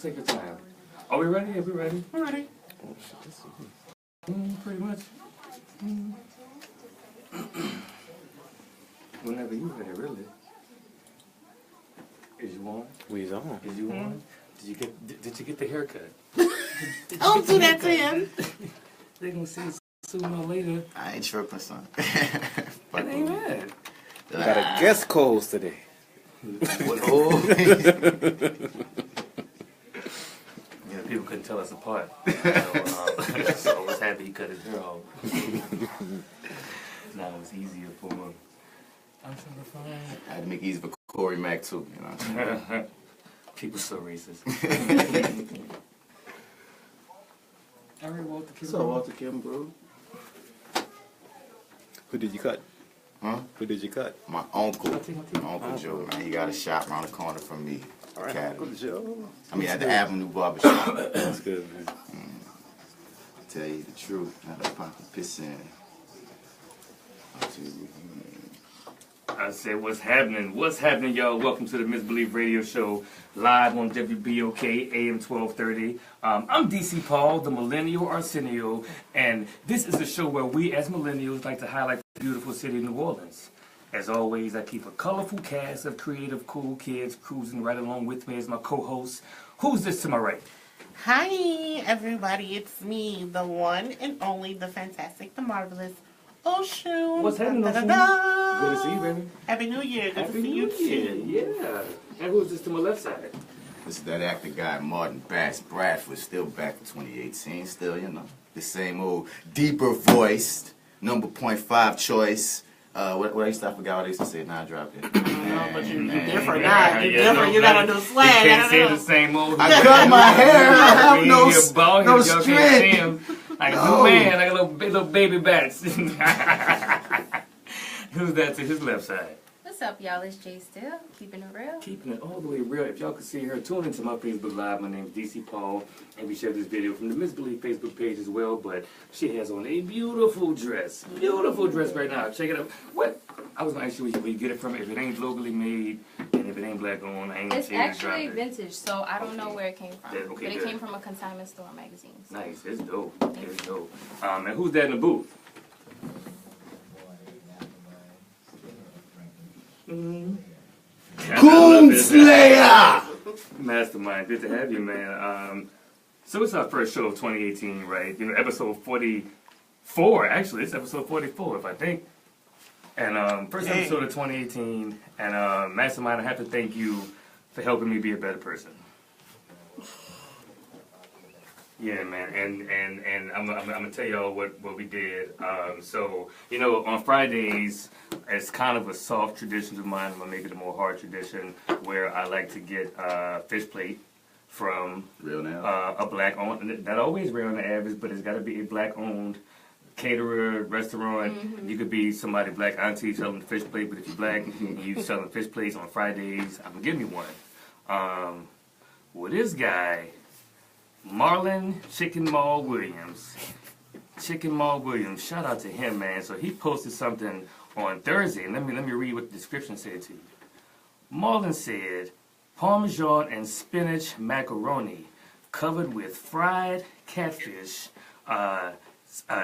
Take your time. Are we ready? Are we ready? We're ready. Pretty much. Whenever you ready, really. Is you on? We's on. Is you on? Did you get the haircut? Don't do that to him. They gonna see sooner or later. I ain't tripping, son. That ain't bad. We got a guest co-host today. Yeah, people couldn't tell us apart. So I was happy he cut his hair off. Now it's easier for him. I'm trying to find. I had to make it easy for Corey Mack too, you know what I'm saying? People so racist. All right, Walter Kim. So Walter Kim, bro. Who did you cut? Huh? Who did you cut? My uncle. My Uncle Joe, man. He got a shop around the corner from me. All right, Academy. Uncle Joe. I mean, at the Avenue Barbershop. That's good, man. Tell you the truth. Not a pop of piss in. I said, what's happening? What's happening, y'all? Welcome to the MisBelief Radio Show, live on WBOK, AM 1230. I'm DC Paul, the Millennial Arsenio, and this is a show where we, as millennials, like to highlight the beautiful city of New Orleans. As always, I keep a colorful cast of creative, cool kids cruising right along with me as my co-host. Who's this to my right? Hi, everybody. It's me, the one and only, the fantastic, the marvelous Oshun. What's happening, Oshun? Da-da-da. Good to see you, baby. Happy New Year. Good Happy to see New you Year, too. yeah. And who's this to my left side? This is that actor guy, Martin Bass Bradford, still back in 2018. Still, you know, the same old deeper voiced, number .5 choice. What I used to, I forgot what I used to say. Now I dropped it. No, but you're different now. You're different. You gotta do slang. You can't say the same old. I cut my hair. I have no strength. Like a new man, like a little baby bats. Who's that to his left side? What's up, y'all? It's Jay still, keeping it real. Keeping it all the way real. If y'all could see her, tune into my Facebook Live. My name is DC Paul, and we share this video from the MisBelief Facebook page as well. But she has on a beautiful dress right now. Check it out. What? I was gonna ask you where you get it from. If it ain't locally made, and if it ain't black owned, I ain't gonna It's say it. actually vintage, so I don't know where it came from. Yeah, okay, but it good. came from a consignment store magazine. So. Nice. It's dope. It's dope. And who's that in the booth? Slayer! Mastermind, good to have you, man. So it's our first show of 2018, right? You know, episode 44, actually. It's episode 44, if I think. And first episode of 2018. And Mastermind, I have to thank you for helping me be a better person. Yeah, man, and I'm gonna tell y'all what we did. So, you know, on Fridays, it's kind of a soft tradition of mine. I'm gonna make it a more hard tradition where I like to get fish plate from Real now. a black owned. Not always real on the average, but it's got to be a black owned caterer, restaurant. Mm-hmm. You could be somebody black auntie selling the fish plate, but if you're black and you selling fish plates on Fridays, I'm gonna give me one. Well, this guy. Marlon Chicken Mall Williams. Shout out to him, man. So he posted something on Thursday. And let me read what the description said to you. Marlon said, Parmesan and spinach macaroni covered with fried catfish,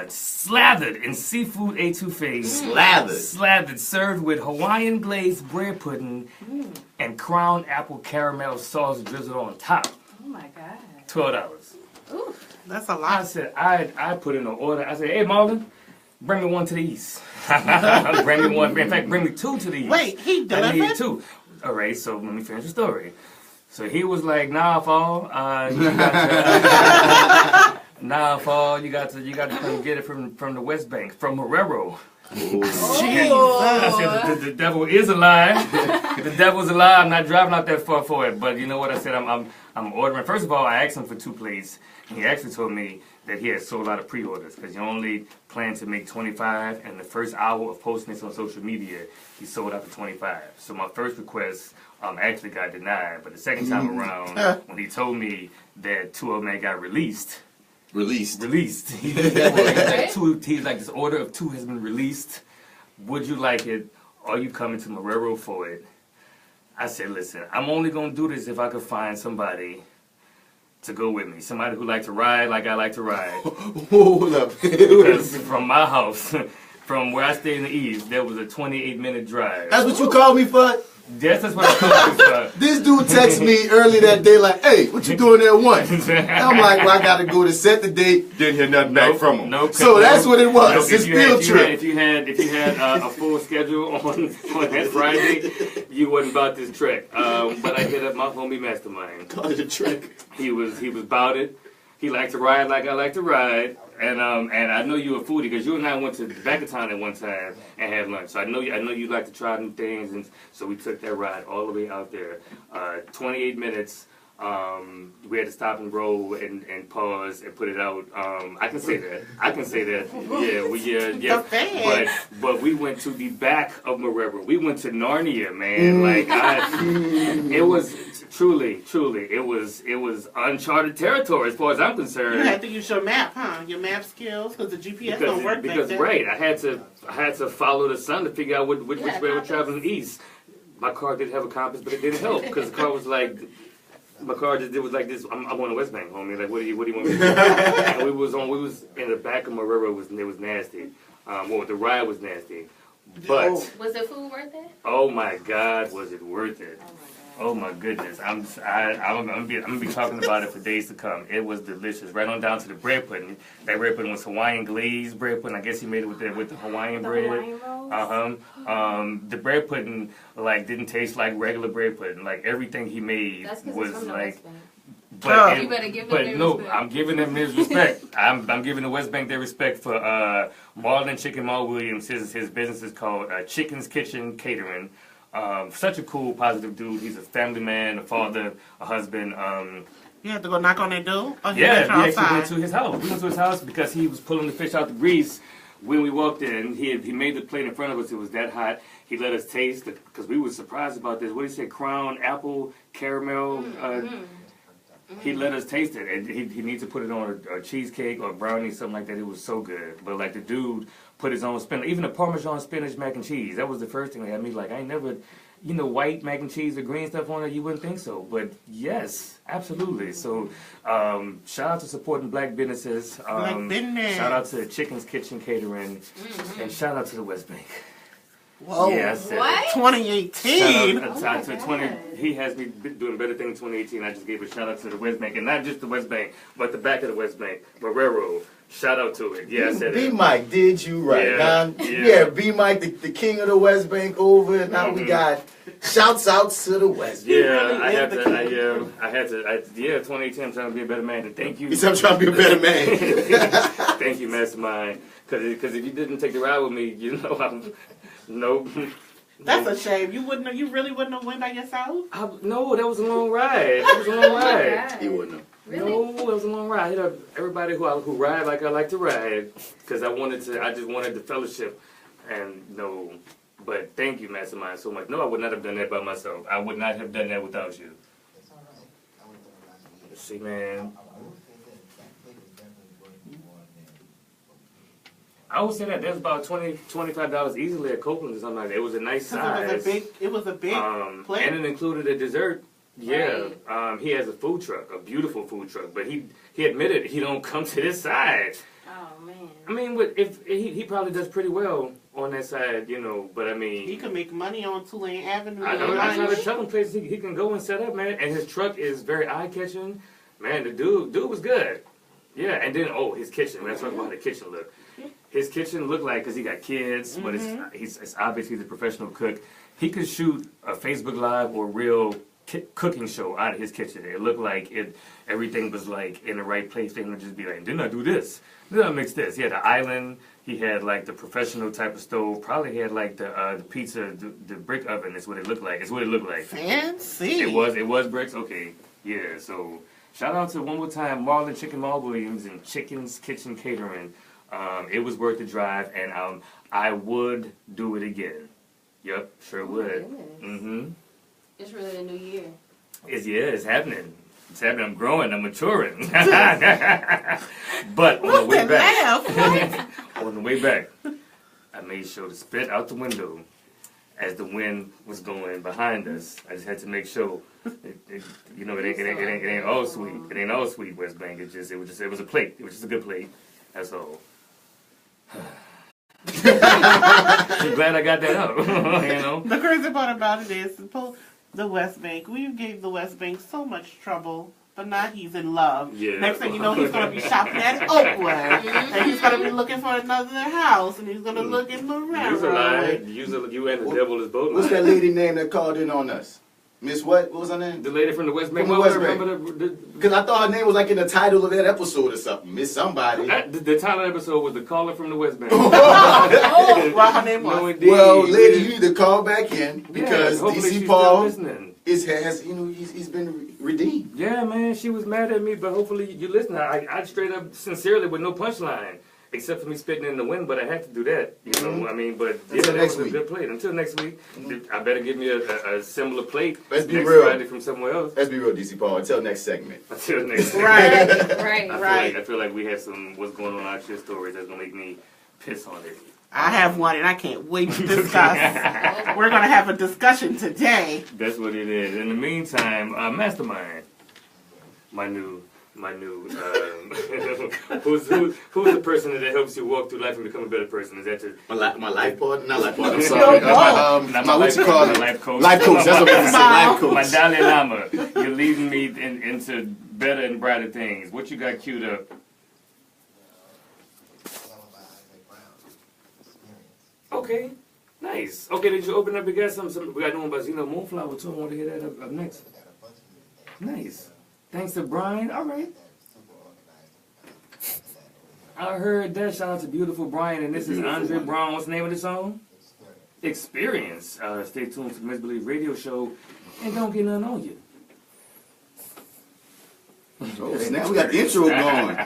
slathered in seafood etouffee. Slathered, served with Hawaiian glazed bread pudding and crown apple caramel sauce drizzled on top. Oh my God. $12. Ooh. That's a I lot. said, I put in an order. I said, hey, Marlon, bring me one to the east. Bring me one. In fact, bring me two to the east. Wait, he I delivered? needed two. All right, so let me finish the story. So he was like, nah, Fall, you got to come get it from the Westbank, from Marrero. I said, the devil is alive. The devil's alive. I'm not driving out that far for it. But you know what I said? I'm ordering. First of all, I asked him for 2 plates. He actually told me that he had sold out of pre-orders because he only planned to make 25. And the first hour of posting this on social media, he sold out to 25. So my first request actually got denied. But the second time around, when he told me that 2 of them had got released. He's like, this order of 2 has been released. Would you like it? Are you coming to Marrero for it? I said, listen, I'm only gonna do this if I could find somebody to go with me. Somebody who like to ride like I like to ride. Hold up. Because from my house, from where I stay in the east, there was a 28-minute drive. That's what you called me for? Yes, that's what I called you for. This dude texted me early that day like, hey, what you doing there at 1? I'm like, well, I got to go to set the date. Didn't hear nothing back from him. Nope. So that's what it was. His field trip. If you had a full schedule on that Friday, you wasn't about this trek. But I hit up my homie Mastermind. Called it a trick. He was about it. He liked to ride like I like to ride. And I know you a foodie because you and I went to the back of town at one time and had lunch. So I know you like to try new things, and so we took that ride all the way out there. 28 minutes. We had to stop and roll and pause and put it out. I can say that. Yeah. But we went to the back of Mareva. We went to Narnia, man. It was truly, it was uncharted territory as far as I'm concerned. You had to use your map, huh? Your map skills, because the GPS don't work back then. Right, I had to follow the sun to figure out which way we're traveling east. My car did have a compass, but it didn't help because the car was like. My car just was like this. I'm on the Westbank, homie. Like, what do you want me to do? And we was in the back of Mareva. It was nasty. The ride was nasty. But was the food worth it? Oh my God, was it worth it? Oh my goodness. I'm gonna be talking about it for days to come. It was delicious. Right on down to the bread pudding. That bread pudding was Hawaiian glazed bread pudding. I guess he made it with the Hawaiian bread. Hawaiian rolls? The bread pudding didn't taste like regular bread pudding. Like everything he made was like. But you better give them their respect. I'm giving them his respect. I'm giving the Westbank their respect for Marlon Chicken Mal Williams. His business is called Chicken's Kitchen Catering. Such a cool, positive dude. He's a family man, a father, a husband. You had to go knock on that door? Or We actually went to his house. We went to his house because he was pulling the fish out the grease. When we walked in, he made the plate in front of us. It was that hot. He let us taste it because we were surprised about this. What did he say? Crown, apple, caramel. He let us taste it. And he needs to put it on a cheesecake or a brownie, something like that. It was so good. But like the dude put his own spinach, even the parmesan spinach mac and cheese. That was the first thing that had me like, I ain't never, white mac and cheese or green stuff on it. You wouldn't think so. But yes, absolutely. So shout out to supporting black businesses. Shout out to Chicken's Kitchen Catering. And shout out to the Westbank. Whoa. Yeah, I said what? 2018. Shout out to 20. He has me doing better things in 2018. I just gave a shout out to the Westbank, and not just the Westbank, but the back of the Westbank, Marero. Shout out to it. Yeah, I said it. B-Mike did you right. B-Mike, the king of the Westbank over, and now we got shouts outs to the Westbank. Yeah, I had to. 2018. I'm trying to be a better man. And thank you. He said I'm trying to be a better man. Thank you, Mastermind. Because if you didn't take the ride with me, Nope. That's a shame. You really wouldn't have went by yourself? No, that was a long ride. He wouldn't have. Really? No, it was a long ride. I hit up everybody who ride like I like to ride because I just wanted the fellowship. And but thank you, Mastermind, so much. No, I would not have done that by myself. I would not have done that without you. See, man. I would say that there's about $25 easily at Copeland or something like that. It was a nice size. It was a big plate. And it included a dessert. Yeah. Right. He has a food truck, a beautiful food truck, but he admitted he don't come to this side. Oh man. I mean, if he probably does pretty well on that side, but I mean, he can make money on Tulane Avenue. I try to tell him places he can go and set up, man. And his truck is very eye-catching. Man, the dude was good. Yeah, and then his kitchen. Let's talk about how the kitchen looked. His kitchen looked like, because he got kids, but it's obviously he's a professional cook. He could shoot a Facebook Live or real cooking show out of his kitchen. It looked like everything was like in the right place. They would just be like, didn't I do this? Didn't I mix this? He had the island. He had like the professional type of stove. Probably had like the pizza, the brick oven is what it looked like. It's what it looked like. Fancy. It was bricks? Okay. Yeah, so shout out to one more time Marlon Chicken Mal Williams and Chicken's Kitchen Catering. It was worth the drive, and I would do it again. Yep, sure would. Mm-hmm. It's really a new year. It's happening. It's happening. I'm growing. I'm maturing. But on the way back, I made sure to spit out the window as the wind was going behind us. I just had to make sure, it ain't all sweet. It ain't all sweet, Westbank. It was a plate. It was just a good plate. That's all. I'm glad I got that up. The crazy part about it is the Westbank. We gave the Westbank so much trouble. But now he's in love. Yeah. Next thing you know, he's going to be shopping at Oakland. And he's going to be looking for another house. And he's going to look in Marrero. You and the devil is both. What's that lady name that called in on us? Miss what? What was her name? The lady from the Westbank. From the Westbank. Because I thought her name was like in the title of that episode or something. Miss somebody. The title of the episode was The Caller from the Westbank. Well, her name was. No, indeed. Well, lady, you need to call back in because hopefully DC she's Paul still listening. he's been redeemed. Yeah, man, she was mad at me, but hopefully you listen. I straight up, sincerely, with no punchline, except for me spitting in the wind. But I had to do that, you know. I mean, but Until that next was week. a good plate. Until next week, I better give me a similar plate. Let's be next real. Friday from somewhere else. Let's be real, DC Paul. Until next segment. Until next week. Right. I feel like we have some what's going on out here stories that's gonna make me piss on it. I have one, and I can't wait to discuss. We're going to have a discussion today. That's what it is. In the meantime, Mastermind, my new who's the person that helps you walk through life and become a better person? Is that My life partner? Not life partner. I'm sorry. my what you call it? life coach. Life coach. That's what I said. Life coach. My Dalai Lama. You're leading me into better and brighter things. What you got queued up? Okay, nice. Okay, did you open up? We got some we got one about Moonflower too. I want to hear that up next. Nice. Thanks to Brian. All right. I heard that. Shout out to beautiful Brian, and this is Andre Brown. What's the name of the song? Experience. Stay tuned to the MisBelief Radio Show, and don't get nothing on you. Oh, snap. We got the intro going.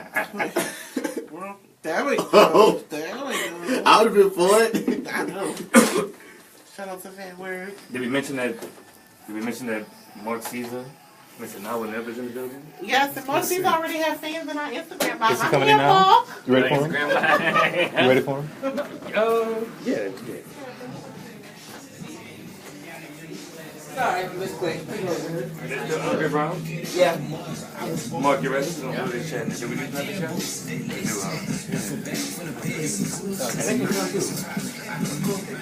Well, there we go. I would have been for it. I know. Shout out to that word. Did we mention that Mark Caesar, Mr. Now is in the building? Yes, and most people already have fans in our Instagram. Is he coming in now? You ready for him? Instagram. You ready for him? Yeah. Sorry, Miss Clay. Andre Brown? Yeah. Mark, you ready? We're going to do this chat. Did we do another chat? We do,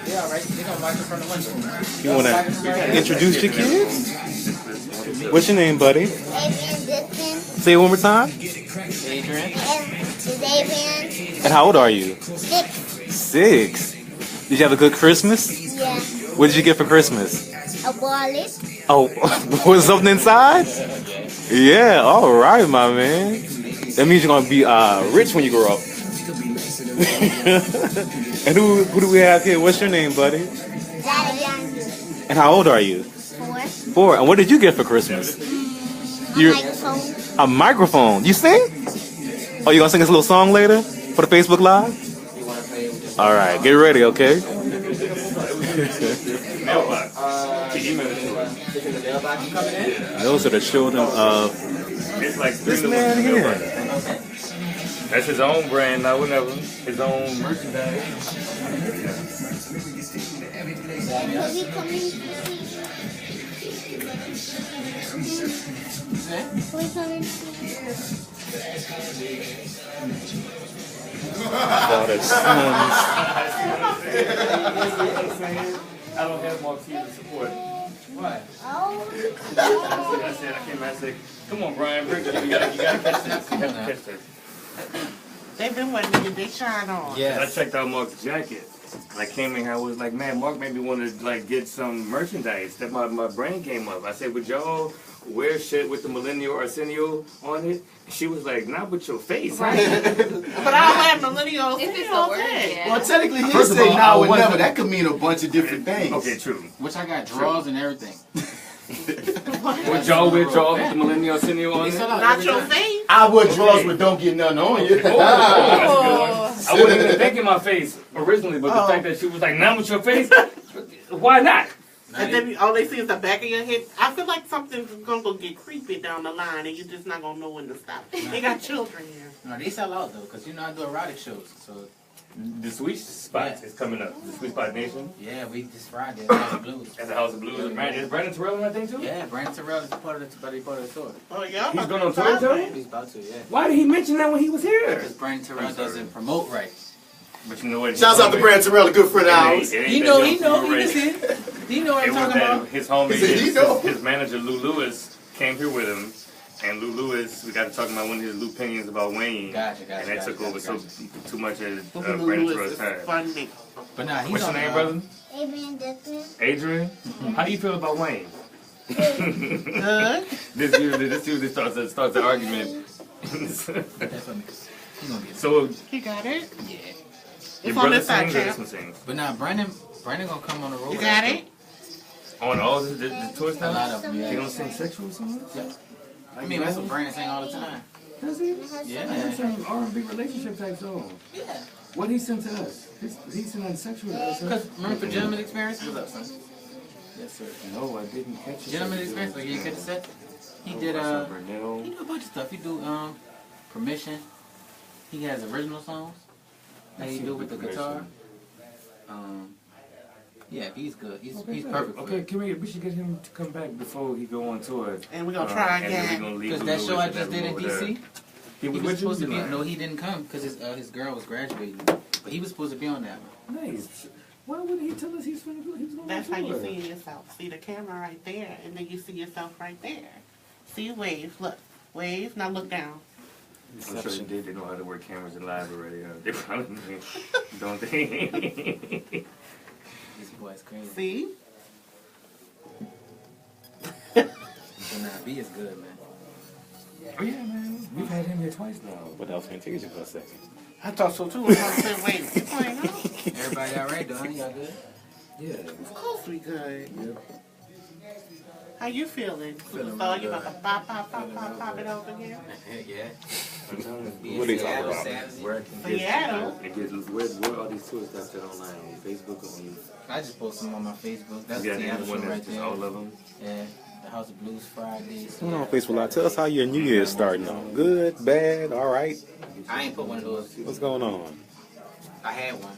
Yeah, all right. They gonna watch it from the window. You want to introduce your kids? What's your name, buddy? Adrian Dixon. Say it one more time. Adrian. Is Adrian. And how old are you? 6. 6. Did you have a good Christmas? Yeah. What did you get for Christmas? A wallet. Oh, was something inside? Yeah, all right, my man. That means you're going to be rich when you grow up. And who do we have here? What's your name, buddy? Daddy Young. And how old are you? 4. 4. And what did you get for Christmas? A microphone. A microphone. You sing? Oh, you going to sing us a little song later for the Facebook Live? All right, get ready, okay? Those are the children of It's like this man here. That's his own brand now, whatever. His own merchandise. Will he come in? Will he come in? For the sons. I don't have more team support. What? Oh. I said, come on, Brian, bring it. You gotta catch this. You have to catch this. They've been waiting to get their shine on. Yes. I checked out Mark's jacket. I came in here, I was like, man, Mark made me want to get some merchandise. That my brain came up. I said, would y'all wear shit with the Millennial Arsenio on it? She was like, not with your face. Right. But I don't have millennials. If it's all a word, day. yeah. Well, technically, he First of say all, now I and wasn't- never. That could mean a bunch of different things. Okay, true. Which I got drawers and everything. Would y'all wear drawers with the Millennial Arsenio on it? Not your face. I would draws with don't get nothing on you. Oh, I wasn't even thinking my face originally, but the fact that she was like, not with your face, why not? And then all they see is the back of your head. I feel like something's going to get creepy down the line and you're just not going to know when to stop. They got children here. No, they sell out though, because I do erotic shows. So The Sweet Spot is coming up. The Sweet Spot Nation. Yeah, we just Friday at the House of Blues. At the House of Blues. Is Brandon Terrell on that thing too? Yeah, Brandon Terrell is part of the tour. Oh, yeah. He's going on tour too? He's about to, yeah. Why did he mention that when he was here? Because Brandon Terrell doesn't promote right. But you know what? Shouts out to Brandon Terrell, a good friend of ours. He know what I'm talking about. His homie, He know. his manager Lou Lewis came here with him, and Lou Lewis, we got to talk about one of his opinions about Wayne, Gotcha, and that took over too much of Brandon Lewis Terrell's is time. funny. But nah, he's What's your on name, brother? Adrian Dixon. Adrian. How do you feel about Wayne? Good. This usually starts the argument. So You got it? Yeah. your It's on brother this side, sings or this champ. one sings? But nah, Brandon gonna come on the road. You got it? On all the tour A lot stuff? of them, He yeah. don't sing sexual songs? Yeah. I mean, that's what Brandon sing all the time. Does he? Yeah. He's singing R&B relationship type song. Yeah. What he sent to us? He's singing sexual to us. Because remember for Gentleman's Experience? What's up, son? Yes, sir. No, I didn't catch it. Gentleman's Experience, like you catch the set? He did he do a bunch of stuff. He do Permission. He has original songs that he do with the guitar. Yeah, he's good. He's perfect. Okay, we should get him to come back before he go on tour. And we're going to try And then again. we gonna leave Because Lou that show Lewis I and just did in everyone over there. DC, He he was was with supposed to you? be. No, he didn't come because his girl was graduating, but he was supposed to be on that one. Nice. Why would he tell us he was going That's on how you tour? see yourself. See the camera right there, and then you see yourself right there. See wave. Look. Wave. Now look down. I'm sure they know how to work cameras in live already. They probably don't they? This boy's crazy. See? But nah, B is good, man. Oh yeah, man. We've had him here twice now. But I was going to take you for a second. I thought so too. I said, wait, you playing out? Everybody all right, though? Honey, y'all good? Yeah. Of course we good. Yep. How you feeling? Feeling So real you about good. to pop it over here? Yeah. What are you talking about? Where I can Seattle. where all these tours stuff that online on Facebook or on I just posted them on my Facebook. That's you got the another Seattle one show that's right just there. all of them? Yeah, the House of Blues Fridays. What's going on Facebook Live? Tell us how your New Year's starting on. Good, bad, all right? I ain't put one of those. What's going on? I had one,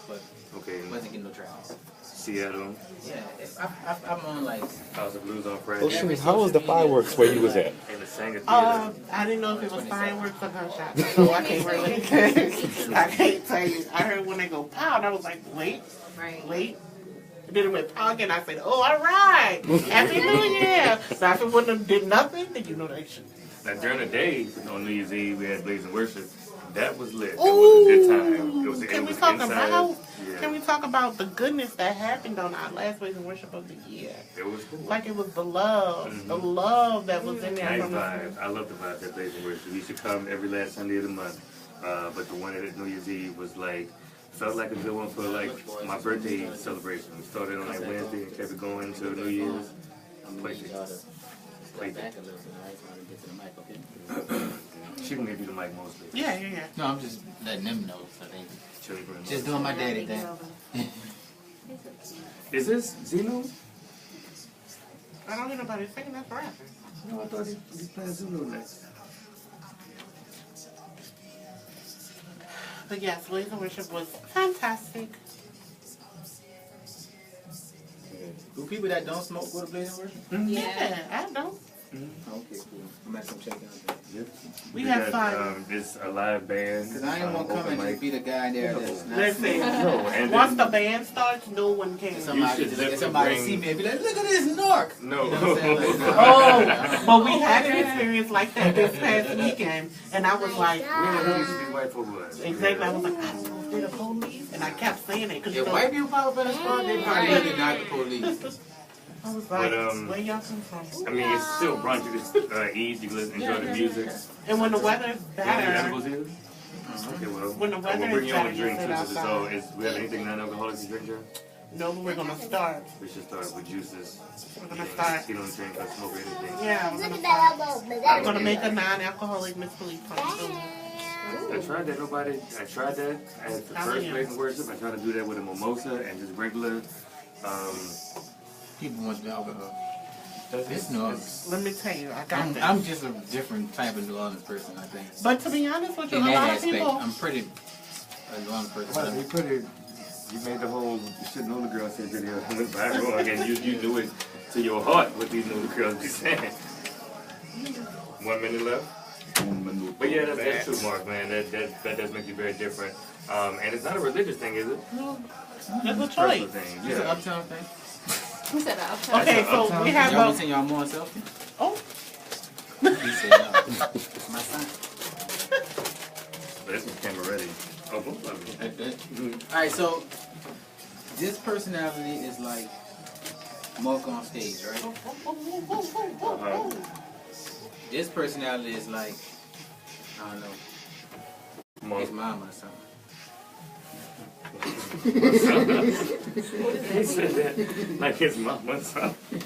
but Okay. wasn't getting no traffic. Seattle, Yeah, I'm on like. House of Blues on Friday. Oshun, how was the fireworks where you was at? And the Saenger Theatre. I didn't know if it was fireworks or gunshots, so I can't really. I can't tell you. I heard when they go pow, and I was like, wait. And then it went pow again. I said, oh, all right, Happy New Year. So if it wouldn't have did nothing, then you know they should. Now during the day, on New Year's Eve, we had blazing worship. That was lit. That was a good time. It was, Can we was talk inside. about? Yeah. Can we talk about the goodness that happened on our last Praise and Worship of the year? It was cool. Like it was the love that was in there. Nice from the- vibes. I love the vibes at blazing worship. You should come every last Sunday of the month. But the one at New Year's Eve was like, felt like a good one for like my birthday celebration. We started on like Wednesday and kept it going until New Year's. Played it. Played it. She can give you the mic mostly. Yeah. No, I'm just letting them know. So they Children. just doing my daddy thing. Is this Zeno? I don't hear nobody singing. That's rapping. No, I thought he was playing Zeno next. But yes, Praise and Worship was fantastic. Do people that don't smoke go to Blazing Worship? Yeah, I don't. Okay, cool. I'm at some check out there. We had fun. It's a live band. Because I ain't want to come and just be the guy there that's not Listen, No, and once then- the band starts, no one can. somebody should just definitely get somebody bring- see me and be like, look at this narc. No. You know what I'm saying? Like, Oh, but we had an experience like that this past weekend, and I was like, Where used to be white folk was. exactly, I was like, I don't know if they're the police, and I kept saying it, because if white people pop up in a spot, they probably really not the police. I was like, But, where y'all come from? I mean, it's still brunch. You can eat, you can enjoy the music. And when the weather's You want better, edibles here? Okay, well, When the weather we'll bring is you on a better, drink you too. sit So outside. we have anything non-alcoholic to drink here? no, we're going to start. We should start with juices. We're going to start. You don't drink or smoke or anything. Yeah, we're Look going at to that start. elbow. I'm going to make a non-alcoholic misbelief punch. I tried that. I tried that at the first place in worship. I tried to do that with a mimosa and just regular. People want the alcohol. It's New Orleans. Let me tell you, I got this. I'm just a different type of New Orleans person, I think. But to be honest with you, In a that lot of aspect, people, I'm pretty He put it. You made the whole "You Should Know the Girl" video went viral, and you do it to your heart what these new girls be saying. 1 minute left. But yeah, that's true, Mark, man. That does make you very different. And it's not a religious thing, is it? No. That's a choice. Thing. It's an uptown thing. Who said uptown? Okay, so we have y'all seen y'all more selfie? Oh. He said no. My son. This was camera ready. Oh, both of them. Alright, so this personality is like Mark on stage, right? Uh-huh. This personality is like, I don't know, Mark. his mom or something. He said that like his mom or something.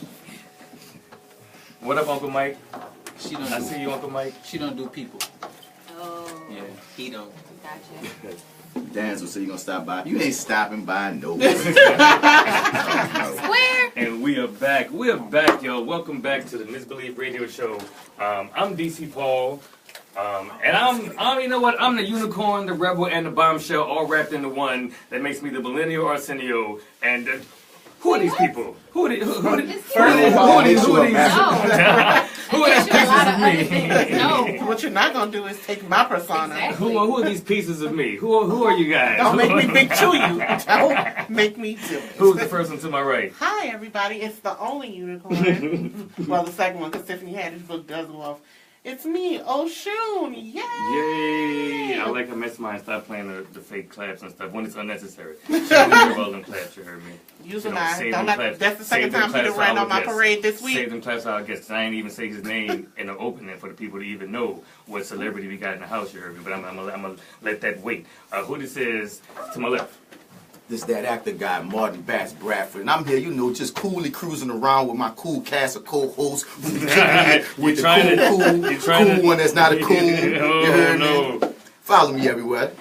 What up, Uncle Mike? I see you, Uncle Mike. She don't do people. Oh. Yeah, he don't. Gotcha. Dance will say you gonna stop by. You ain't stopping by no. Square. And we are back. We are back, yo. Welcome back to the MisBelief Radio Show. I'm DC Paul. And I'm, you know what? I'm the unicorn, the rebel, and the bombshell, all wrapped into one. That makes me the millennial Arsenio. And who are these people? Who are these? Who are these? Who are these? Who are these? Who are these pieces of me? No. What you're not gonna do is take my persona. Exactly. Who are these pieces of me? Who are you guys? Don't make me big chew you. Don't make me do it. Who's the first one to my right? Hi, everybody. It's the only unicorn. Well, the second one, because Tiffany had his book does go off. It's me, Oshun. Yay! Yay! I like how Mastermind stopped playing the fake claps and stuff when it's unnecessary. She don't need all them claps, you heard me. Using claps. that's the second time he done ran on my parade this week. Save them claps out, I guess. I ain't even say his name in the opening for the people to even know what celebrity we got in the house, you heard me. But I'm gonna let that wait. Who this is to my left? This that actor guy, Martin Bass Bradford, and I'm here, you know, just coolly cruising around with my cool cast of co-hosts. With the cool one that's not a cool. You heard me? Follow me everywhere.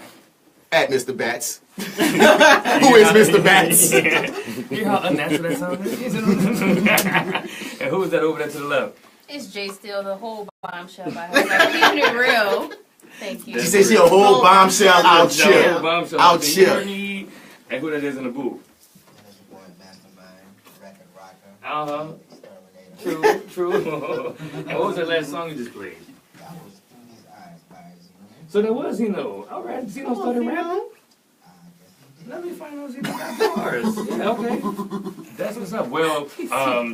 At Mr. Bats. Who is Mr. Bats? You hear how unnatural that sound is? And who is that over there to the left? It's Jay Steele, the whole bombshell by herself. Keeping it real. Thank you. She said she a whole bombshell out here. Out here. And who that is in the booth? Uh-huh. True. And what was that last song you just played? So there was Zeno. All right, Zeno started rapping. Let me find out Zeno got bars. Yeah, okay. That's what's up. Well,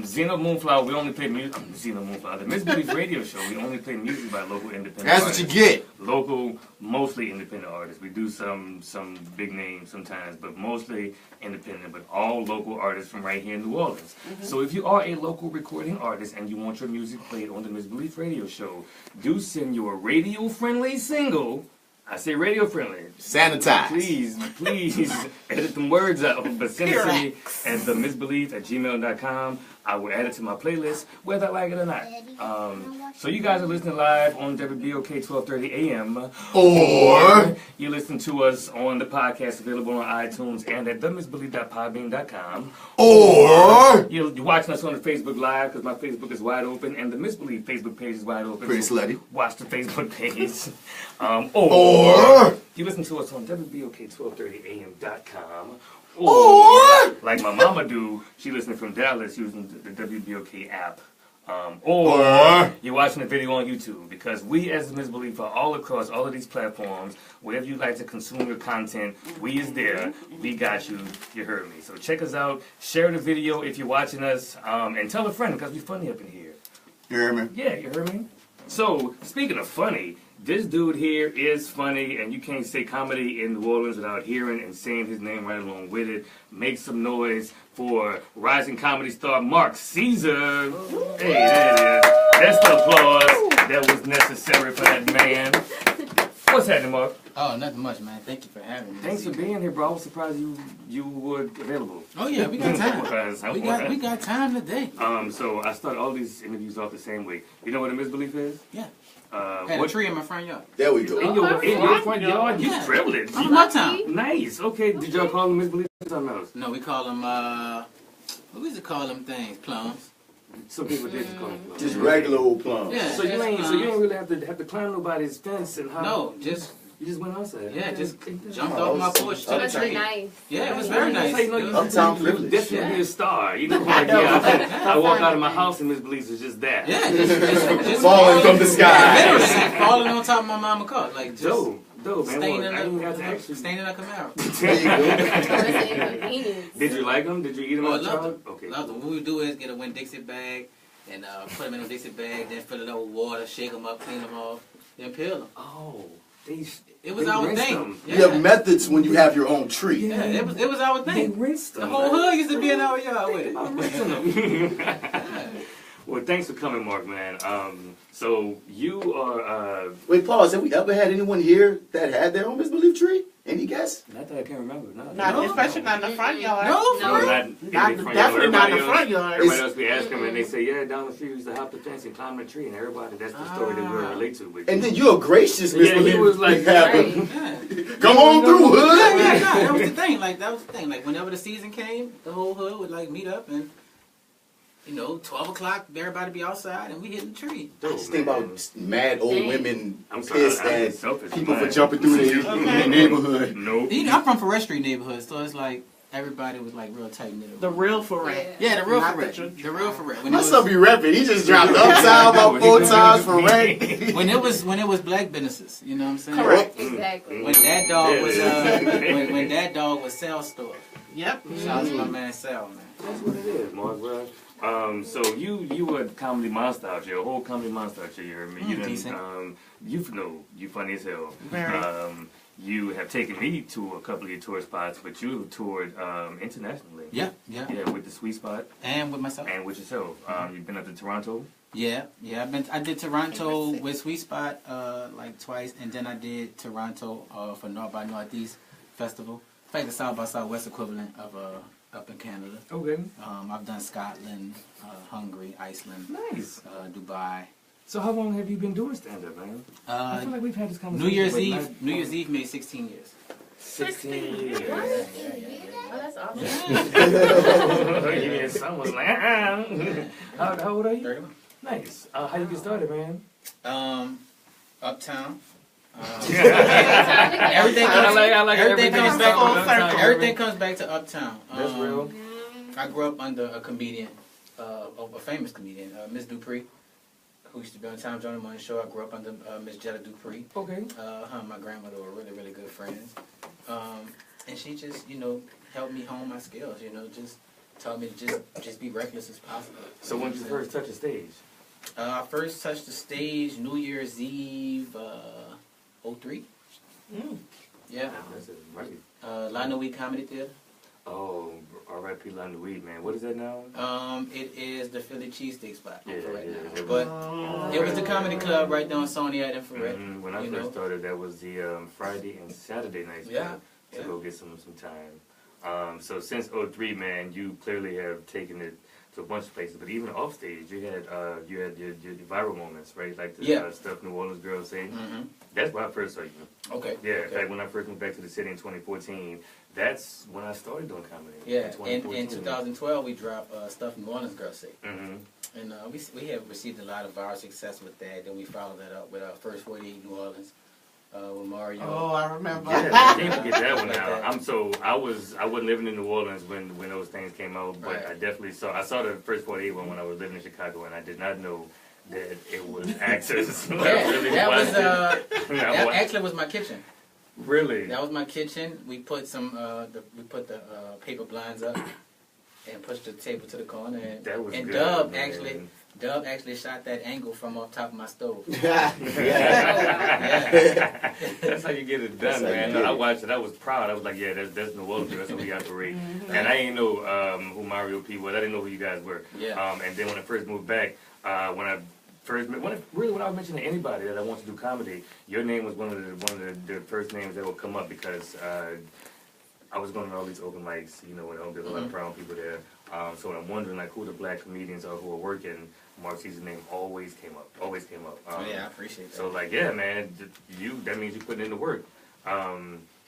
Zeno Moonflower, we only play music. Zeno Moonflower, the MisBelief Radio Show, we only play music by local independent That's artists. what you get. Local, mostly independent artists. We do some big names sometimes, but mostly independent, but all local artists from right here in New Orleans. So if you are a local recording artist and you want your music played on the MisBelief Radio Show, do send your radio-friendly single. I say radio-friendly. Sanitize. Please edit them words out, but send it to me at TheMisBelief@gmail.com. I will add it to my playlist, whether I like it or not. So you guys are listening live on WBOK 1230 AM. Or you listen to us on the podcast available on iTunes and at TheMisBelief.podbean.com. Or you're watching us on the Facebook Live because my Facebook is wide open and the MisBelief Facebook page is wide open. Pretty slutty. Watch the Facebook page. Or you listen to us on WBOK1230am.com. Or like my mama do, she listening from Dallas using the WBOK app. Or you're watching the video on YouTube because we as the MisBelief are all across all of these platforms. Wherever you like to consume your content, we is there. We got you. You heard me. So check us out. Share the video if you're watching us. And tell a friend because we funny up in here. You heard me? Yeah, you heard me? So, speaking of funny, this dude here is funny, and you can't say comedy in New Orleans without hearing and saying his name right along with it. Make some noise for rising comedy star Mark Caesar. Hey, there it is. That's the applause that was necessary for that man. What's happening, Mark? Oh, nothing much, man. Thank you for having me. Thanks for being here, bro. I was surprised you were available. Oh yeah, we got time. we got time today. So I start all these interviews off the same way. You know what a MisBelief is? Yeah. Had a tree in my front yard. There we go. In your front yard? You privileged. I'm my town. Nice. Okay. Did y'all call them MisBelief or something else? No, we call them, what we used to call them things? Plums. Some people did just call them plums. Just regular old plums. Yeah. So you ain't really have to climb nobody's fence and how. No, just You just went outside. Yeah, just jumped off my porch to the That's tree. nice. Yeah, it was very nice. That's how you know you Uptown was privilege. definitely a star. You know, like, I walk out of my house and MisBelief is just that. Yeah, just Falling from the sky. literally falling on top of my mama's car, like just Dope, man. staying Well, I even got to in actually. staying in a Camaro. There you go. That's an inconvenience. Did you like them? Did you eat them? Oh, I as a love child? them. Okay. Love them. What we do is get a Winn-Dixie bag and put them in a Dixie bag, then fill it up with water, shake them up, clean them off, then peel them. Oh, It was they our rinsed thing. them. You have methods when you have your own tree. Yeah, it was our They thing. rinsed them. The whole hood used to be in our yard with it. I'm rinsing them. Well, thanks for coming, Mark, man. So you are. Wait, pause. Have we ever had anyone here that had their own MisBelief tree? Any guess? Not that I can't remember. No. Not, especially not in the front yard. No, No. Definitely not in the front yard. Everybody else be asking them, and they say, yeah, down the street, we used to hop the fence and climb the tree, and everybody, that's the story that we relate to. But And then you're gracious, yeah, MisBelief. he was like, Right. Yeah. Come on through, hood. Yeah, that was the thing. Like that was the thing. Like whenever the season came, the whole hood would like meet up and 12 o'clock, everybody be outside and we hitting the tree. I just think about mad old women I'm sorry, pissed I'm at selfish, people for man. jumping through their neighborhood. Nope. I'm from Forest Street neighborhood, so it's like everybody was like real tight knit. The real for it. Yeah, the real Not Forest. the The real Forest. When My it was- son be repping. He just dropped uptown about 4 times for rent. when it was black businesses, you know what I'm saying? Correct. Exactly. When that dog was when that dog was Sal's store. Yep. Shout out to my man Sal, man. That's what it is, Mark, bro. So you were a comedy monster out here, a whole comedy monster out here. You heard me. You Decent. you funny as hell. Very. You have taken me to a couple of your tour spots, but you toured internationally. Yeah. Yeah, with the Sweet Spot And with myself. and with yourself. You've been up to Toronto. Yeah. I did Toronto with Sweet Spot like twice, and then I did Toronto for North by Northeast Festival. In fact, the South by Southwest equivalent of up in Canada. Okay. I've done Scotland, Hungary, Iceland, Nice. Dubai. So how long have you been doing stand-up, man? I feel like we've had this conversation. New Year's Eve made 16 years. 16 years. Oh, that's awesome. Yeah, someone's like, how old are you? 31. Nice. How you get started, man? Uptown. Everything I like everything comes comes back. full circle. Everything comes back to Uptown. That's real. I grew up under a comedian, a famous comedian, Miss Dupree, who used to be on Tom Jones Morning Show. I grew up under Miss Jetta Dupree. Okay. Her and my grandmother were really, really good friends. And she just, helped me hone my skills. Just taught me to just be reckless as possible. So when did you first touch the stage? I first touched the stage New Year's Eve, 03. Yeah. That's it, right. La Nuit Comedy Theater. Oh, R.I.P. London Weed, man. What is that now? It is the Philly cheesesteak spot Yeah, for right yeah, now. yeah. But it was the comedy club right there on Sony at Infrared. When I first started, that was the Friday and Saturday nights. Yeah, To go get some time. So since 03, man, you clearly have taken it to a bunch of places. But even off stage, you had your viral moments, right? Like the stuff New Orleans girls say. Mm-hmm. That's when I first saw you. Okay. Yeah, okay. like when I first moved back to the city in 2014, that's when I started doing comedy. Yeah, in in 2012 we dropped Stuff New Orleans Girls Say. Mm-hmm. And we have received a lot of viral success with that. Then we followed that up with our first 48 New Orleans with Mario. Oh, I remember. Yeah, I can't forget that one now. I wasn't living in New Orleans when those things came out, but Right. I definitely saw the first 48 one when I was living in Chicago, and I did not know that it was actors. That actually was my kitchen. Really? That was my kitchen. We put the paper blinds up and pushed the table to the corner. That was and good, Dub actually shot that angle from off top of my stove. Yeah. That's how you get it done, man. No, I watched it. I was proud. I was like, yeah, that's New Orleans. That's how we operate. And I didn't know who Mario P was. I didn't know who you guys were. Yeah. And then when I first moved back, when I was mentioning to anybody that I want to do comedy, your name was one of the first names that would come up because I was going to all these open mics, and there's a lot of brown people there. So I'm wondering who the black comedians are who are working. Mark Caesar's name always came up. I appreciate that. So man, that means you're putting in the work.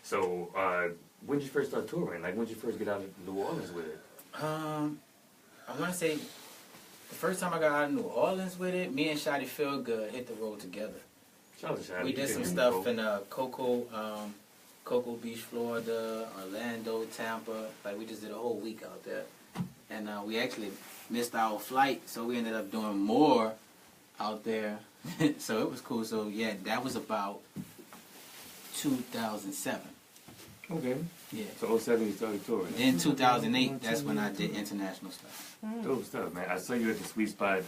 So when did you first start touring? When did you first get out of New Orleans with it? I want to say the first time I got out of New Orleans with it, me and Shotty Feelgood hit the road together. Shout out to Shadi. We did some stuff in Cocoa Beach, Florida, Orlando, Tampa. Like we just did a whole week out there, and we actually missed our flight, so we ended up doing more out there. So it was cool. So yeah, that was about 2007. Okay. Yeah. So 07 you started touring. Then 2008, that's when I did international stuff. Dope stuff, man. I saw you at the Sweet Spot.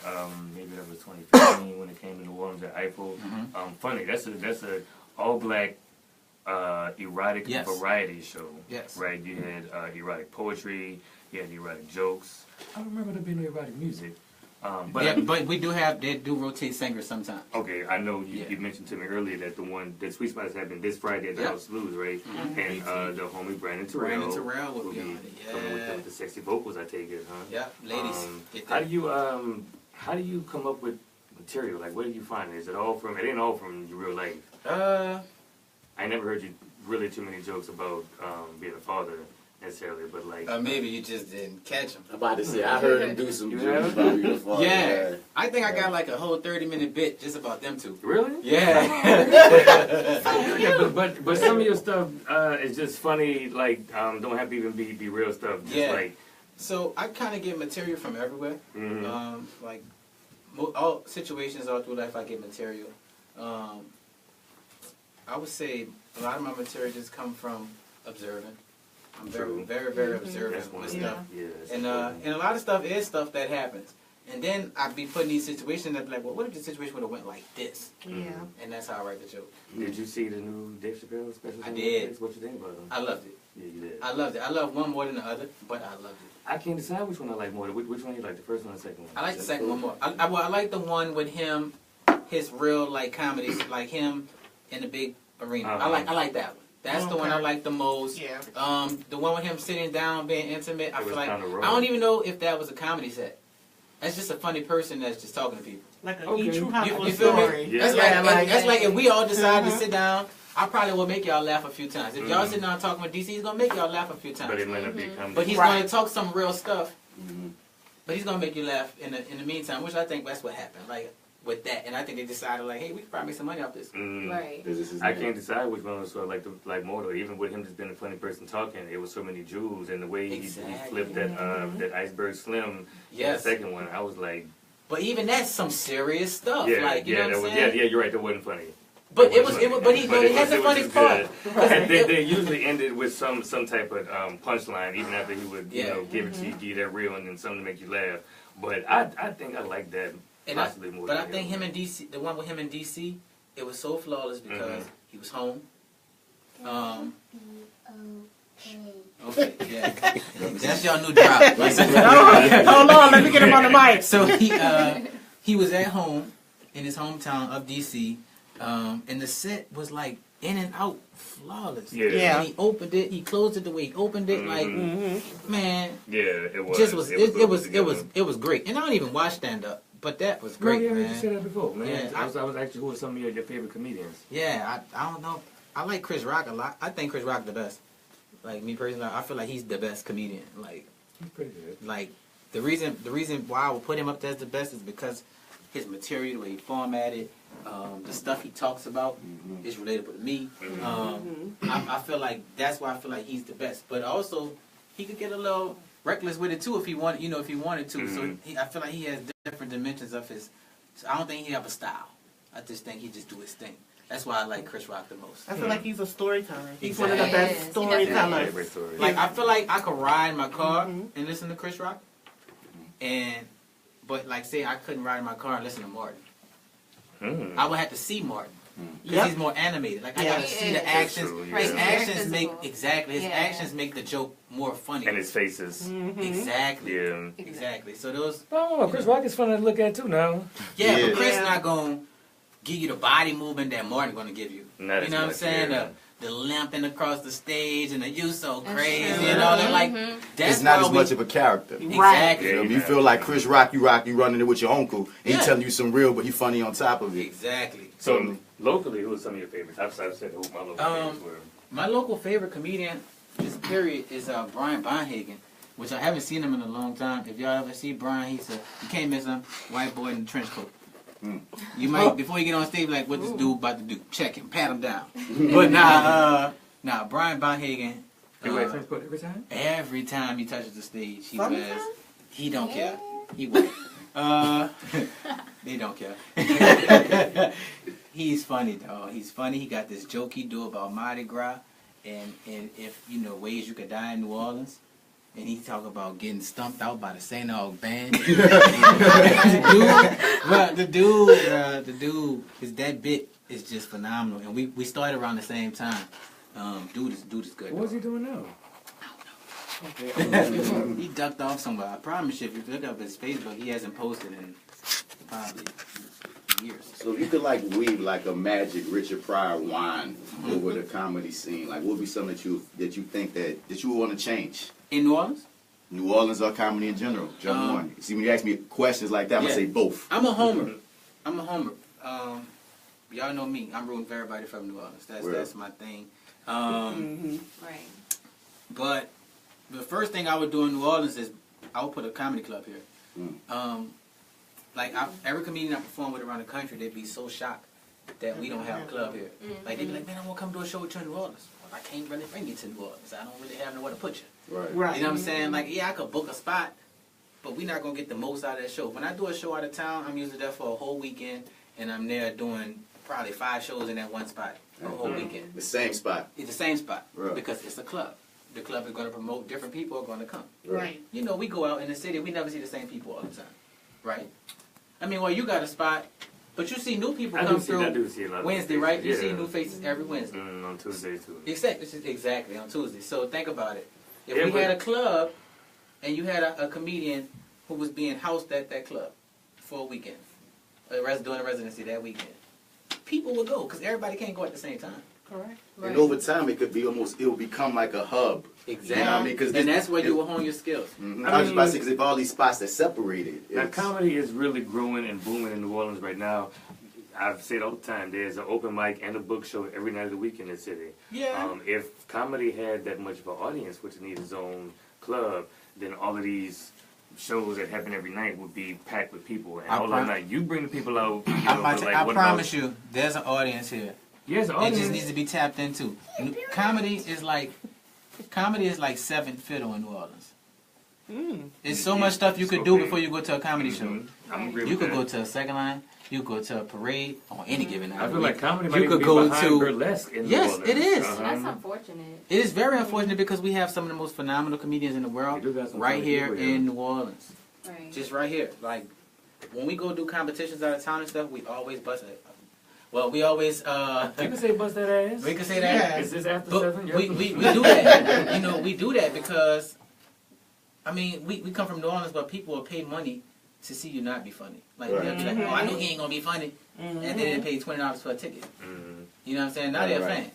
Maybe that was 2015 when it came to New Orleans at Eiffel. Funny. That's a all black erotic variety show. Yes. Right. You had erotic poetry. You had erotic jokes. I don't remember there being no erotic music. But we do they do rotate singers sometimes. Okay, I know you mentioned to me earlier that the Sweet Spot is happening this Friday at the House Blues, right? And the homie Brandon Terrell will be on it. coming with the sexy vocals. I take it, huh? Yeah, ladies. How do you come up with material? Like, where do you find it? Is it all from? It ain't all from your real life. I never heard you really too many jokes about being a father. Necessarily, but like maybe you just didn't catch him. I'm about to say I heard him do some jokes about being a father. Yeah, I think I got like a whole 30-minute bit just about them two. Really? Yeah. Yeah, but some of your stuff is just funny. Like don't have to even be real stuff. Just like so, I kind of get material from everywhere. Like all situations all through life, I get material. I would say a lot of my material just come from observing. I'm very observant with stuff. And a lot of stuff is stuff that happens. And then I'd be put in these situations that be like, well, what if the situation would have went like this? Yeah. And that's how I write the joke. Did you see the new Dave Chappelle special? I did. What you think about it? I loved it. Yeah, you did. I loved it. I love one more than the other, but I loved it. I can't decide which one I like more. Which one you like, the first one or the second one? I like the second one more. I like the one with him, his real like comedy, like him in the big arena. I like that one. That's the one I like the most. Yeah. The one with him sitting down, being intimate. I feel like I don't even know if that was a comedy set. That's just a funny person that's just talking to people. Like a true Hollywood feel story. Me? Yeah. That's like if we all decide to sit down, I probably will make y'all laugh a few times. If y'all sit down talking with DC, he's gonna make y'all laugh a few times. But it might not be comedy. But he's gonna talk some real stuff. But he's gonna make you laugh in the meantime, which I think that's what happened. Like with that, and I think they decided like, hey, we could probably make some money off this. Right. I can't decide which one was like more though. Even with him just being a funny person talking, it was so many jewels, and the way he flipped that iceberg slim. In the second one, I was like. But even that's some serious stuff. Yeah, like, you know what I'm saying? Yeah, you're right. That wasn't funny. But it has a funny part. And they usually ended with some type of punchline, even after he would give it to you, give you that real, and then something to make you laugh. But I think I like that possibly more. But I think him and DC, the one with him in DC, it was so flawless because he was home. Okay, yeah. That's your new drop. Hold on, let me get him on the mic. So he was at home in his hometown of DC, and the set was like in and out flawless. Yeah. And he opened it, he closed it the way he opened it, like man. Yeah, it was. It was great. And I don't even watch stand up, but that was great, man. You said that before, man. Yeah, I was actually, who are some of your favorite comedians? Yeah, I don't know. I like Chris Rock a lot. I think Chris Rock the best. Like me personally, I feel like he's the best comedian. Like he's pretty good. Like the reason why I would put him up there as the best is because his material, the way he formatted, the stuff he talks about is relatable to me. I feel like that's why I feel like he's the best. But also, he could get a little reckless with it too if he wanted, if he wanted to. So I feel like he has different dimensions of his. So I don't think he have a style. I just think he just do his thing. That's why I like Chris Rock the most. I feel like he's a storyteller. He's one of the best storytellers. Like I feel like I could ride in my car and listen to Chris Rock, but like say I couldn't ride in my car and listen to Martin. I would have to see Martin because he's more animated. Like I gotta see the actions. His actions make the joke more funny. And his faces. Exactly. Yeah. Exactly. So those. Oh, Chris Rock is fun to look at too now. Yeah, but Chris not gonna give you the body movement that Martin gonna give you. You know what I'm saying? The limping across the stage and the you so crazy and all that. Like that's it's not as much of a character. Exactly. You feel like Chris Rock, you running it with your uncle. And he telling you some real, but he funny on top of it. Exactly. So locally, who are some of your favorites? I've said who my local favorites were. My local favorite comedian, this period, is Brian Bonhagen, which I haven't seen him in a long time. If y'all ever see Brian, you can't miss him. White boy in the trench coat. You might, before you get on stage, like, what this dude about to do? Check him, pat him down. But nah, Brian Bonhagen, every time he touches the stage, he wears, he don't care. He wears. They don't care. He's funny, though. He's funny. He got this joke he do about Mardi Gras and if, you know, ways you could die in New Orleans. And he talk about getting stumped out by the Saenger band. the dude, that bit is just phenomenal. And we started around the same time. Dude is good. What's he doing now? He ducked off somewhere. I promise you, if you look up his Facebook, he hasn't posted in probably years. So if you could like weave like a magic Richard Pryor wine over the comedy scene, like what would be something that you think that you would want to change? In New Orleans? New Orleans or comedy in general? Jump one. See, when you ask me questions like that, I'm going to say both. I'm a homer. Y'all know me. I'm rooting for everybody from New Orleans. That's my thing. Right. But the first thing I would do in New Orleans is I would put a comedy club here. Like every comedian I perform with around the country, they'd be so shocked that we don't have a club here. Like they'd be like, man, I want to come do a show with you in New Orleans. Well, I can't really bring you to New Orleans. I don't really have nowhere to put you. Right. You know what I'm saying? Like, yeah, I could book a spot, but we're not going to get the most out of that show. When I do a show out of town, I'm usually there for a whole weekend, and I'm there doing probably 5 shows in that one spot a whole weekend. The same spot. It's the same spot because it's a club. The club is going to promote, different people are going to come. Right. You know, we go out in the city, we never see the same people all the time. Right? I mean, well, you got a spot, but you see new people come through Wednesday, right? You see new faces every Wednesday. On Tuesday, too. Exactly, on Tuesday. So think about it. If we had a club and you had a comedian who was being housed at that club for a weekend, doing a residency that weekend, people would go because everybody can't go at the same time. Correct. And over time, it will become like a hub. Exactly. You know what I mean? And that's where you will hone your skills. I was just about to say, because if all these spots are separated. Now, comedy is really growing and booming in New Orleans right now. I've said all the time, there's an open mic and a book show every night of the week in the city. Yeah. If comedy had that much of an audience, which needs its own club, then all of these shows that happen every night would be packed with people. And all of night, you bring the people out. I promise you, there's an audience here. Yes, it just needs to be tapped into. Comedy is like 7th fiddle in New Orleans. There's so much stuff you could do before you go to a comedy show. You could go to a second line. You could go to a parade on any given night. I feel like comedy might you even could be go behind to burlesque in New Yes, Orleans. it is. That's unfortunate. It is very unfortunate because we have some of the most phenomenal comedians in the world right here in New Orleans. Right. Just right here. Like when we go do competitions out of town and stuff, we always bust it. Well, we always. You can say bust that ass. We can say that. Is this after but 7? We do that. You know, we do that because, I mean, we come from New Orleans, but people will pay money to see you not be funny. Like, they'll be like, oh, I know he ain't going to be funny. And then they pay $20 for a ticket. You know what I'm saying? Now they're a fan.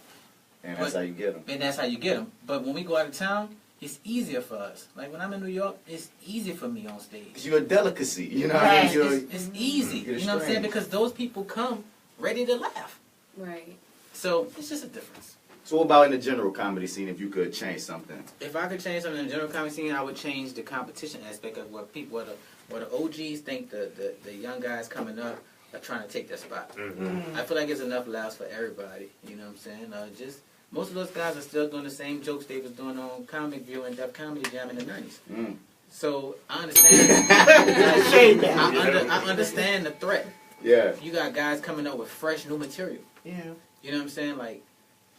And that's how you get them. And that's how you get them. But when we go out of town, it's easier for us. Like when I'm in New York, it's easy for me on stage. Because you're a delicacy. You know what I mean? It's easy. You know what I'm saying? Because those people come ready to laugh. Right. So it's just a difference. So what about in the general comedy scene if you could change something? If I could change something in the general comedy scene, I would change the competition aspect of what people, what the OGs think the young guys coming up are trying to take their spot. I feel like there's enough laughs for everybody. You know what I'm saying? Just most of those guys are still doing the same jokes they was doing on Comic View and Def Comedy Jam in the 90s. So I understand. I understand the threat. Yeah. You got guys coming up with fresh new material. Yeah. You know what I'm saying? Like,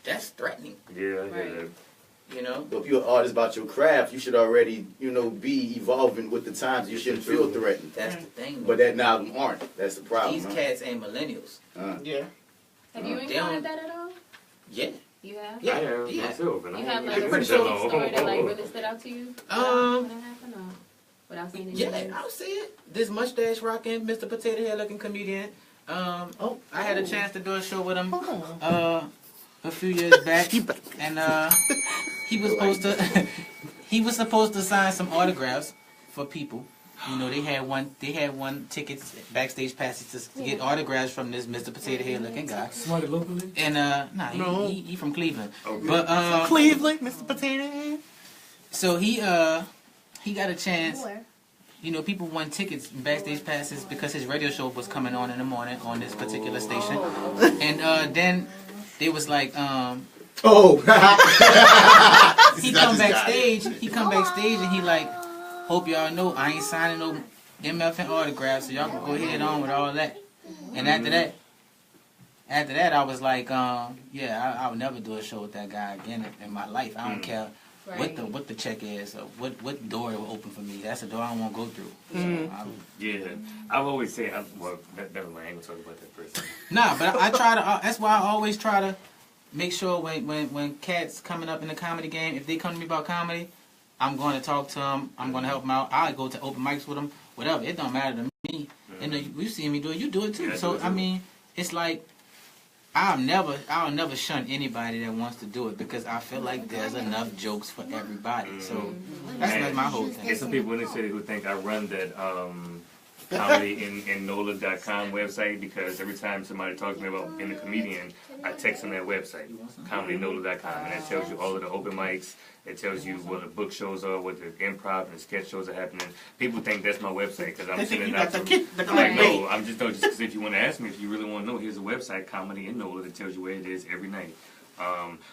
that's threatening. Yeah, right. You know? But if you're an artist about your craft, you should already, be evolving with the times. You shouldn't feel threatened. That's the thing. But that now them aren't. That's the problem. These cats ain't millennials. Yeah. Have you encountered that at all? Yeah. You have? Yeah. Myself, and you have like a story that like really stood out to you? Without seeing it. I'll say it. This mustache rocking, Mr. Potato Head looking comedian. I had a chance to do a show with him a few years back, and he was supposed to sign some autographs for people. You know, they had one tickets, backstage passes to get autographs from this Mr. Potato Head looking guy. Somebody locally? And he from Cleveland. Okay. But Cleveland, Mr. Potato Head. So he got a chance. people won tickets, backstage passes, because his radio show was coming on in the morning on this particular station. And then they was like, he come backstage and he like, hope y'all know I ain't signing no MFN autographs, so y'all can go ahead on with all that. And after that, I was like, I would never do a show with that guy again in my life. I don't care what the check is or what door it will open for me. That's a door I don't want to go through. So I've always said, never mind, I ain't gonna talk about that person. Nah, but I try to. That's why I always try to make sure when cats coming up in the comedy game, if they come to me about comedy, I'm going to talk to them. I'm going to help them out. I go to open mics with them. Whatever. It don't matter to me. And you see me do it. You do it too. Yeah, so I mean, it's like I'll never shun anybody that wants to do it because I feel like there's enough jokes for everybody. So that's like my whole thing. There's some people in the city who think I run that comedy in NOLA.com website because every time somebody talks to me about being a comedian, I text them that website, comedynola.com, and that tells you all of the open mics. It tells you what the book shows are, what the improv and the sketch shows are happening. People think that's my website because I'm sending out to them. Like, no, I'm just because if you want to ask me, if you really want to know, here's a website, Comedy in NOLA, that tells you where it is every night.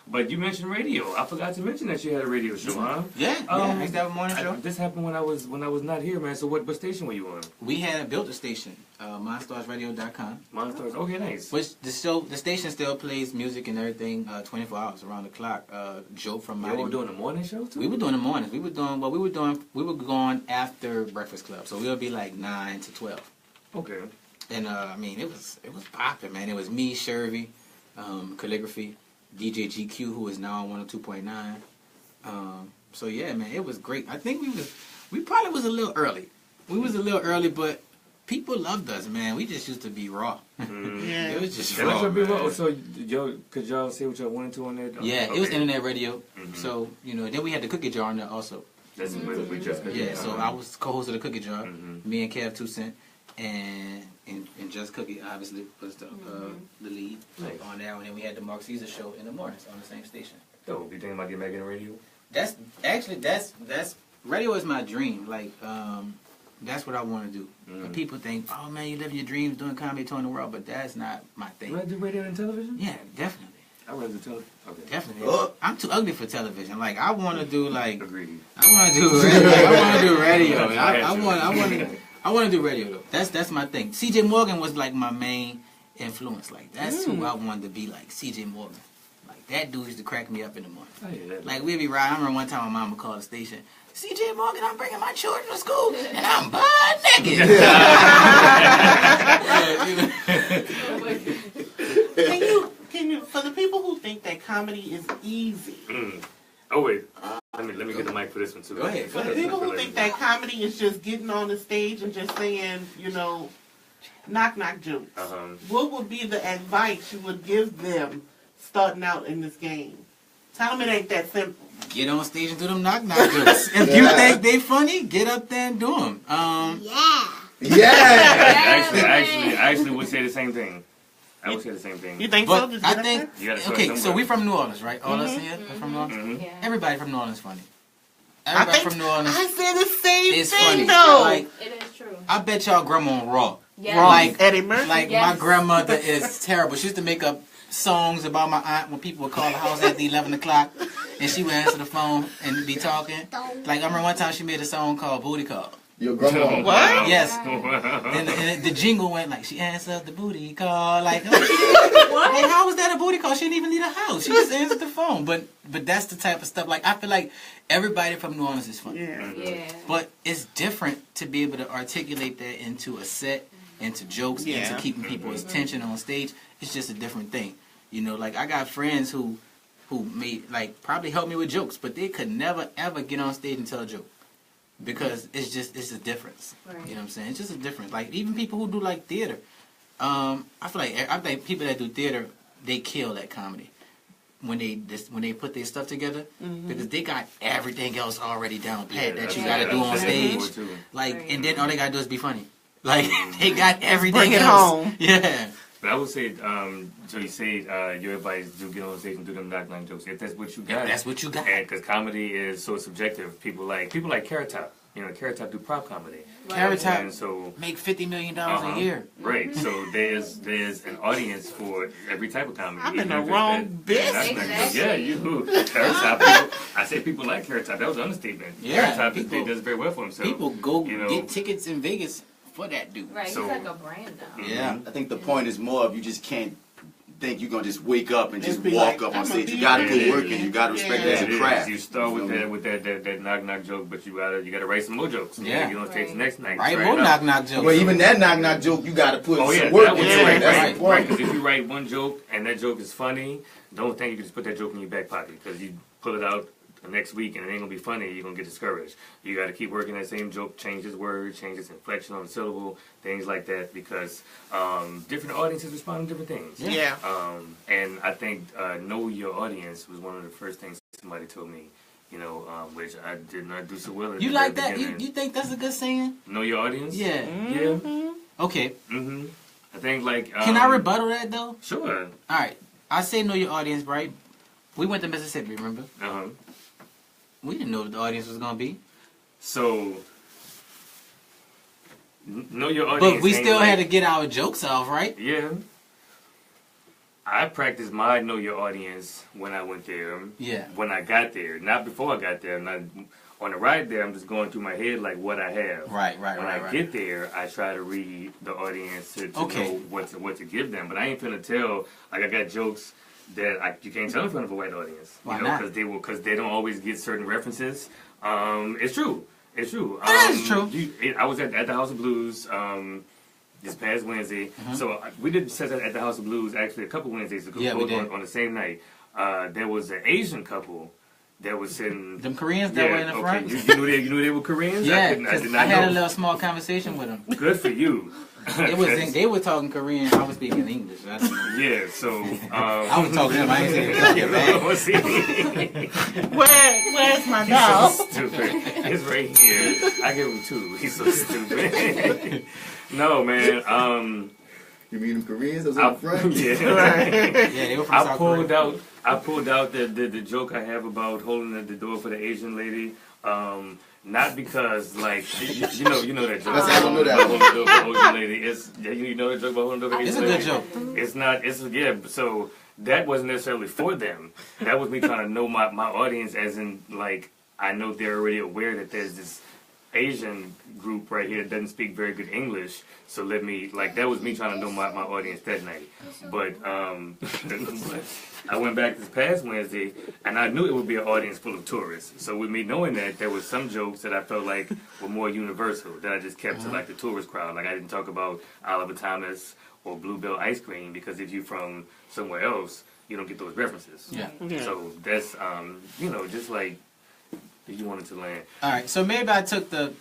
But you mentioned radio. I forgot to mention that you had a radio show, huh? Yeah, I used to have a morning show. This happened when I was not here, man. So what station were you on? We had built a station, monstarsradio.com. Monstars. Okay, nice. Which the station still plays music and everything 24 hours around the clock. Joe from my. You were doing the morning show too? We were doing the mornings. We were going after Breakfast Club, so we would be like 9 to 12. Okay. And I mean, it was popping, man. It was me, Shervy, Calligraphy, DJ GQ, who is now on 102.9. So yeah, man, it was great. I think we probably was a little early. We was a little early, but people loved us, man. We just used to be raw. Yeah. It was just raw. So could y'all say what y'all wanted to on that? Yeah, it was internet radio. So then we had the cookie jar on there also. That's what we just yeah. So I was co-host of the cookie jar. Me and Kev 2 Cent and Just Cookie obviously was the lead on that one. And we had the Mark Caesar show in the mornings on the same station. So you thinking about getting back in radio? That's radio is my dream. Like that's what I want to do. And people think, oh man, you living your dreams doing comedy touring the world, but that's not my thing. You want to do radio and television? Yeah, definitely. I want to do television. Okay. Definitely. I'm too ugly for television. Like I want to do Agreed. I want to do radio. I want to do radio. I want to do radio though. That's my thing. CJ Morgan was like my main influence. Like that's who I wanted to be like. CJ Morgan. Like that dude used to crack me up in the morning. Oh, yeah, like we'd be riding. I remember one time my mama called the station. CJ Morgan, I'm bringing my children to school and I'm butt naked. Can you, for the people who think that comedy is easy. Oh wait, let me get the mic for this one too. Go ahead. For the people who think that comedy is just getting on the stage and just saying, knock knock jokes. What would be the advice you would give them starting out in this game? Tell them it ain't that simple. Get on stage and do them knock knock jokes. If you think they funny, get up there and do them. I actually would say the same thing. I would say the same thing. You think but so? Just I think okay. So we from New Orleans, right? All us here are from New Orleans. Yeah. Everybody from New Orleans funny. Everybody from New Orleans. I said the same is thing funny. though. Like, It is true. I bet y'all grandma on Raw. Yes. Like Eddie Murphy. Like my grandmother is terrible. She used to make up songs about my aunt when people would call the house at 11 o'clock, and she would answer the phone and be talking. Like I remember one time she made a song called Booty Call. Your grandma. What? Yes. And the jingle went like, she answered the booty call. Like, What? Hey, how was that a booty call? She didn't even leave the house. She just answered the phone. But that's the type of stuff. Like, I feel like everybody from New Orleans is funny. Yeah. But it's different to be able to articulate that into a set, into jokes, into keeping people's attention on stage. It's just a different thing. Like I got friends who made, like, probably helped me with jokes, but they could never, ever get on stage and tell a joke. Because it's a difference. Right. You know what I'm saying? It's just a difference. Like, even people who do, like, theater. I think people that do theater, they kill that comedy. When they put their stuff together. Because they got everything else already down pat that you got to do on stage. Like, and then all they got to do is be funny. Like, they got everything Bring it else. home. Yeah. But I would say, so you say your advice do get on stage and do them knock-knock jokes. If that's what you got. That's what you got. And because comedy is so subjective. People like Carrot Top. Carrot Top do prop comedy. Carrot Top And so make $50 million a year. Right. So there's an audience for every type of comedy. I'm in the Even if it's wrong bad. business. Exactly. Yeah, you. Carrot Top. People, I say people like Carrot Top. That was an understatement. Yeah, Carrot Top people- does very well for himself. People go You know. get tickets in Vegas for that dude. Right, So- he's like a brand now. Yeah. I think the point is more of you just can't think you're gonna just wake up and just Just be walk like, up on I'm stage. a You gotta DJ. put work in. You gotta respect Yeah. that as It a is. craft. You start with that knock joke, but you gotta write some more jokes. Yeah. You know, take the next night. Right, try more it out. knock jokes. Well, even that knock joke, you gotta put Oh yeah, some work that was into right, it. That's right, the right. point. Because if you write one joke and that joke is funny, don't think you can just put that joke in your back pocket because you pull it out the next week and it ain't gonna be funny. You're gonna get discouraged. You got to keep working that same joke, change his word, change his inflection on the syllable, things like that. Because different audiences respond to different things. Yeah. And I think know your audience was one of the first things somebody told me. Which I did not do so well. At You the like very that? beginning. You think that's a good saying? Know your audience? Yeah. Yeah. Okay. I think like. Can I rebuttal that though? Sure. All right. I say know your audience, right? We went to Mississippi, remember? We didn't know what the audience was gonna be, So know your audience. but we ain't still like- had to get our jokes off, right? Yeah. I practiced my know your audience when I went there. Yeah. When I got there, not before I got there. On the ride there, I'm just going through my head like what I have. Right. When I get there, I try to read the audience to Okay. know what to give them. But I ain't finna tell. Like I got jokes that you can't tell in front of a white audience. Why not? Because they don't always get certain references. It's true. It's true. That is true. I was at the House of Blues this past Wednesday. So we did sets at the House of Blues actually a couple Wednesdays ago. Yeah, we did. On the same night. There was an Asian couple that was sitting. Them Koreans that were in the front. You knew they were Koreans. Yeah, I 'cause did I not had know. a little small conversation with them. Good for you. They were talking Korean. I was speaking English. Yeah, so I was talking to them. I ain't saying it. Let's see. Where's my dog? Stupid. It's right here. I give him 2. He's so stupid. No, man. You mean them Koreans? Those I- in the front? Yeah. Yeah, they were from I South pulled Korea. out. I pulled out the joke I have about holding at the door for the Asian lady. Not because like you know that joke. I don't know that Holding the door for the Asian lady. You know that joke about holding the door for the It's a Asian good lady? joke. It's not. It's yeah. So that wasn't necessarily for them. That was me trying to know my audience, as in like I know they're already aware that there's this Asian group right here that doesn't speak very good English. So that was me trying to know my audience that night. But I went back this past Wednesday and I knew it would be an audience full of tourists. So with me knowing that, there was some jokes that I felt like were more universal that I just kept to like the tourist crowd. Like I didn't talk about Oliver Thomas or Bluebell ice cream because if you're from somewhere else, you don't get those references. Yeah. So that's just like you wanted to land. All right, so maybe I took the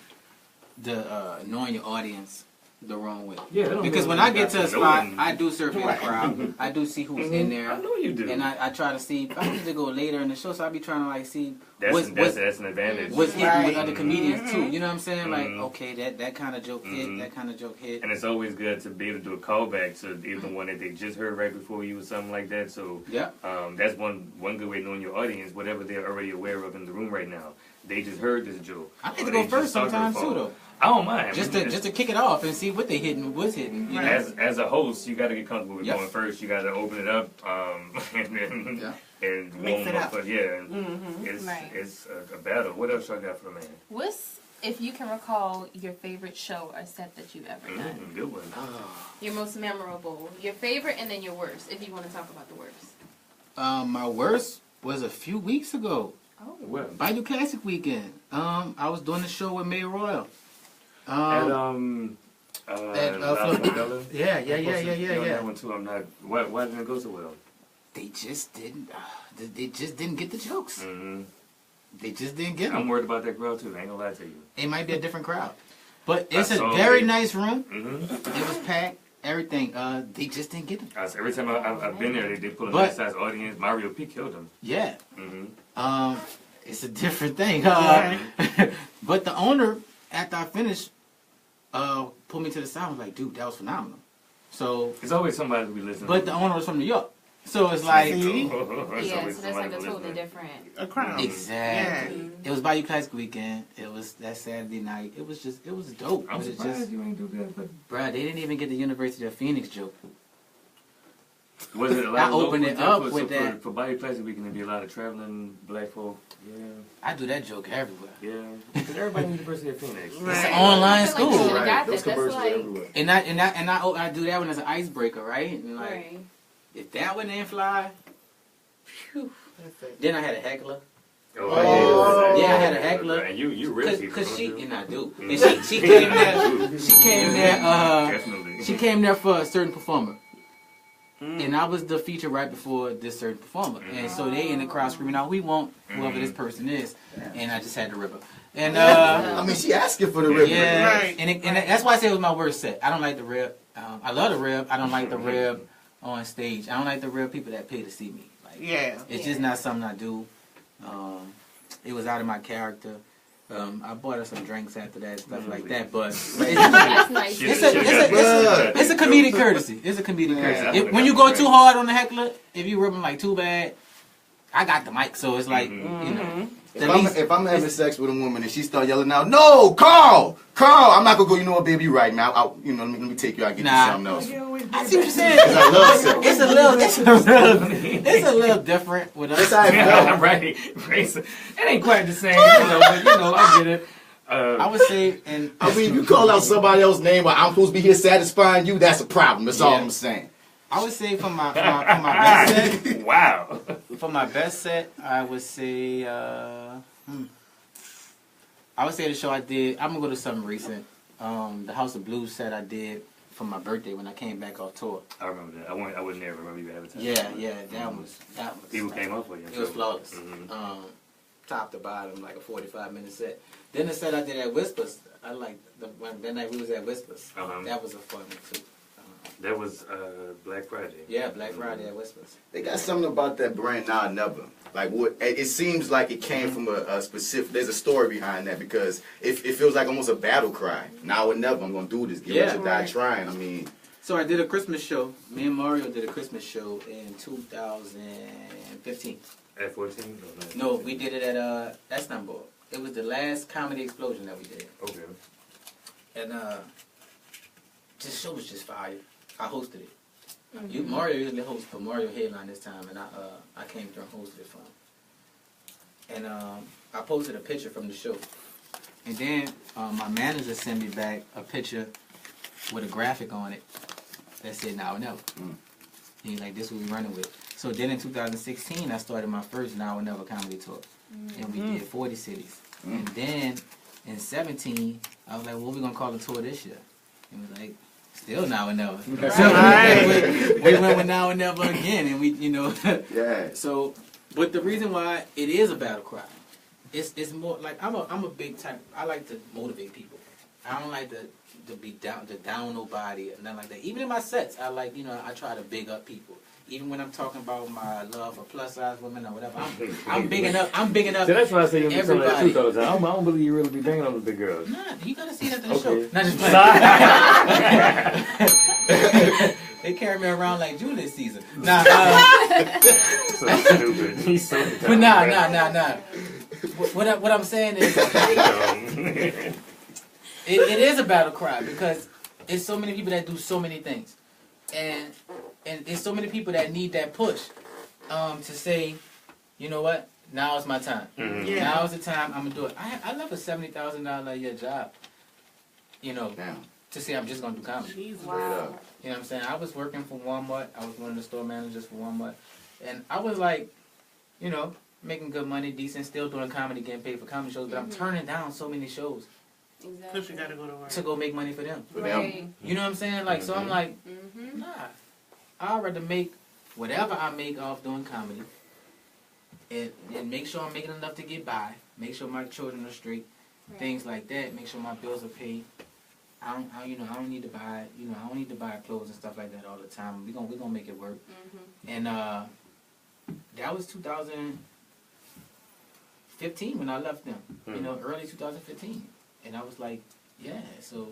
knowing your audience the wrong way. Yeah, that don't because mean when you I get to a got to know spot, them. I do survey the crowd. I do see who's in there. I know you do. And I try to see. I need to go later in the show, so I be trying to like see That's what's an advantage. hitting with Right. other comedians too. You know what I'm saying? Like, Mhm. okay, that kind of joke hit. That kind of joke hit. And it's always good to be able to do a callback to either one that they just heard right before you or something like that. So Yeah. that's one good way of knowing your audience, whatever they're already aware of in the room right now. They just heard this joke. I like or to they go just first saw it sometimes before. too, though. I don't mind. Just to kick it off and see what they hitting, what's hitting. You know? As a host, you got to get comfortable with Yes. going first. You got to open it up and then and Mix warm it up. up. But yeah, it's Right. it's a battle. What else I got for the man? What's, if you can recall, your favorite show or set that you've ever done? Good one. Your most memorable, your favorite, and then your worst, if you want to talk about the worst. My worst was a few weeks ago. Oh. Well, Bayou Classic weekend. I was doing the show with May Royal. at At, La Flip- Mandela? Yeah. That one too. I'm not. Why didn't it go so well? They just didn't. They just didn't get the jokes. Mm-hmm. They just didn't get I'm them. worried about that crowd too. I ain't gonna lie to you. It might be a different crowd, but it's a saw very it. nice room. Mm-hmm. It was packed. Everything. They just didn't get them. Every time I've been there, they put a But- nice size audience. Mario P killed them. Yeah. Mm-hmm. It's a different thing. But the owner, after I finished, pulled me to the side and was like, dude, that was phenomenal. So, It's always somebody to be listening. but the owner was from New York. So it's like See? Yeah, so that's like a totally different. A crown. Exactly. Yeah. It was Bayou Classic weekend. It was that Saturday night. It was dope. I'm It was surprised just, you ain't do good. But bruh, they didn't even get the University of Phoenix joke. was it a lot I of opened locals it up there with that. For Bayou Classic Weekend, there'd be a lot of traveling black folk. Yeah, I do that joke everywhere. yeah. Because everybody in the University of Phoenix. Right. It's an online I feel like you school. should've got Those that. That's commercials like, everywhere. And I do that one as an icebreaker, right? And like, right. if that one didn't fly, phew. That's it. Then I had a heckler. Oh, Yeah, I had a heckler. And you risky. Cause she, don't you? and I do. Mm. And she came there. She came there. Definitely. She came there for a certain performer. Mm. And I was the feature right before this certain performer. And so they in the crowd screaming out, "We want whoever this person is." And I just had to rip her. And I mean, she asking for the rib. yeah, Right. and that's why I say it was my worst set. I don't like the rib. I love the rib. I don't like the rib on stage. I don't like the rib people that pay to see me. Like, Yeah. it's just not something I do. It was out of my character. I bought her some drinks after that and stuff like that. But That's nice. it's a comedic courtesy. It's a comedic courtesy. When you go too hard on the heckler, if you rip them like too bad, I got the mic, so it's like, you know. If I'm having sex with a woman and she start yelling out, "No, Carl, I'm not gonna go. You know what, baby, you right now. Let me take you out, get you something else." I see what you're saying. I love sex. It's a little different with us. Yeah, right. It ain't quite the same, but I get it. I would say, and I mean, if you call out somebody else's name while I'm supposed to be here satisfying you, that's a problem. That's all I'm saying. I would say for my best set, Wow. for my best set, I would say, the show I did. I'm gonna go to something recent. The House of Blues set I did for my birthday when I came back off tour. I remember that. I would never remember you advertising. Yeah, that was. People came up for you. It was flawless. Mm-hmm. Top to bottom, like a 45-minute set. Then the set I did at Whispers, I like that night we was at Whispers. That was a fun one too. That was Black Friday. Yeah, Black Friday at Whispers. They got something about that brand Now or Never. Like what? It seems like it came from a specific. There's a story behind that because it feels like almost a battle cry. Now or never. I'm gonna do this. Give it a die trying. I mean. So I did a Christmas show. Me and Mario did a Christmas show in 2015. At 14? No, we did it at S1Ep44. It was the last comedy explosion that we did. Okay. And this show was just fire. I hosted it. Mario usually hosts, but Mario headlined this time, and I came through and hosted it for him. And I posted a picture from the show. And then my manager sent me back a picture with a graphic on it that said Now or Never. He's like, this is what we're running with. So then in 2016, I started my first Now or Never comedy tour. And we did 40 cities. And then in 17, I was like, what are we going to call the tour this year? And we was like, still Now or Never. So we went with Now or Never again. And we, Yeah. So, but the reason why it is a battle cry, it's more like I'm a big type. I like to motivate people. I don't like to be down nobody or nothing like that. Even in my sets, I like I try to big up people. Even when I'm talking about my love for plus size women or whatever, I'm bigging up. So that's why I say you be telling the everybody. truth all the time. I don't believe you really be banging on the big girls. Nah, you gotta see that in the Okay. show. Not just playing. They carry me around like Julius Caesar. Nah, So stupid. He's so dumb. but nah. What I'm saying is, it is a battle cry because it's so many people that do so many things, and it's so many people that need that push to say, you know what, now is my time. Now is the time I'm gonna do it. I love a $70,000 a year job. To say I'm just gonna do comedy. Wow. You know what I'm saying? I was working for Walmart. I was one of the store managers for Walmart, and I was like, making good money, decent, still doing comedy, getting paid for comedy shows, but I'm turning down so many shows. Exactly. Because you gotta go to work. To go make money for them. Right. You know what I'm saying? Like, so I'm like, nah. I'd rather make whatever I make off doing comedy and make sure I'm making enough to get by, make sure my children are straight, things like that, make sure my bills are paid. I don't need to buy, I don't need to buy clothes and stuff like that all the time. We're gonna make it work. And that was 2015 when I left them. Early 2015. And I was like, yeah. So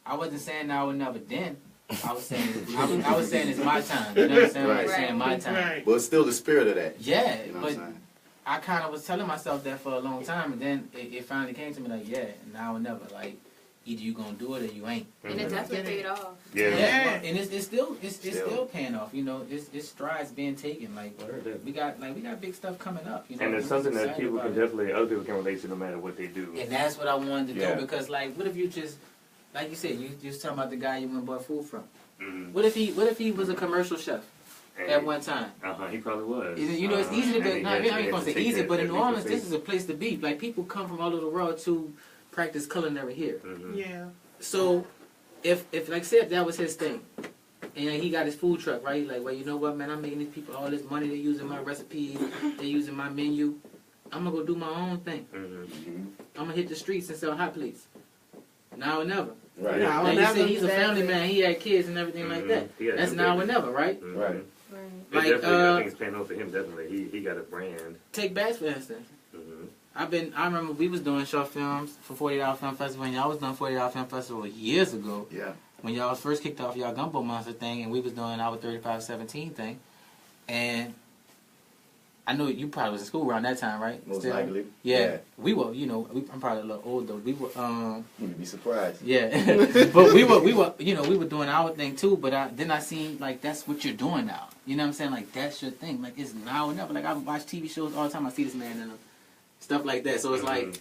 I wasn't saying Now or Never then. I was saying it's my time. You know what I'm saying? Right. I was saying my time. Right. But it's still the spirit of that. Yeah, You know what but I'm saying? I kind of was telling myself that for a long time, and then it finally came to me like, yeah, now or never. Like, either you gonna do it or you ain't. And it definitely paid off. Yeah. Yeah, and it's still paying off. You know, it's strides being taken. Like we got big stuff coming up. You know, And it's I'm something that excited people about can it. definitely, other people can relate to no matter what they do. And that's what I wanted to Yeah. do, because like, what if you just, like you said, you was talking about the guy you went and bought food from. Mm-hmm. What if he was a commercial chef at one time? He probably was. You know, it's easy to be. And I ain't he gonna had say to take easy, that- but in that New Orleans, leap of this is a place to be. Like, people come from all over the world to practice culinary here. Mm-hmm. Yeah. So, if like I said, that was his thing, and he got his food truck, right? He's like, well, you know what, man? I'm making these people all this money. They're using my recipes. They're using my menu. I'm gonna go do my own thing. Mm-hmm. I'm gonna hit the streets and sell hot plates. Now or never. Right. Now or Like you never. said, he's a family man. He had kids and everything like that. He had That's two now or babies. never, right? Mm-hmm. Right. Right. It Like, definitely, I think it's paying off for him. Definitely, he got a brand. Take Bass for instance. Mm-hmm. I remember we was doing short films for $40 Film Festival, and y'all was doing $40 Film Festival years ago. Yeah. When y'all first kicked off y'all Gumbo Monster thing, and we was doing our 3517 thing. And I know you probably was in school around that time, right? Most Still? likely. Yeah. We were, you know, I'm probably a little older. We were, You'd be surprised. yeah. But we were, you know, we were doing our thing too, but then I seen, like, that's what you're doing now. You know what I'm saying? Like, that's your thing. Like, it's now or never. Like, I watch TV shows all the time. I see this man in them. Stuff like that. So it's like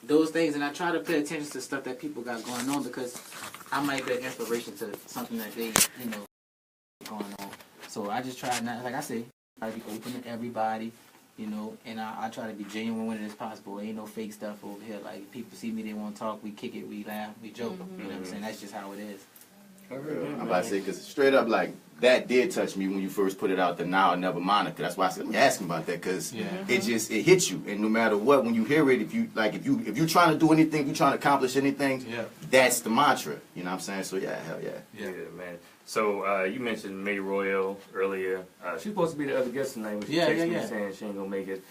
those things, and I try to pay attention to stuff that people got going on, because I might be an inspiration to something that they, you know, going on. So I just try not, like I say, try to be open to everybody, you know, and I try to be genuine when it is possible. Ain't no fake stuff over here. Like, people see me, they want to talk, we kick it, we laugh, we joke. You know what I'm saying? That's just how it is. I'm about to say, because straight up, like, that did touch me when you first put it out, the now or never moniker. That's why I said, let me ask him about that, because it hits you. And no matter what, when you hear it, if you're trying to do anything, you're trying to accomplish anything, that's the mantra. You know what I'm saying? So, yeah, hell yeah. Yeah, man. So, you mentioned May Royal earlier. She's supposed to be the other guest tonight, but she texted me saying she ain't going to make it.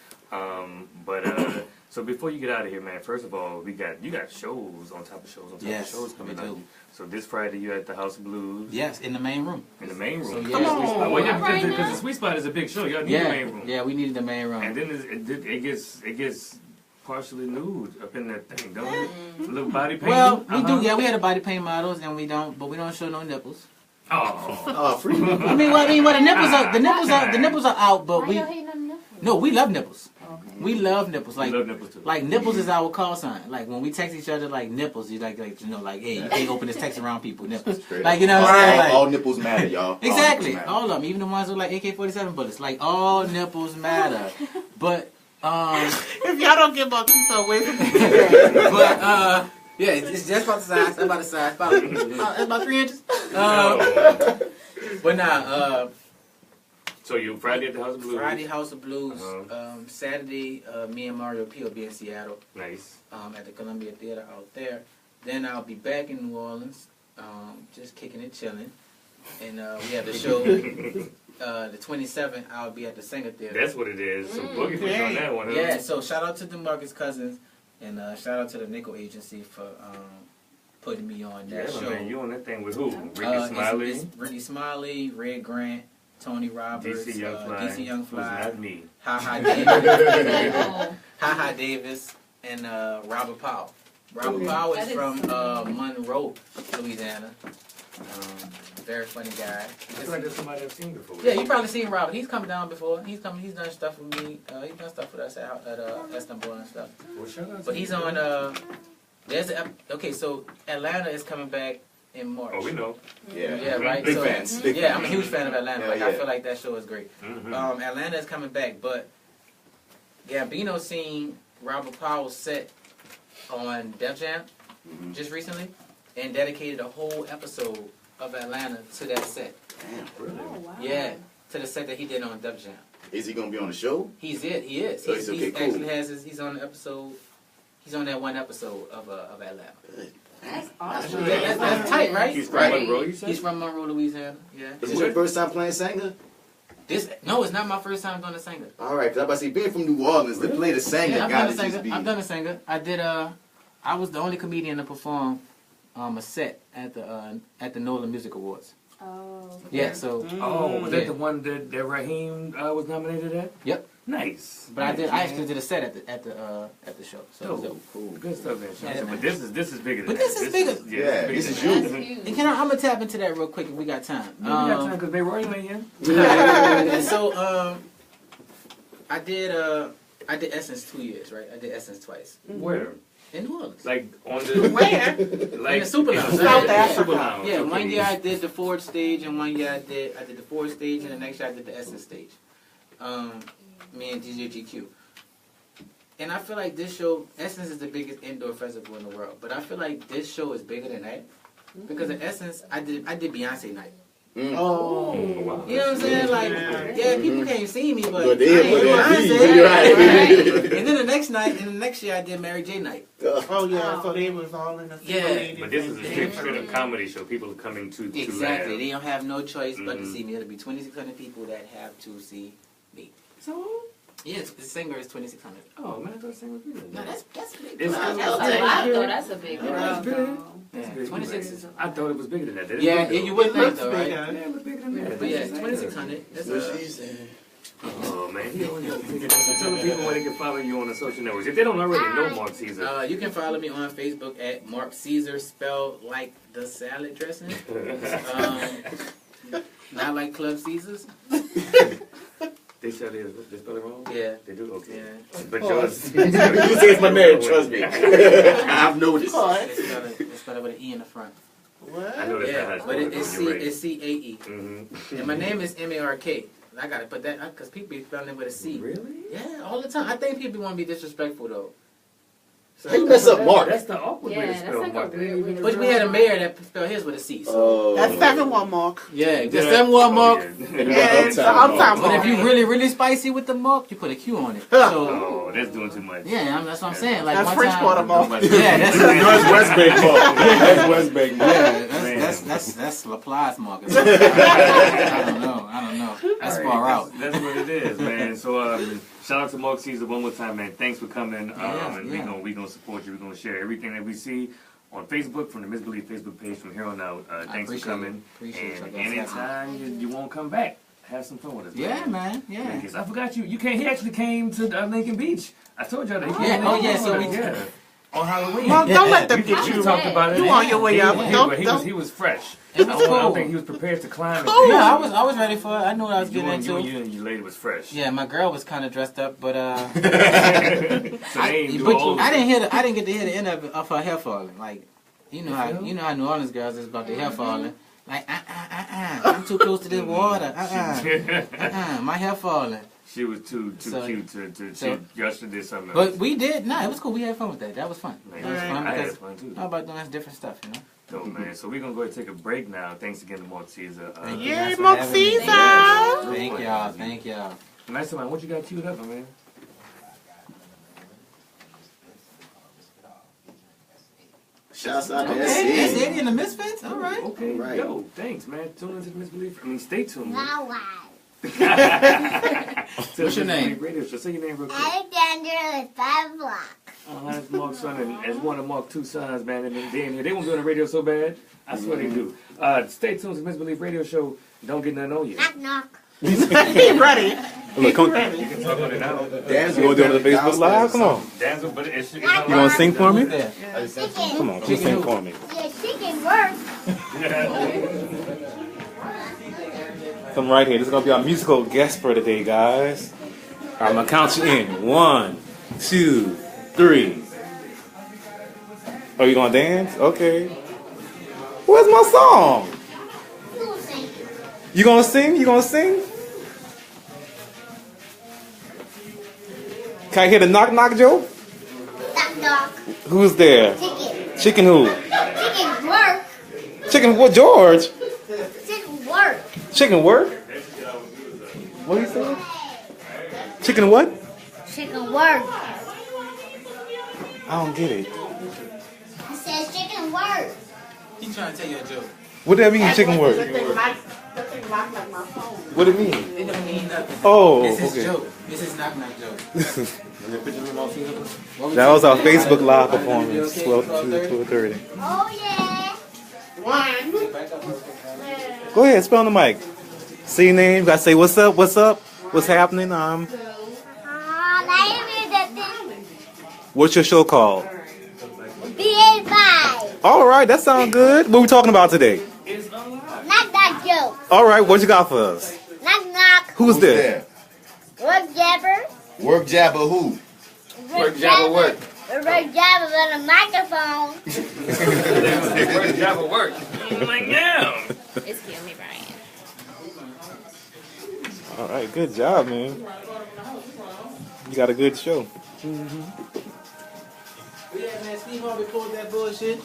So before you get out of here, man, first of all, you got shows on top of shows on top of shows coming up. So this Friday you're at the House of Blues. Yes, in the main room. In the main room. So, Come on. Well, yeah, because the Sweet Spot is a big show. Y'all need the main room. Yeah, we needed the main room. And then it gets partially nude up in that thing, don't it? A little body paint. Well, we do. Yeah, we had a body paint models, and we don't show no nipples. Oh, free. I mean, well, the nipples are out, but we love nipples. We love nipples. Like, like nipples is our call sign. Like, when we text each other, like, nipples, you like you know, like, hey, you can't open this text around people, nipples. Like, you know what I'm saying? Like, all nipples matter, y'all. Exactly, all of them, even the ones with like AK-47 bullets. Like, all nipples matter. But if y'all don't give up, I'm so wait. But yeah, it's just about the size. About the size. About 3 inches. But nah. So you Friday at the House of Blues? Friday House of Blues. Saturday, me and Mario P will be in Seattle. Nice. At the Columbia Theater out there. Then I'll be back in New Orleans, just kicking it, chilling. And we have the show. The 27th, I'll be at the Saenger Theatre. That's what it is. So boogie for you on that one. Huh? Yeah. So shout out to DeMarcus Cousins, and shout out to the Nickel Agency for putting me on that show. Man, you on that thing with who? Rickey Smiley? It's Rickey Smiley, Red Grant, Tony Roberts, DC Young Fly, Who's not me. Ha Davis, and Robert Powell. Robert Powell is from Monroe, Louisiana. Very funny guy. I feel like that's somebody I've seen before. Yeah, you probably seen Robert. He's come down before. He's done stuff with me. He's done stuff with us at Istanbul and stuff. Well, shout out but he's on. Okay, so Atlanta is coming back in March. Oh, we know. Yeah, right. Big so, fans. I'm a huge fan of Atlanta. Yeah, I feel like that show is great. Atlanta is coming back, but Gambino seen Robert Powell set on Def Jam just recently, and dedicated a whole episode of Atlanta to that set. Damn, really? Oh, wow. Yeah, to the set that he did on Def Jam. Is he gonna be on the show? He is. So he's cool. Actually he's on the episode. He's on that one episode of Atlanta. Good. That's awesome. That's tight, right? He's from Monroe, you said? He's from Monroe, Louisiana. Yeah. Is this your first time playing Saenger? No, it's not my first time doing the Saenger. All right, because I'm about to say, being from New Orleans, to play the Saenger, Yeah, gotta just be. I've done the Saenger. I did. I was the only comedian to perform a set at the NOLA Music Awards. Oh. Yeah, so. Oh, was that the one that Raheem was nominated at? Yep. Nice. But I actually did a set at the show. So oh, cool. Good stuff, man. Yeah, but this is bigger than But this is bigger. Yeah, this is you. And I'm gonna tap into that real quick if we got time. We got time because Bay Roy ain't here. And so I did Essence 2 years, right? I did Essence twice. Where? In New Orleans. Like on the Where? like in the Super Lounge. South Africa. Super Lounge. Yeah, okay. one year I did the Ford stage, and one year I did the Ford stage, and the next year I did the Essence stage. Me and DJ GQ. And I feel like this show, Essence is the biggest indoor festival in the world, but I feel like this show is bigger than that because at Essence I did Beyonce night. Oh. You know what I'm saying? Like, yeah, people can't see me, but they I ain't Beyonce. right. And then the next night, and the next year I did Mary J night. Oh yeah, so they was all in the Yeah. But this is a straight comedy show. People are coming to Exactly. laugh. They don't have no choice but to see me. It'll be 2,600 people that have to see me. So? Yeah, the singer is 2,600. Oh man, I thought Saenger was bigger. No, that's big. It's I big. thought that's a big That's big. girl. Yeah, big. 26 is. I thought it was bigger than that. That is Yeah, big, you though. would think looks though, right? bigger. Yeah, it was bigger than that. But yeah, 2,600. That's Oh man, you don't have to take it. Tell the people where they can follow you on the social networks if they don't already know Mark Caesar. You can follow me on Facebook at Mark Caesar, spelled like the salad dressing. Not like Club Caesars. They spell it wrong? Yeah. They do? Okay. Yeah. But yours... You say it's my marriage, trust me. I've noticed. They spell it with an E in the front. What? I know that's not how Yeah, but it's right. C-A-E. Mm-hmm. And my name is M-A-R-K. I gotta put that because people be spelling it with a C. Really? Yeah, all the time. I think people want to be disrespectful though. So, How you mess up Mark? That's the awkward way to Yeah, spell that's like Mark. a weird way to but we had a mayor that spelled his with a C. So. That's 7-1 mark. Yeah, the 7-1 mark. Yeah, it's uptime But mark. if you really spicy with the mark, you put a Q on it. So Oh, that's doing too much. yeah, that's what I'm saying. Like That's one French time, quarter mark. Yeah, that's Westbank Mark. That's Westbank Mark. yeah, that's Laplace mark. I don't know. That's far out. That's what it is, man. So shout out to Mark Caesar one more time, man. Thanks for coming. And we gonna support you. We're gonna share everything that we see on Facebook from the MisBelief Facebook page from here on out. Thanks for coming. Appreciate and you. anytime you won't come back, have some fun with us. Yeah, man. Yeah. Because I forgot you. He actually came to Lincoln Beach. I told y'all that. He Yeah. came Oh to yeah. Lincoln So Beach, we. yeah. On Halloween. Well, don't let them get We you. talked about it. You on your way up. He was fresh. It was I don't cool. think he was prepared to climb. Cool. No, I was ready for it. I knew what I was You getting and into. your lady was fresh. Yeah, my girl was kind of dressed up, but So they ain't do all I didn't get to hear the end of her hair falling. Like, you know how New Orleans girls is about their hair falling. Like, I'm too close to this water. My hair falling. She was too cute to Josh did something else. But we did. Nah, it was cool. We had fun with that. That was fun. Man, That was fun I had because fun too. how about doing different stuff, you know? Dope, man. So we're gonna go ahead and take a break now. Thanks again to Mark Caesar. Yay, Mark Caesar! Thank y'all. Mastermind, what you got queued up, my man? Shouts out to Okay, S1Ep. S1Ep and the Misfits. All right. Okay, Right. yo, thanks, man. Tune into the MisBelief. I mean, stay tuned. Now what? What's your name? Radio show. Say your name real quick. Alexander with 5 blocks. That's Mark's son, and as one of Mark's two sons, man. And they won't be on the radio so bad. I swear they do. Stay tuned to the MisBelief Radio Show. Don't get nothing on you. Knock knock. He's ready. Look, come, You can talk on it now. Dan's you want to do it on the Facebook Live? Come on. Dance, but it's You want to sing for me? There. Chicken. Come on, come sing for me. Yeah, chicken work. Come right here. This is going to be our musical guest for today, guys. I'm going to count you in. 1, 2, 3. Oh, you going to dance? Okay. Where's my song? Who'll sing? You going to sing? You going to sing? Can I hear the knock knock joke? Knock knock. Who's there? Chicken. Chicken who? Chicken work. Chicken what? George? Chicken work. Chicken work? What are you saying? Chicken what? Chicken work. I don't get it. It says chicken work. He's trying to tell you a joke. What does that mean, chicken work? That thing locked like my phone. What do it mean? It don't mean nothing. Oh, It's his okay. joke. It's his knock knock joke. That was our Facebook Live performance, 12 to 12:30. Oh yeah. 1. Go ahead, spell on the mic. Say your name. Gotta say what's up, what's happening. What's your show called? B85. All right, that sounds good. What we talking about today? Knock knock joke. All right, what you got for us? Knock knock. Who's there? Work jabber. Work jabber who? Work jabber work. Work jabber with a microphone. Work jabber work. I'm like, yeah. It's killing me, Brian. All right, good job, man. You got a good show. Yeah, man, Steve Harvey pulled that bullshit.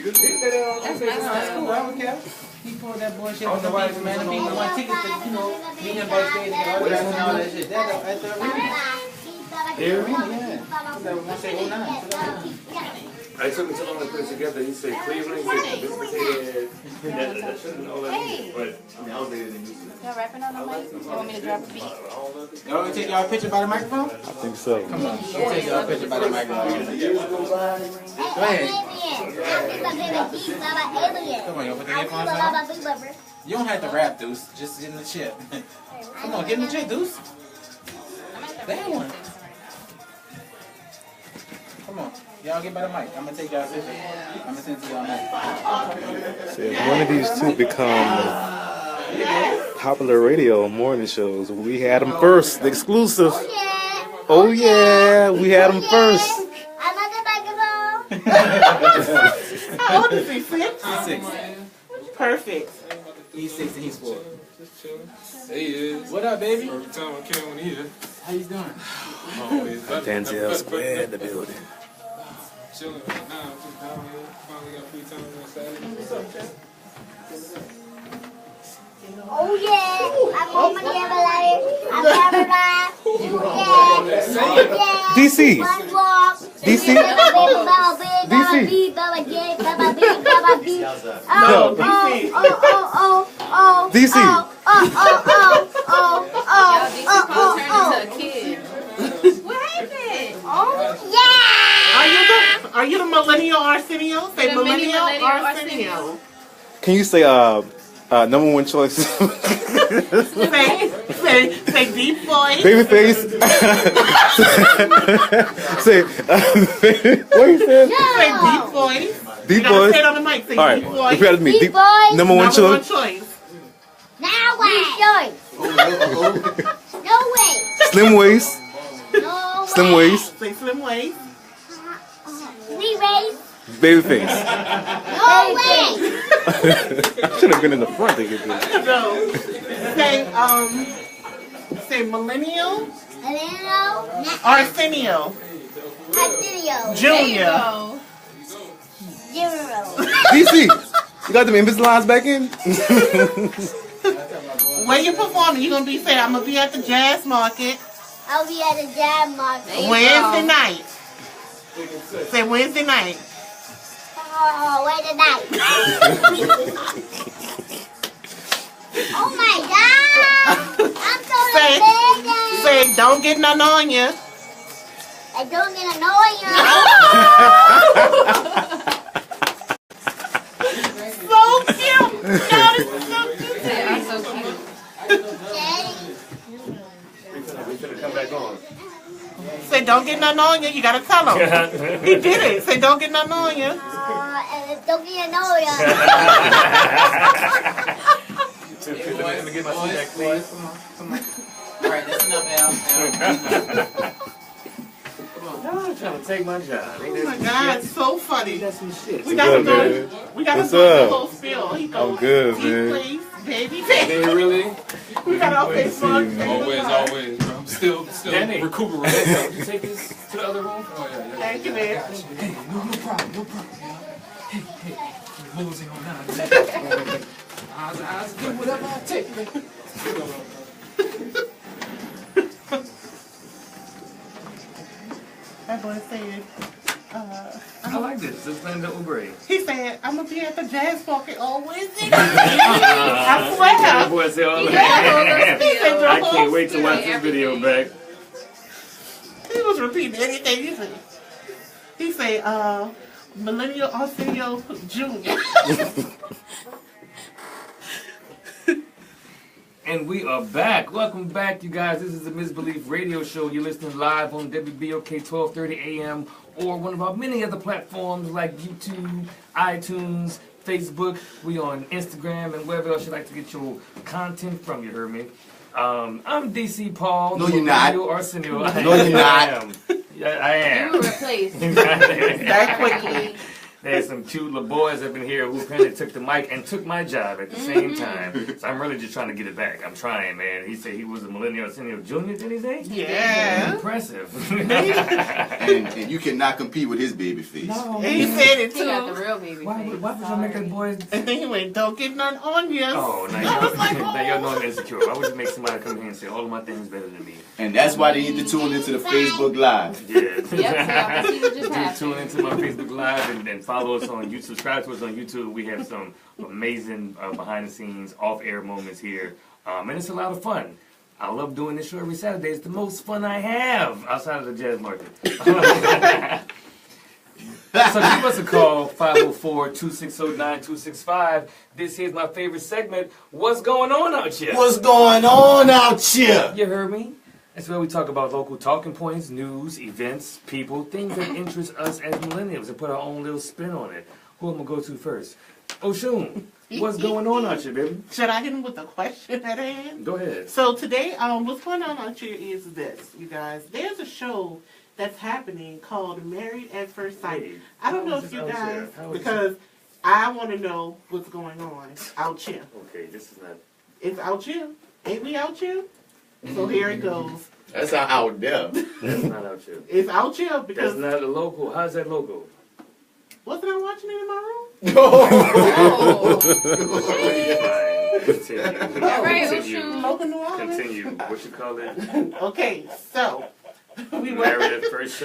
That's my That's stuff. cool, I don't care. He pulled that bullshit with the beats, man. And people want tickets to, meet him backstage and all that and all that shit. That's at the arena. Here? Yeah. That was 109. I took him so long to put it together. He said Cleveland, he said this potato head. That shouldn't know that either, but I mean, I was later than you. Y'all rapping on the mic? You want me to drop a beat? Y'all want me to take y'all a picture by the microphone? I think so. Come on, I'll take y'all a picture by the microphone. Go ahead. Come on, you want to put the headphones on? You don't have to rap, Deuce. Just in the chip. Come on, get in the chip, Deuce. That one. Come on. Y'all get by the mic. I'm going to take y'all a picture. I'm going to send it to y'all now. So if one of these two become popular radio morning shows, we had them first, the exclusive. Oh yeah, we had them first. I'm on the microphone. How old is he? 6? He's 6. Perfect. He's 6 and he's 4. He is. What up, baby? Every time I came when he here. How you doing? Always. Denzel Square in the building. Chilling right now. Just down here. Finally got free time on Saturday. Oh yeah, I'm on my life. I'm yeah. DC. One walk. DC. DC. DC. What happened? Are you the millennial Arsenio? Say The mini millennial millennial Arsenio. Can you say number one choice? Say deep voice. Babyface. Say what you said? Say deep voice. Deep You gotta voice. say it on the mic. Say All right, deep voice. repeat after me. Deep voice. Number one Number one choice. choice. Now what? No way. Slim waist. No Slim way. waist. Say slim waist. Three ways. Babyface. No way. Should have been in the front to get this. No. Say millennial Hello. Arsenio. Arsenio. Junior. Zero. DC. You got them Invisaligns back in? When you performing, you gonna be saying, I'm gonna be at the jazz market I'll be at the jam market. Wednesday night. Say Wednesday night. Oh, wait a night. Oh my God! I'm so excited. Say, don't get none on you. I don't get So cute. God is so cute. I'm so cute. Daddy. We should have come back on. Say, don't get none on you. You gotta tell him. He did it. Say, don't get none on you. And don't get no ya. Let me get my seat back, please. Come on. All right, that's enough, Al. Y'all trying to take my job. Oh my God, it's so funny. That's some shit. We gotta go. We gotta What's go to the up? whole spiel. He goes, I'm good, deep man. place, baby, Hey, baby. really? We got our Good to see you, Facebook. man. Always, bro. I'm still Danny. recuperating. You take this to the other room? Oh, yeah. Thank you, man. Hey, no problem. Hey, mosey on down. Eyes, do whatever I take, man. That boy said, I like this. It's playing double braid. he said, I'm gonna be at the jazz market all Wednesday. I That swear. boy said all He that. said the I whole can't wait to spiel. watch this video back. He was repeating anything he said. He said, Millennial Arsenio Jr. And we are back. Welcome back, you guys. This is the MisBelief Radio Show. You're listening live on WBOK 1230 AM or one of our many other platforms like YouTube, iTunes, Facebook. We on Instagram and wherever else you like to get your content from. You heard me. I'm DC Paul. No, you're not. Arsenio. No, you're not. I am. You were replaced. That quickly. There's some cute little boys up in here who apparently took the mic and took my job at the same time. So I'm really just trying to get it back. I'm trying, man. He said he was a millennial senior junior, did he say? Yeah. Impressive. and you cannot compete with his baby face. No. He said it He too. got the real baby Why face. would y'all make that boy? And then he went, don't get none on you. Oh, now y'all know I'm insecure. Why would you make somebody come here and say all of my things better than me? And that's why they need to tune into the Facebook Live. Yeah. Yep, so y'all can see what just happened. Tune into my Facebook Live and follow us on YouTube. Subscribe to us on YouTube. We have some amazing behind-the-scenes, off-air moments here. And it's a lot of fun. I love doing this show every Saturday. It's the most fun I have outside of the jazz market. So give us a call, 504-260-9265. This here's my favorite segment, What's Going On Out Here? What's going on out here? You heard me? That's where we talk about local talking points, news, events, people, things that interest us as millennials and put our own little spin on it. Who am I going to go to first? Oshun, what's going on out here, baby? Should I hit him with a question at hand? Go ahead. So today, what's going on out here is this, you guys. There's a show that's happening called Married at First Sight. Hey, I don't know if you guys, because I want to know what's going on out here. Okay, this is not... It's out here. Ain't we out here? So here it goes. That's not out there. That's not out here. It's out here because... That's not a local. How's that local? Wasn't I watching it in my room? Oh. Continue. All right, Continue. Oshun. Local New Orleans. Continue. What you call it? Okay, so... we were- Married at first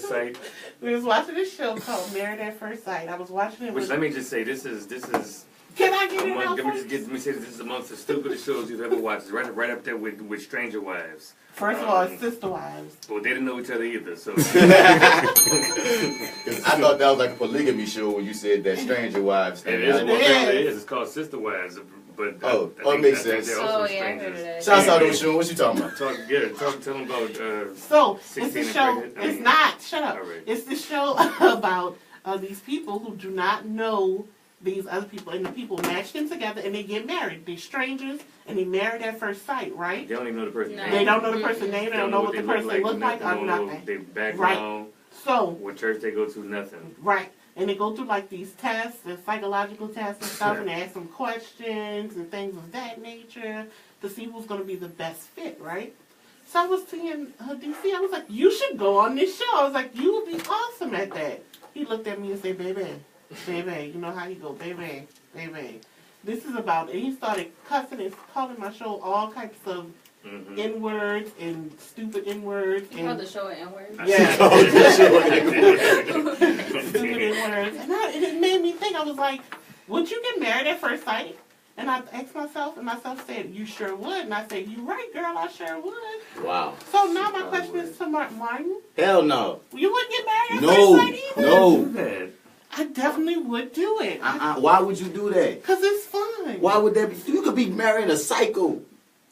sight. We was watching this show called Married at First Sight. I was watching it Which with... let me just say, this is Can I get it out let me first? let me say this is amongst the stupidest shows you've ever watched. It's right up there with Stranger Wives. First of all, it's Sister Wives. Well, they didn't know each other either, so. I thought that was like a polygamy show when you said that Stranger Wives thing. It is. I- Well, apparently it is. It's called Sister Wives, but Oh, I think it makes they're sense. also Oh, yeah, I heard of strangers. that. Shouts out to Oshun. What you talking about? Tell them about. So, it's 16 the and show... pregnant? It's not. Shut up. All right. It's the show about these people who do not know these other people, and the people match them together, and they get married. They're strangers, and they married at first sight, right? They don't even know the person's No. name. They don't know the person's name. They don't know what the person looks like or Don't know nothing. their background, So, what church they go to, nothing. right. And they go through like these tests, the psychological tests and stuff, and they ask them questions and things of that nature to see who's going to be the best fit, right? So I was seeing DC. I was like, you should go on this show. I was like, you would be awesome at that. He looked at me and said, baby, you know how you go, baby. This is about, and he started cussing and calling my show all types of N-words and stupid N-words. You called the show an N-word? Yeah. Stupid N-words. And it made me think, I was like, would you get married at first sight? And I asked myself, and myself said, you sure would. And I said, you right, girl, I sure would. Wow. So now my question is to Martin. Hell no. You wouldn't get married at No. first sight either? No. I definitely would do it. Why would you do that? Because it's fun. Why would that be? You could be marrying a psycho.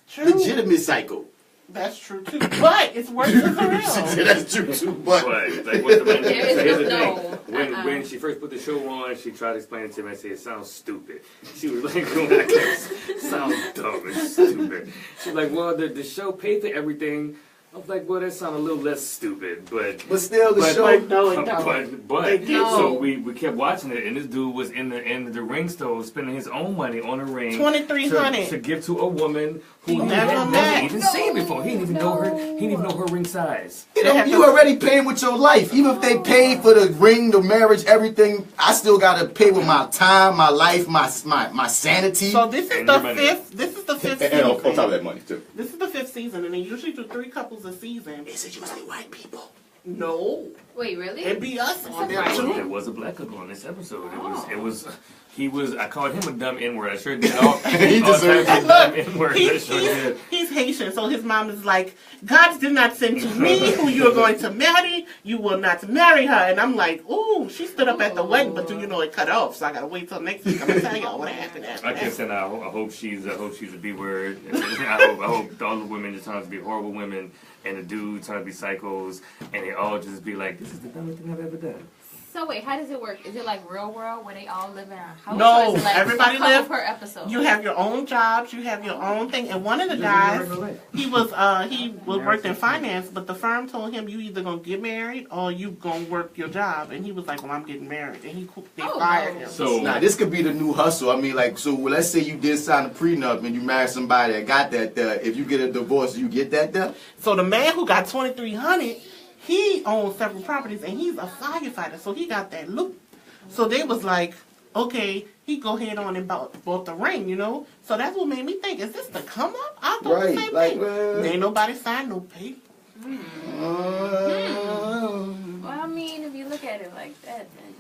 True. Legitimate psycho. That's true, too. But it's worse than for real. That's true, too. But like, what's the There is here's the no. thing. When she first put the show on, she tried to explain it to me. I said, it sounds stupid. She was like, it sounds dumb and stupid. She was like, well, the show paid for everything. I was like, well, that sounds a little less stupid, but still, the show. No, it don't. But No. so we kept watching it, and this dude was in the ring store spending his own money on a ring $2,300 to give to a woman who he never hadn't met. even seen before. He didn't even know her. He didn't even know her ring size. You already paying with your life. Even if they paid for the ring, the marriage, everything, I still gotta pay with my time, my life, my sanity. So this is the fifth. This is the fifth season. And on top of that money too. This is the fifth season, and they usually do 3 couples a season. Is it usually white people? No. Wait, really? It'd be us on there Right. too. There was a black couple on this episode. It was I called him a dumb N-word. I sure did. He deserves a dumb N-word. He's Haitian, so his mom is like, God did not send to me who you are going to marry. You will not marry her. And I'm like, ooh, she stood up at the wedding, but it cut off. So I gotta wait till next week. I'm gonna tell y'all what happened after I kept saying, I hope she's a B-word. I hope all the women just turn out to be horrible women, and the dudes turn out to be psychos, and they all just be like, this is the dumbest thing I've ever done. So wait, how does it work? Is it like Real World where they all live in a house? No, or is it like everybody lives per episode. You have your own jobs, you have your own thing. And one of the guys, he was worked in finance, but the firm told him you either gonna get married or you gonna work your job. And he was like, well, I'm getting married, and they fired him. So now this could be the new hustle. I mean, like, so let's say you did sign a prenup and you married somebody that got that. If you get a divorce, you get that. So the man who got $2,300. He owns several properties, and he's a firefighter, so he got that loop. So they was like, okay, he go ahead on and bought the ring, So that's what made me think, is this the come up? I thought the same thing. Ain't nobody signed no paper. Well, I mean, if you look at it like that, then,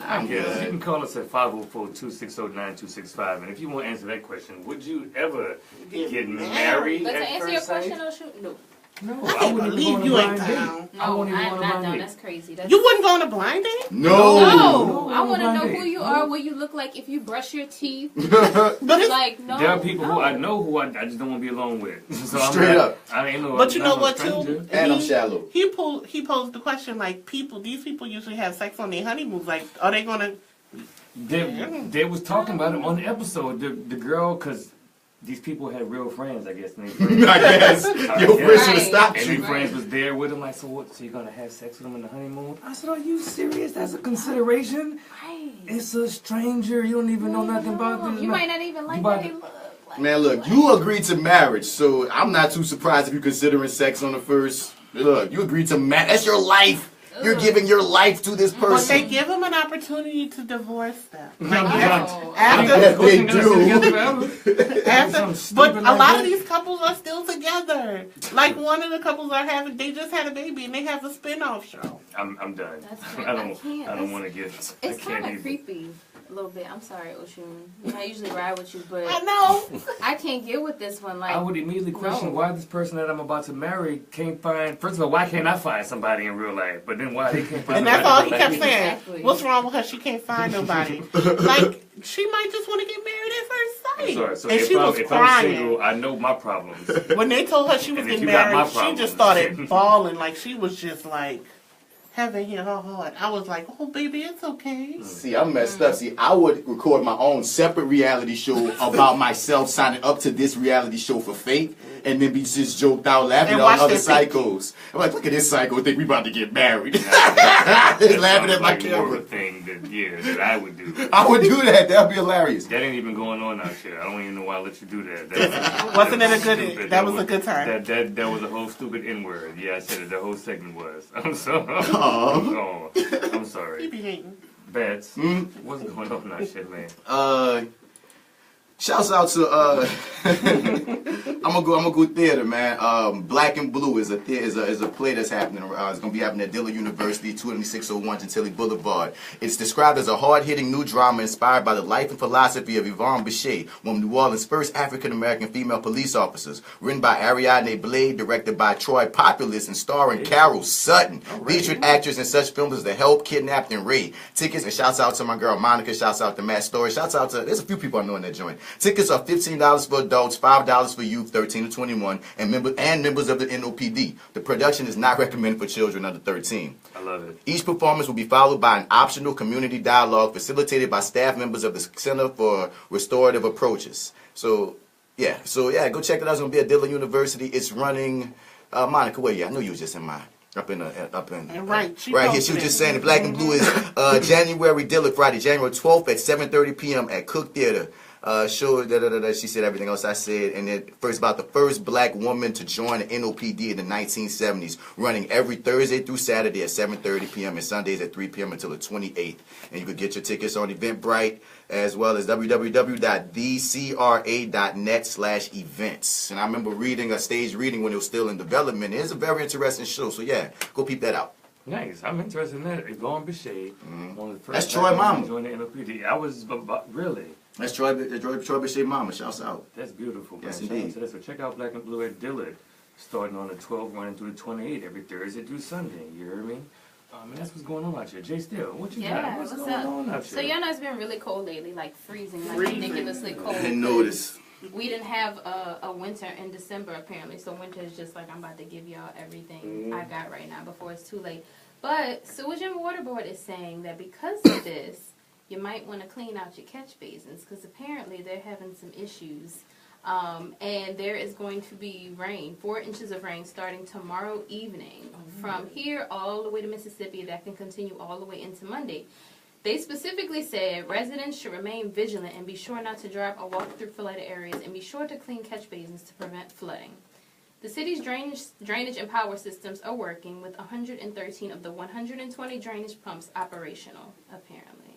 I guess. You can call us at 504-260-9265. And if you want to answer that question, would you ever get married But to at answer first your sight? question, Oshun, no. No, I wouldn't believe you ain't down. No, I'm not down. That's crazy. You wouldn't go on a blind date? No. I want to know who you are, what you look like, if you brush your teeth. Like, no. There are people who I know who I just don't want to be alone with. So Straight up. I ain't no. But you know I'm what, stranger. too? And I'm shallow. He posed the question, like, these people usually have sex on their honeymoons. Like, are they going to... They was talking about it on the episode. The girl, because these people had real friends, I guess. And I guess. Your friends should have stopped you. And their friends was there with them, like, so what? So you're going to have sex with them in the honeymoon? I said, are you serious? That's a consideration? Right. It's a stranger. You don't even know nothing about this. You might not even like what they look like. Man, look, you agreed to marriage, so I'm not too surprised if you're considering sex on the first. Look, you agreed to marriage. That's your life. You're giving your life to this person. But they give them an opportunity to divorce them. Yes, they do. But a lot of these couples are still together. Like one of the couples they just had a baby and they have a spin-off show. I'm done. I don't want to get. It's kind of creepy. A little bit. I'm sorry, Oshun. I usually ride with you, but I know I can't get with this one. Like, I would immediately question why this person that I'm about to marry can't find. First of all, why can't I find somebody in real life? But then why they can't find? And that's all he kept saying. Exactly. What's wrong with her? She can't find nobody. Like she might just want to get married at first sight. I'm sorry. So and she was if crying. I'm single, I know my problems. When they told her she was getting married, she just started bawling. Like she was just like. Heaven hit her heart. I was like, oh, baby, it's okay. See, I'm messed up. See, I would record my own separate reality show about myself signing up to this reality show for fake, and then be just joked out laughing at all other psychos. I'm like, look at this psycho think we about to get married. Laughing at my camera. Thing that I would do. I would do that. That would be hilarious. That ain't even going on out here. I don't even know why I let you do that. Wasn't it a good? That was a good time. That was a whole stupid N-word. Yeah, I said it. The whole segment was. I'm sorry. I'm sorry. You be hating. Bats. What's going on out here, man? Shouts out to I'm gonna go theater, man. Black and Blue is a play that's happening. It's gonna be happening at Dillon University, 2601 Gentilly Boulevard. It's described as a hard-hitting new drama inspired by the life and philosophy of Yvonne Bechet, one of New Orleans' first African-American female police officers. Written by Ariadne Blade, directed by Troy Populous, and starring Carol Sutton. Featured actors in such films as The Help, Kidnapped, and Ray. Tickets, and shouts out to my girl Monica. Shouts out to Matt Story. Shouts out to there's a few people I know in that joint. Tickets are $15 for adults, $5 for youth, 13 to 21, and members of the NOPD. The production is not recommended for children under 13. I love it. Each performance will be followed by an optional community dialogue facilitated by staff members of the Center for Restorative Approaches. So yeah, go check it out. It's gonna be at Dillon University. It's running. Monica, where you? I know you was just in my. Up in right here. She was just saying the Black and Blue is January Dillon Friday, January 12th at 7:30 p.m. at Cook Theater. Show she said everything else I said, and then about the first black woman to join the NOPD in the 1970s, running every Thursday through Saturday at 7:30 p.m. and Sundays at 3 p.m. until the 28th. And you can get your tickets on Eventbrite as well as www.thecra.net/events. And I remember reading a stage reading when it was still in development. It's a very interesting show, so yeah, go peep that out. Nice. I'm interested in that. Yvonne Bichet. One of the first That's Troy mama. Joined the NOPD. I was, really? That's Troy Bichet mama. Shouts out. That's beautiful, man. Yes, Shout out indeed. to that. So check out Black and Blue at Dillard, starting on the 12th, running through the 28th, every Thursday through Sunday. You heard me? And that's what's going on out here. Jay Steele, what you got? What's going on out here? So y'all know it's been really cold lately, like freezing, like ridiculously cold. I didn't notice. We didn't have a winter in December apparently, so winter is just like I'm about to give y'all everything I got right now before it's too late. But Sewage and Water Board is saying that because of this, you might want to clean out your catch basins because apparently they're having some issues. And there is going to be rain, 4 inches of rain starting tomorrow evening from here all the way to Mississippi. That can continue all the way into Monday. They specifically said residents should remain vigilant and be sure not to drive or walk through flooded areas and be sure to clean catch basins to prevent flooding. The city's drainage and power systems are working with 113 of the 120 drainage pumps operational, apparently.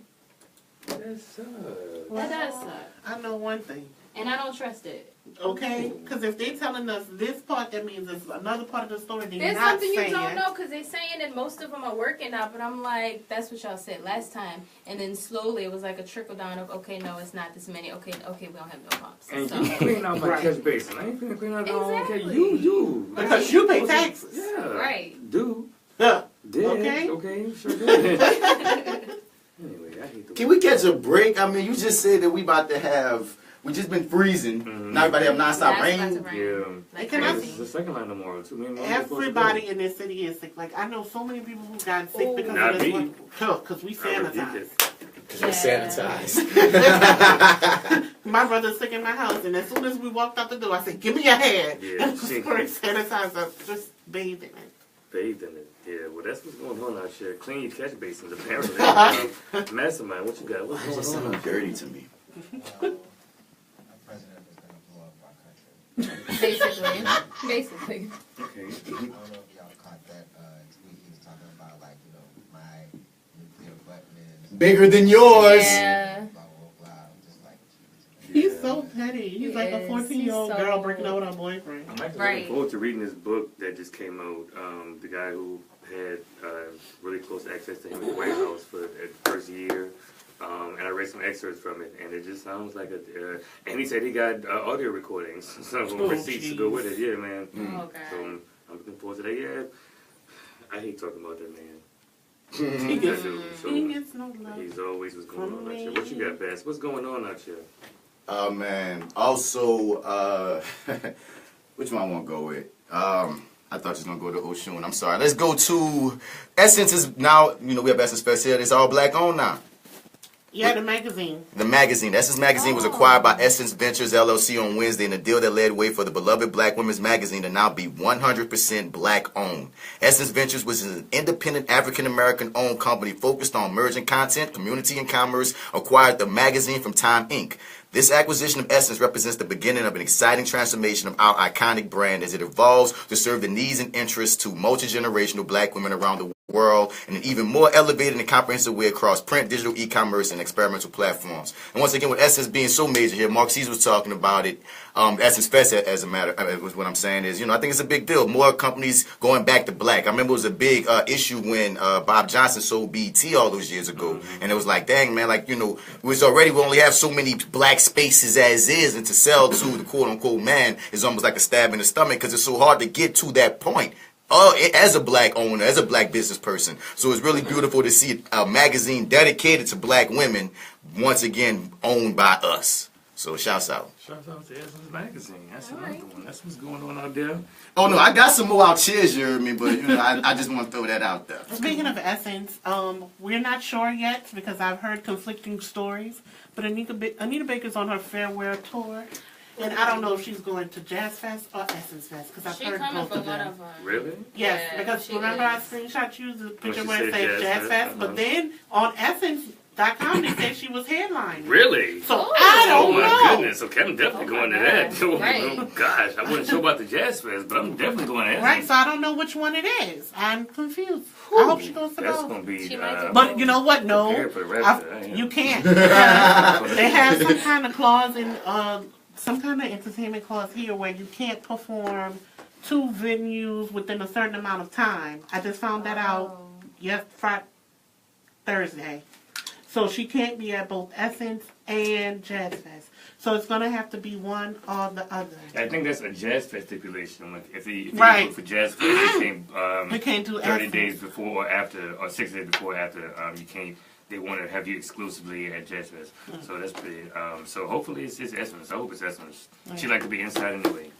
That sucks. That does suck. I know one thing. And I don't trust it. Okay? Because if they're telling us this part, that means there's another part of the story they're There's not something saying. you don't know because they're saying that most of them are working now, but I'm like, that's what y'all said last time. And then slowly it was like a trickle down of, okay, no, it's not this many. Okay, we don't have no pumps. And So. you clean out my catch basin. I ain't finna clean out my own catch. Exactly. You. Because you pay taxes. Yeah. Right. Do. Yeah. Did. Okay. Okay, sure did. Anyway, I hate the Can we catch a break? I mean, you just said that we about to have. We just been freezing. Now everybody have nonstop rain. Yeah. Like, can I This is the second line tomorrow, too. Me and Mom are supposed to Everybody in this city is sick. Like, I know so many people who got sick because Not of this. me. Because we sanitize. Because we're sanitized. My brother's sick in my house, and as soon as we walked out the door, I said, "Give me your hand." Yeah, And spray sanitizer, just bathe in it. bathed in it. Yeah, well, that's what's going on out here. Clean your catch basins, apparently. Mastermind, what you got? What's That just going on? sounds dirty to me. Basically. Okay. I don't know if y'all caught that tweet. He was talking about, like, you know, my nuclear button is Bigger than yours. Yeah. blah, blah, blah. Just like, He's so petty. He's like a Yes, 14-year-old he's girl so- breaking up with her boyfriend. I'm actually Right. looking forward to reading this book that just came out. The guy who had really close access to him in the White House for the first year. And I read some excerpts from it, and it just sounds like a. And he said he got audio recordings, some receipts to go with it. Yeah, man. Oh, God. So I'm looking forward to that. Yeah, I hate talking about that man. He gets, I do, so he gets no love. he's always what's going on out here. What you got, Bass? What's going on out here? Oh man. Also, which one I want to go with? I thought you was gonna go to Oshun. I'm sorry. Let's go to Essence. Is now, you know, we have Essence Fest here. It's all black owned now. Yeah, the magazine. The magazine, Essence Magazine, was acquired by Essence Ventures LLC on Wednesday in a deal that led way for the beloved Black Women's Magazine to now be 100% black owned. Essence Ventures was an independent African-American owned company focused on merging content, community, and commerce, acquired the magazine from Time Inc. This acquisition of Essence represents the beginning of an exciting transformation of our iconic brand as it evolves to serve the needs and interests to multi-generational black women around the world in an even more elevated and comprehensive way across print, digital, e-commerce, and experimental platforms. And once again, with Essence being so major here, Mark C's was talking about it. Essence Fest, as a matter, was what I'm saying is, you know, I think it's a big deal. More companies going back to black. I remember it was a big issue when Bob Johnson sold BET all those years ago, and it was like, dang man, like, you know, we only have so many black spaces as is, and to sell to the quote unquote man is almost like a stab in the stomach because it's so hard to get to that point. As a black owner, as a black business person. So it's really beautiful to see a magazine dedicated to black women, once again, owned by us. So shouts out. Shouts out to Essence Magazine. That's another one. That's what's going on out there. Oh, no, I got some more out here, you heard me, but you know, I just want to throw that out there. Speaking of Essence, we're not sure yet because I've heard conflicting stories, but Anita Baker's on her farewell tour. And I don't know if she's going to Jazz Fest or Essence Fest because I've heard both of them. Really? Yes, Yeah, because she remember is. I screenshot you the picture she where it said said Jazz Fest, but then on Essence.com they said she was headlining. Really? So I Oh don't my know. goodness. Okay, I'm definitely going to that. Oh gosh, I wasn't sure about the Jazz Fest, but I'm definitely going to Essence. Right, so I don't know which one it is. I'm confused. I hope she goes to That's both. going to be... But you know what? No, prepare for the rest of it, you can't. They have some kind of clause in... some kind of entertainment clause here where you can't perform 2 venues within a certain amount of time. I just found that out Thursday. So she can't be at both Essence and Jazz Fest. So it's going to have to be one or the other. I think that's a Jazz Fest stipulation. Like if you Right. book for Jazz Fest, We can't do 30 Essence. days before or after, or 6 days before or after. You can't. They want to have you exclusively at Jazz Fest. So that's pretty. So hopefully it's Essence. I hope it's Essence. She like to be inside anyway.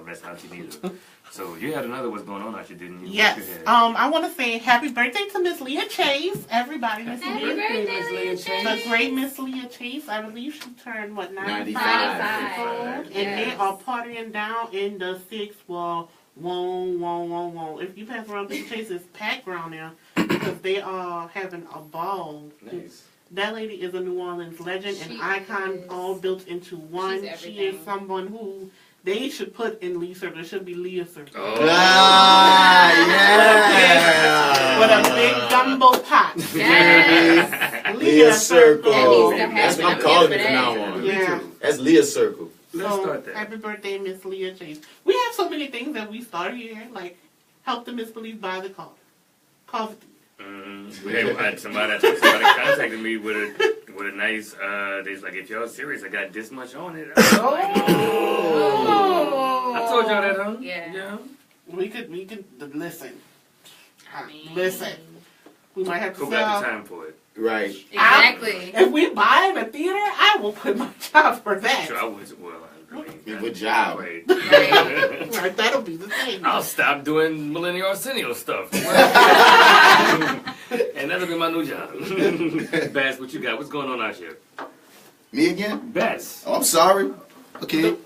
That's how she needs her. So you had another what's going on out here, didn't you? Yes. I want to say happy birthday to Miss Leah Chase. Everybody, Miss Happy Leah. birthday, Leah Chase. The great Miss Leah Chase. I believe she turned, 95? 95. And they are partying down in the 6th wall. Whoa. If you pass around Leah Chase, it's packed around there because they are having a ball. Nice. That lady is a New Orleans legend, an icon, all built into one. She is someone who they should put in Lee Circle. It should be Leah Circle. Yeah. With a big gumbo pot. Yes. Leah Circle. That needs to That's what I'm happen. calling I'm it here from for now that. on. Yeah. That's Leah Circle. Let's start that. Happy birthday, Miss Leah Chase. We have so many things that we start here, like help the misbelief buy the car. Coffee. Somebody contacted me with a nice. They's like, if y'all serious, I got this much on it. I told y'all that, huh? Yeah. We could listen. Listen. We might have to Who got the sell. time for it? Right. Exactly. If we buy in a theater, I will put my job for that. Sure, I would. Well, Good job. Right. Right, that'll be the thing. I'll stop doing Millennial Arsenio stuff. And that'll be my new job. Bass, what you got? What's going on out here? Me again? Bass. Oh, I'm sorry. Okay,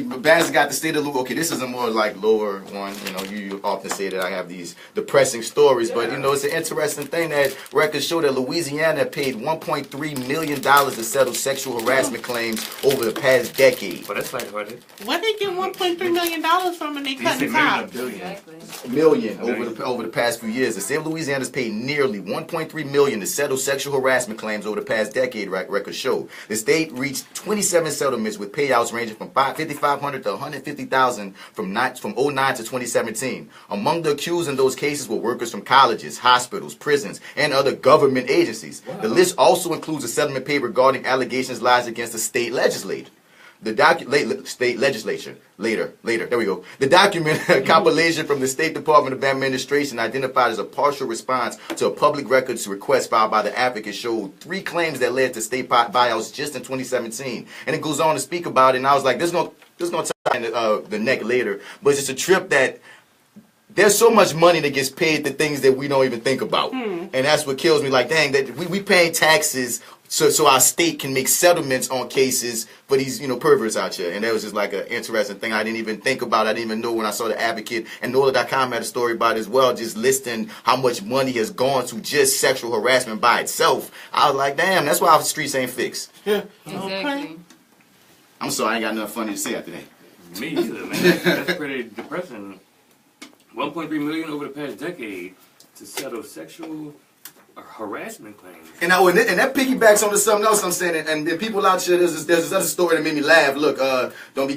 but Baz got the state of Louisiana. Okay, this is a more like lower one. You know, you often say that I have these depressing stories, but you know, it's an interesting thing that records show that Louisiana paid $1.3 million to settle sexual harassment claims over the past decade. Well, that's lighthearted. Where they get $1.3 million from and they They cut said the million, top? a billion. Million over the past few years. The state of Louisiana has paid nearly $1.3 million to settle sexual harassment claims over the past decade. Records show the state reached 27 settlements with payouts ranging from $5,500 to $150,000 from 09 to 2017. Among the accused in those cases were workers from colleges, hospitals, prisons, and other government agencies. Wow. The list also includes a settlement paid regarding allegations lodged against the state legislature. State legislature. Later. There we go. The document, a compilation from the State Department of Administration, identified as a partial response to a public records request filed by the advocate, showed 3 claims that led to state buyouts just in 2017. And it goes on to speak about it. And I was like, this is gonna tie in the neck later. But it's just a trip that there's so much money that gets paid to things that we don't even think about. And that's what kills me. Like, dang, that we paying taxes so our state can make settlements on cases for these, perverts out here. And that was just like an interesting thing I didn't even think about. I didn't even know when I saw the Advocate. And NOLA.com had a story about it as well, just listing how much money has gone to just sexual harassment by itself. I was like, damn, that's why our streets ain't fixed. Yeah. Exactly. I'm sorry, I ain't got nothing funny to say after that. Me either, man. That's pretty depressing. 1.3 million over the past decade to settle sexual harassment claims. And that piggybacks onto something else I'm saying. And people out here, there's this other story that made me laugh. Look, don't be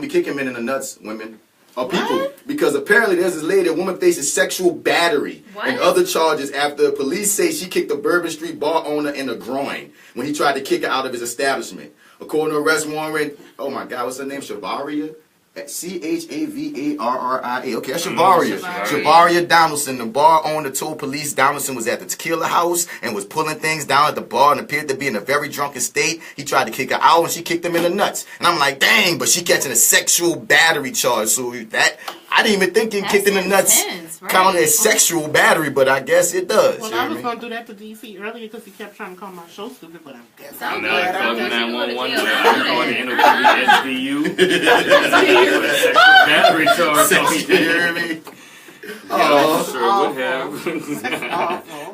kicking men in the nuts, women or people, what? Because apparently there's this lady, a woman faces sexual battery and other charges after police say she kicked a Bourbon Street bar owner in the groin when he tried to kick her out of his establishment. According to arrest warrant, oh my God, what's her name? Shavaria? Chavarria. Okay, that's Shavaria. Shavaria Donaldson, the bar owner, told police Donaldson was at the tequila house and was pulling things down at the bar and appeared to be in a very drunken state. He tried to kick her out and she kicked him in the nuts. And I'm like, dang, but she catching a sexual battery charge. So that I didn't even think it kicked in the nuts counted as sexual battery, but I guess it does. Well, I was going to do that to DC earlier because he kept trying to call my show stupid, but I'm guessing. I'm calling 911. I'm calling the NOPSBU. Battery charge. You hear me? Yeah, sure would have.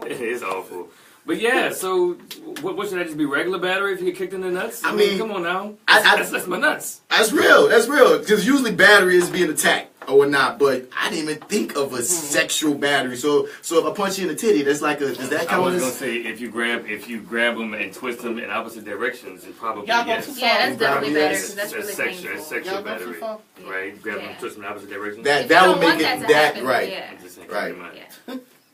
It is awful. But yeah, so what should that just be regular battery if you get kicked in the nuts? I mean, come on now. That's my nuts. That's real. Because usually battery is being attacked or not, but I didn't even think of a sexual battery. So if I punch you in the titty, that's like does that count? I was gonna say if you grab them and twist them in opposite directions, it probably yes. Yeah, that's definitely better because that's really painful. It's sexual battery, right? Grab them, twist them in opposite directions. That would make it that right. Yeah. Right.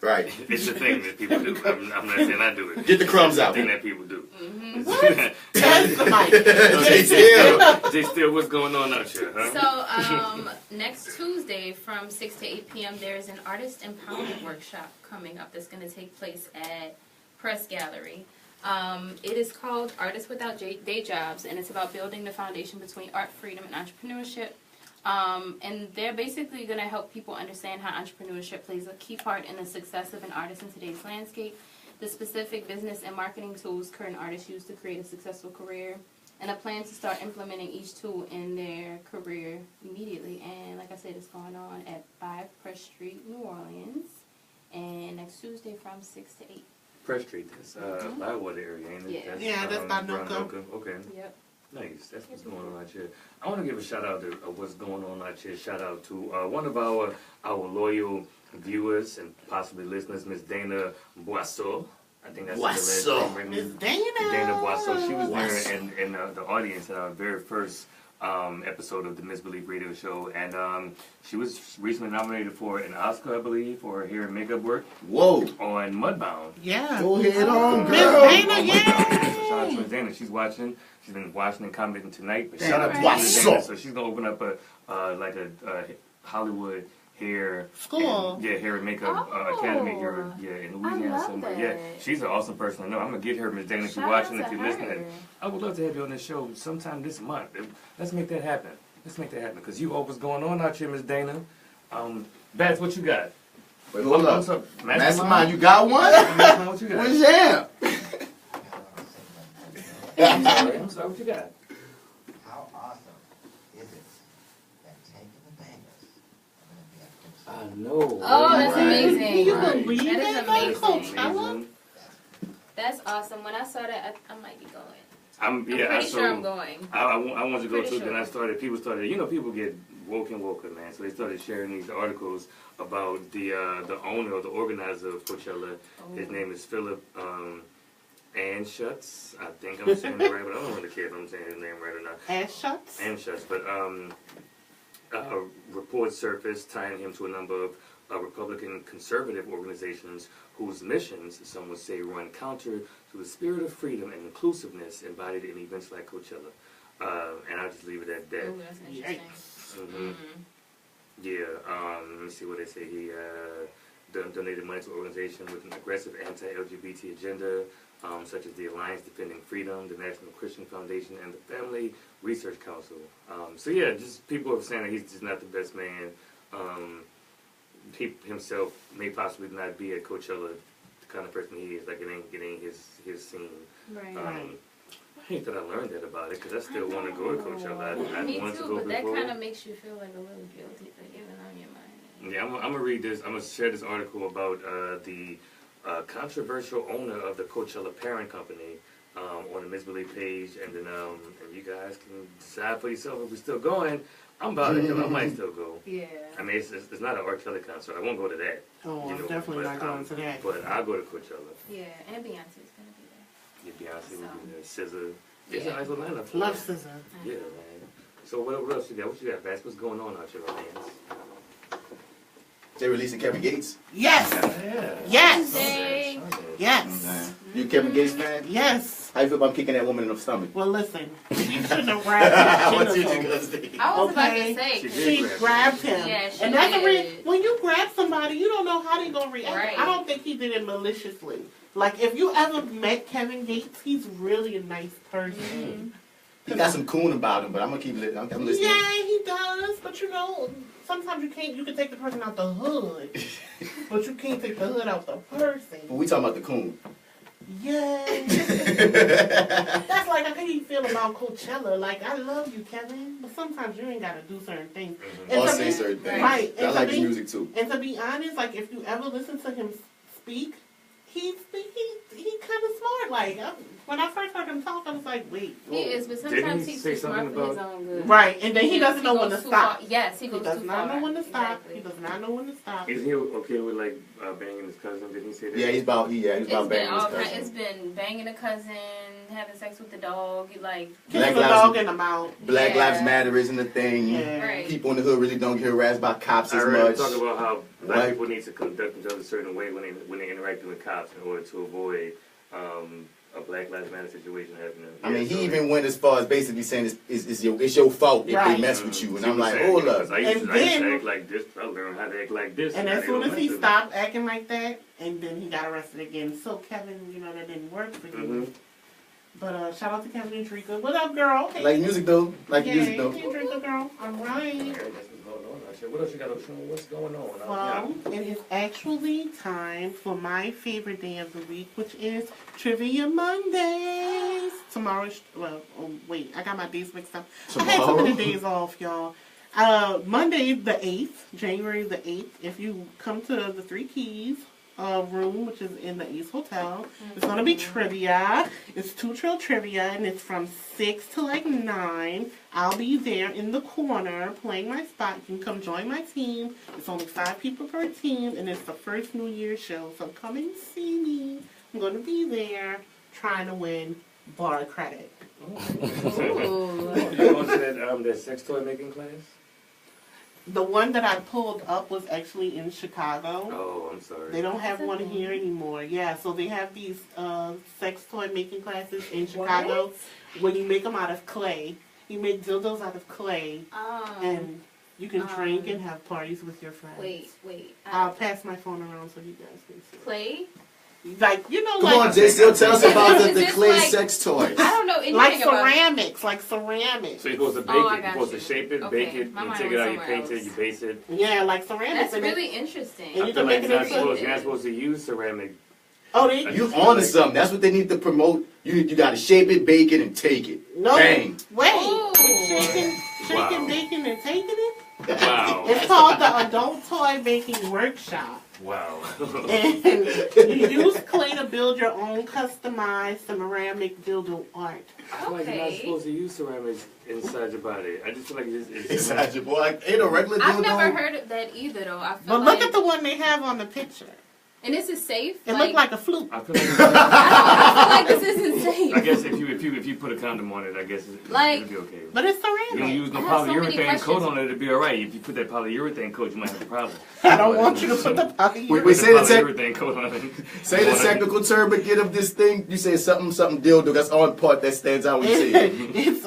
Right. It's the thing that people do. I'm not saying I do it. Get the crumbs out. It's the thing that people do. That's the mic. Jay Steele, what's going on out here? Huh? So, next Tuesday from 6 to 8 p.m., there's an artist empowerment workshop coming up that's going to take place at Press Gallery. It is called Artists Without Day Jobs, and it's about building the foundation between art, freedom, and entrepreneurship. And they're basically going to help people understand how entrepreneurship plays a key part in the success of an artist in today's landscape, the specific business and marketing tools current artists use to create a successful career, and a plan to start implementing each tool in their career immediately. And like I said, it's going on at 5 Press Street, New Orleans, and next Tuesday from 6 to 8. Press Street, that's Bywater area, ain't it? Yeah, that's by Noka. Okay. Yep. Nice. That's what's going on out here. I want to give a shout out to what's going on out here. Shout out to one of our loyal viewers and possibly listeners, Miss Dana Boisseau. I think that's Boisseau. the Miss Dana. Dana Boisseau. She was there in the audience at our very first episode of the MisBelief radio show, and she was recently nominated for an Oscar, I believe, for her hair and makeup work. Whoa. On Mudbound. Yeah. Go ahead on, Miss girl. Dana, yeah. Shout out to Miss Dana. She's watching. She's been watching and commenting tonight. But Shout out to Miss Boisseau. Dana. So she's gonna open up a Hollywood hair School. hair and makeup academy here in Louisiana somewhere. Yeah, she's an awesome person to know. I'm gonna get her, Miss Dana, if you're watching, if you're listening. I would love to have you on this show sometime this month. Let's make that happen. Because you know what's going on out here, Miss Dana. Bats, what you got? Wait, hold up. What's up? Mastermind, you got one? Mastermind, what you got? What's that? I'm sorry, what you got? How awesome is it that taking the bangers are going to be at I know. Oh, that's Right. amazing. Can you believe That that? is That's amazing. Coachella? That's awesome. When I saw that, I might be going. I'm pretty sure I'm going. I want to go Pretty too. Then sure. people started, people get woke and woker, man. So they started sharing these articles about the owner or the organizer of Coachella. His name is Philip Anschutz. I think I'm saying it right, but I don't really care if I'm saying his name right or not. Anschutz? Anschutz, but reports surfaced tying him to a number of Republican conservative organizations whose missions, some would say, run counter to the spirit of freedom and inclusiveness embodied in events like Coachella. And I'll just leave it at that. Ooh, that's interesting. Mm-hmm. Yeah, let me see what they say. He donated money to an organization with an aggressive anti-LGBT agenda, such as the Alliance Defending Freedom, the National Christian Foundation, and the Family Research Council. So yeah, just people are saying that he's just not the best man. He himself may possibly not be at Coachella the kind of person he is. Like it ain't his scene. Right. I hate that I learned that about it because I still want to go to Coachella. I Me wanted too, to go but that before. kind of makes you feel like a little guilty for giving on your money. Yeah, I'm gonna read this. I'm gonna share this article about the controversial owner of the Coachella parent company on the MisBelief page, and then and you guys can decide for yourself if we're still going. I'm about it because I might still go. Yeah. I mean, it's not an R. Kelly concert. I won't go to that. Oh, I'm definitely not going to that. But I'll go to Coachella. Yeah, and Beyonce's gonna be there. Yeah, Beyonce will be there. SZA. It's a nice little lineup. Love SZA. Yeah, man. So what else you got? What you got, Bass? What's going on out here, my man? They releasing Kevin Gates? Yes. Yeah. Yes. Sunday. Yes. You a Kevin Gates fan? Yes. How you feel about kicking that woman in the stomach? Well, listen. You shouldn't have grabbed him. What did you gonna say? I was about to say. She grabbed him. Yeah, she and that's the did. when you grab somebody, you don't know how they're going to react. Right. I don't think he did it maliciously. Like, if you ever met Kevin Gates, he's really a nice person. He got some coon about him, but I'm gonna keep listening. I'm listening. Yeah, he does. But, you know, sometimes you can take the person out the hood. But you can't take the hood out the person. But we talking about the coon. Yeah. That's like how you feel about Coachella. Like, I love you, Kevin, but sometimes you ain't got to do certain things. And Or to say be- certain things. Right. I And to like his be- music too. And to be honest, like, if you ever listen to him speak, he he's kind of smart. Like, when I first heard him talk, I was like, wait. He is, but sometimes he's too smart for his own good. Right, and then he doesn't know when to stop. Yes, he goes too far. He does not know when to stop. He does not know when to stop. Is he okay with like banging his cousin? Did he say that? Yeah, he's about banging his cousin. It's been banging a cousin, having sex with the dog, like kicking the dog in the mouth. Black Lives Matter isn't a thing. Yeah. Right. People in the hood really don't get harassed by cops as I heard much. him talk about how black people need to conduct themselves a certain way when they interact with cops in order to avoid a Black Lives Matter situation happening. I mean, he even went as far as basically saying it's your fault if they mess with you. And I'm like, hold up. I used to act like this. I learned how to act like this. And as soon as he stopped acting like that, and then he got arrested again. So Kevin, that didn't work for you. But shout out to Kevin and Drika. What up, girl? Hey. Like music though. Music though. Hey, Drika, girl. All right. What else you got, Oshun? What's going on? Well, it is actually time for my favorite day of the week, which is Trivia Mondays. Tomorrow's, I got my days mixed up. I had so many days off, y'all. Monday the 8th, January the 8th, if you come to the Three Keys room, which is in the East Hotel, it's going to be trivia. It's 2 Trill Trivia, and it's from 6 to like 9. I'll be there in the corner playing my spot. You can come join my team. It's only 5 people per team, and it's the first New Year's show. So come and see me. I'm going to be there trying to win bar credit. You going to that sex toy making class? The one that I pulled up was actually in Chicago. Oh, I'm sorry. They don't have one here anymore. Yeah, so they have these sex toy making classes in Chicago where you make them out of clay. You make dildos out of clay, and you can drink and have parties with your friends. Wait. I'll pass my phone around so you guys can see. Clay? Like, Come on, Jay, still tell us about the clay sex toys. I don't know anything like ceramics, ceramics. So you're supposed to bake it, you're supposed to shape it, bake it, you take it out, you paint it, you base it. Yeah, like ceramics. That's really interesting. And you can make it you're not supposed to use ceramic. Oh, you on to something. That's what they need to promote. You got to shape it, bake it, and take it. No. Bang. Wait. Shaking, baking, and taking it? Wow. It's called the Adult Toy Baking Workshop. Wow. And you use clay to build your own customized ceramic dildo art. I feel like you're not supposed to use ceramics inside your body. I just feel like it's inside your body. Ain't a regular dildo. I've never heard of that either, though. I feel but look at the one they have on the picture. And this is safe? It looked like a flute. I feel like this isn't safe. I guess if you put a condom on it, I guess it'll be okay. But it's ceramic. You don't use no polyurethane coat on it, it'll be alright. If you put that polyurethane coat, you might have a problem. I don't want you to put the polyurethane. Wait, say polyurethane coat on it. Say the technical term, but get of this thing. You say something dildo. That's on part that stands out when you say it. It's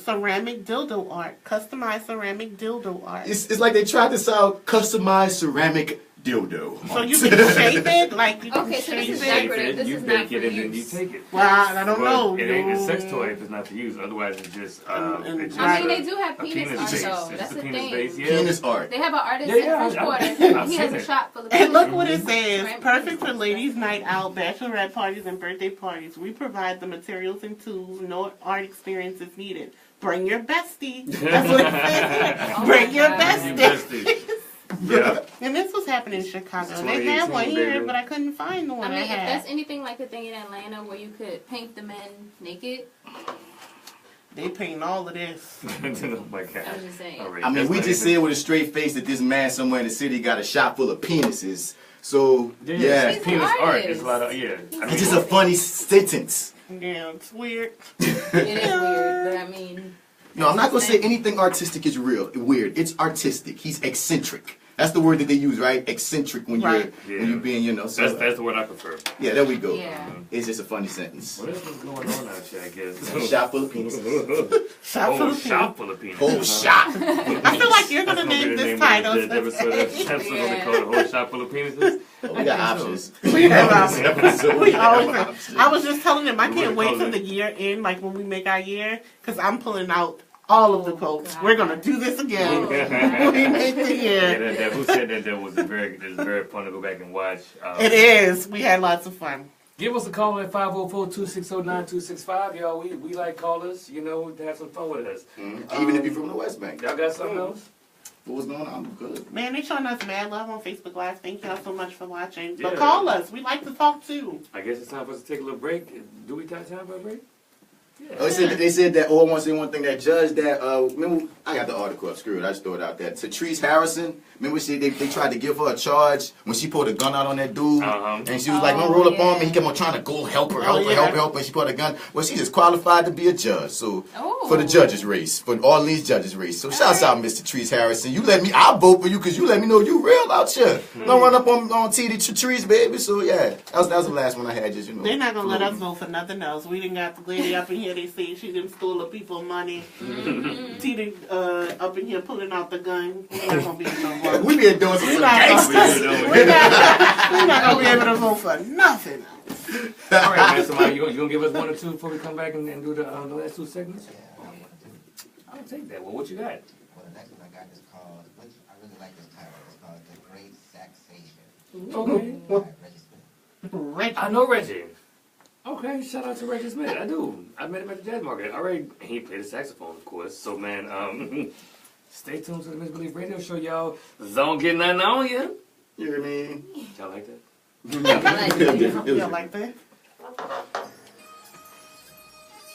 ceramic dildo art, customized ceramic dildo art. It's like they tried to sell customized ceramic dildo. So you can shape it, like you can shape it. You bake it and then you take it. Well, I don't know. It ain't a sex toy if it's not to use. Otherwise, it's just. I mean, they do have penis art, though. That's the thing. Penis art. They have an artist in Bridgewater. He has a shop full of And look what it says. Perfect for ladies' night out, bachelorette parties, and birthday parties. We provide the materials and tools. No art experience is needed. Bring your bestie. That's what it says. Bring your bestie. Yeah. And this was happening in Chicago. They had one here, but I couldn't find the one I mean, I if had. that's anything like the thing in Atlanta where you could paint the men naked. They paint all of this. Oh my God. I was just saying. Right, I mean, we just said with a straight face that this man somewhere in the city got a shop full of penises. So, yeah. It's penis art. It's a lot of, It's just a funny sentence. Yeah, it's weird. It is weird, but I mean... No, I'm not going to say anything artistic is weird. It's artistic. He's eccentric. That's the word that they use, right? Eccentric when you're being, So, that's the word I prefer. Yeah, there we go. Yeah. It's just a funny sentence. What else is going on out here, I guess? Shop full of penises. Shop full of penises. Whole shop. I feel like you're going to name this title. The episode of called A Whole Shop Full of Penises. We got options. We have options. We always have. I was just telling them I can't wait till the year end, like when we make our year, because I'm pulling out all of the quotes. We're gonna do this again. We make the year. Yeah, who said that? That was very fun to go back and watch. It is. We had lots of fun. Give us a call at 504-260-9265. Y'all, we like callers, to have some fun with us. Even if you're from the Westbank. Y'all got something else? What was going on? I'm good. Man, they showing us mad love on Facebook Live. Thank y'all so much for watching. But Yeah. call us. We like to talk too. I guess it's time for us to take a little break. Do we got time for a break? Oh, they said that. Oh, I want to say one thing. That judge that remember, I got the article up. Screw it. I just throw it out there. Tatrice Harrison. Remember, they tried to give her a charge when she pulled a gun out on that dude, and she was like, "Don't roll up on me." He kept on trying to go help her, and she put a gun. Well, she just qualified to be a judge. So for the judges race, for all these judges race. So shouts out, Mr. Tatrice Harrison. You let me. I'll vote for you because you let me know you real out here. Don't run up on TD Tatrice, baby. So yeah, that was the last one I had. Just They're not gonna let us vote for nothing else. We didn't got the lady up in here. They say she didn't steal the people money. TD up in here pulling out the gun. We're not gonna be able to vote. We been doing some gangsters. We're not gonna be able to vote for nothing. All right, man. So, you gonna give us one or two before we come back and do the last two segments? I'll take that. Well, what you got? Well, the next one I got is called, which I really like this title. It's called The Great Saxation. Okay. Reggie. I know Reggie. Okay, shout out to Reggie Smith. I do. I met him at the jazz market. All right, he played the saxophone, of course. So, man, stay tuned to the Misbelief Radio Show, y'all. Don't get nothing on you. You hear me? Y'all like that? You like that?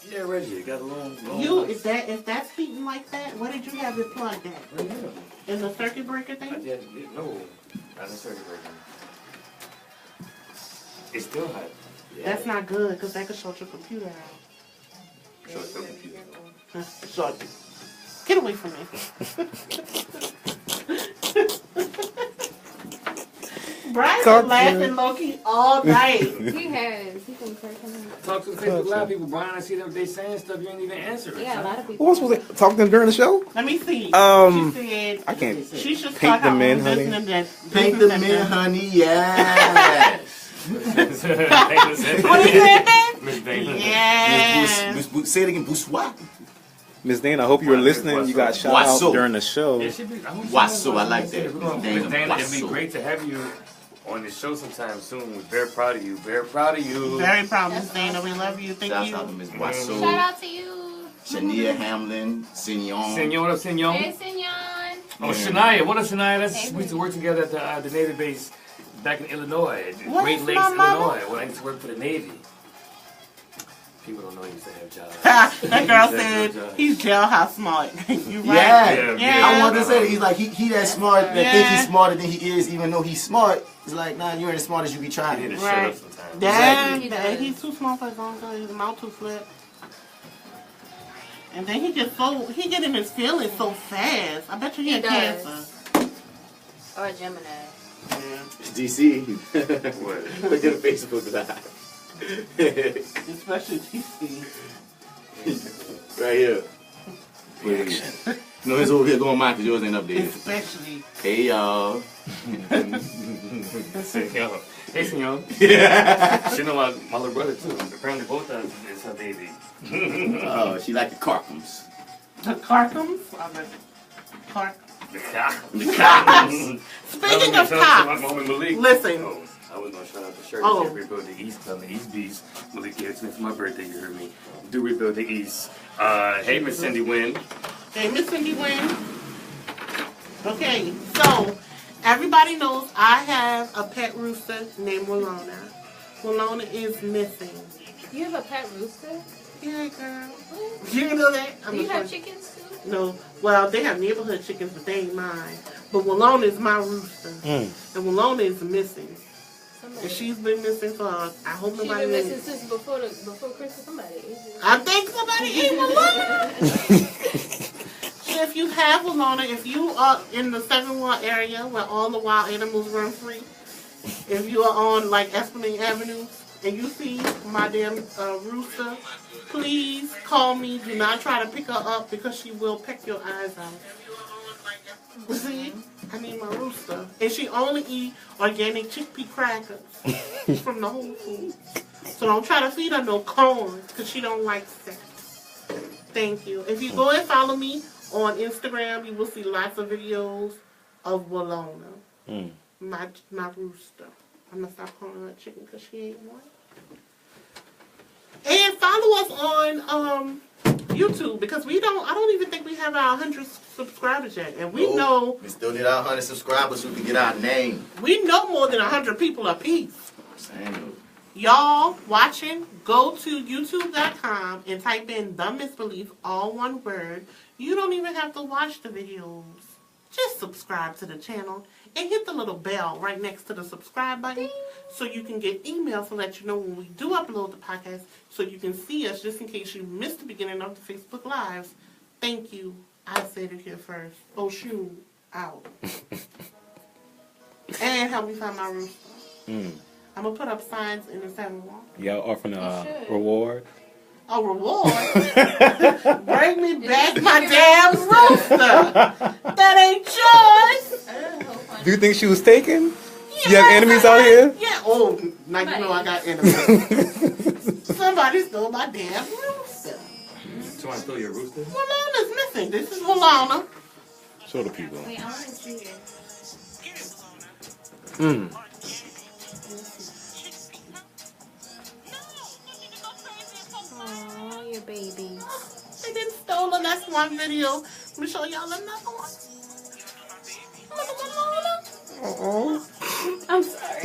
Yeah, Reggie, got a long if that's beating like that, where did you have it plugged at? Right here. In the circuit breaker thing? No, not the circuit breaker. It's still hot. Yeah. That's not good because that could short your computer out. Short your computer. Short. Get away from me. Brian's been laughing low-key all night. He has. He can talk to the Facebook Live people, Brian. I see them. They saying stuff you ain't even answering. Yeah, a lot of people. Who was supposed to talk to them during the show? Let me see. She said I can't. She should Paint start the her men, own honey. business. Paint the men, honey. Yes. What is that? Miss Dana. Yes. Say it again. Bourgeois. Miss Dana, I hope you were listening. You got shout out during the show. Wasso, I like that. Miss Dana, it'd be great to have you on the show sometime soon. We're very proud of you. Very proud of you. Very proud, Miss Dana. We love you. Thank you. Shout out to Miss Wasso. Shout out to you. Shania Hamlin. Signon. Signon. Hey, Signon. Oh, Shania. What up, Shania? We used to work together at the Navy base back in Illinois. Great Lakes, Illinois. When I used to work for the Navy. People don't know he used to have jobs. That girl said he's jailhouse smart. You right? Yeah. I wanted to say he's like he that smart that think he's smarter than he is, even though he's smart. It's like, nah, you ain't as smart as you be trying. He need to Right. shut up sometimes. Damn, Exactly. he's too smart for his own good. His mouth too flip. And then he get in his feelings so fast. I bet you he had cancer. Or a Gemini. It's DC. Look at the Facebook Live. Especially DC. Right here. Reaction. No, it's over here going mine because yours ain't updated. Especially. Hey, y'all. Senor. Hey, senor. Yeah. She know my little brother, too. Apparently both of us is her baby. Oh, she like the Carkums. The Carkums? The cock. The cocks. Speaking of cocks, listen. Oh, I was going to shout out the shirt. Oh. Rebuild the East Club, the East Beast. Malik gave it to me for my birthday, you heard me. Do rebuild the East. Hey, Miss Cindy Wynn. Hey, Miss Cindy Wynn. Okay, so everybody knows I have a pet rooster named Walona. Walona is missing. You have a pet rooster? Yeah, girl. You know that? Do you have chickens too? No. Well, they have neighborhood chickens, but they ain't mine. But Walona is my rooster. And Walona is missing. And she's been missing for, I hope nobody... She's been missing since before Christmas. Somebody ate it. I think somebody ate Walona. So if you have Walona, if you are in the 7-1 area where all the wild animals run free, if you are on like Esplanade Avenue and you see my damn rooster, please call me. Do not try to pick her up because she will peck your eyes out. See, I need my rooster. And she only eat organic chickpea crackers from the Whole Foods. So don't try to feed her no corn because she don't like that. Thank you. If you go and follow me on Instagram, you will see lots of videos of Walona, my rooster. I'm going to stop calling her a chicken because she ain't one. And follow us on YouTube, because I don't even think we have our 100 subscribers yet. And we know... We still need our 100 subscribers so we can get our name. We know more than 100 people apiece. Y'all watching, go to youtube.com and type in TheMisBelief, all one word. You don't even have to watch the videos. Just subscribe to the channel and hit the little bell right next to the subscribe button so you can get emails to let you know when we do upload the podcast so you can see us just in case you missed the beginning of the Facebook Lives. Thank you. I said it here first. Oshun out. And help me find my rooster. I'm going to put up signs in the sidewalk. Y'all offering a reward? A reward? Bring me back my damn rooster. That ain't yours. Do you think she was taken? Yeah, you have enemies out here? Yeah. Oh, now you know I got enemies. Somebody stole my damn rooster. Someone stole your rooster? Walana's missing. This is Walana. Show the people. Wait, I want to see it. Oh, your baby. They done stolen S1 video. Let me show y'all another one. Look at Walana. I'm sorry.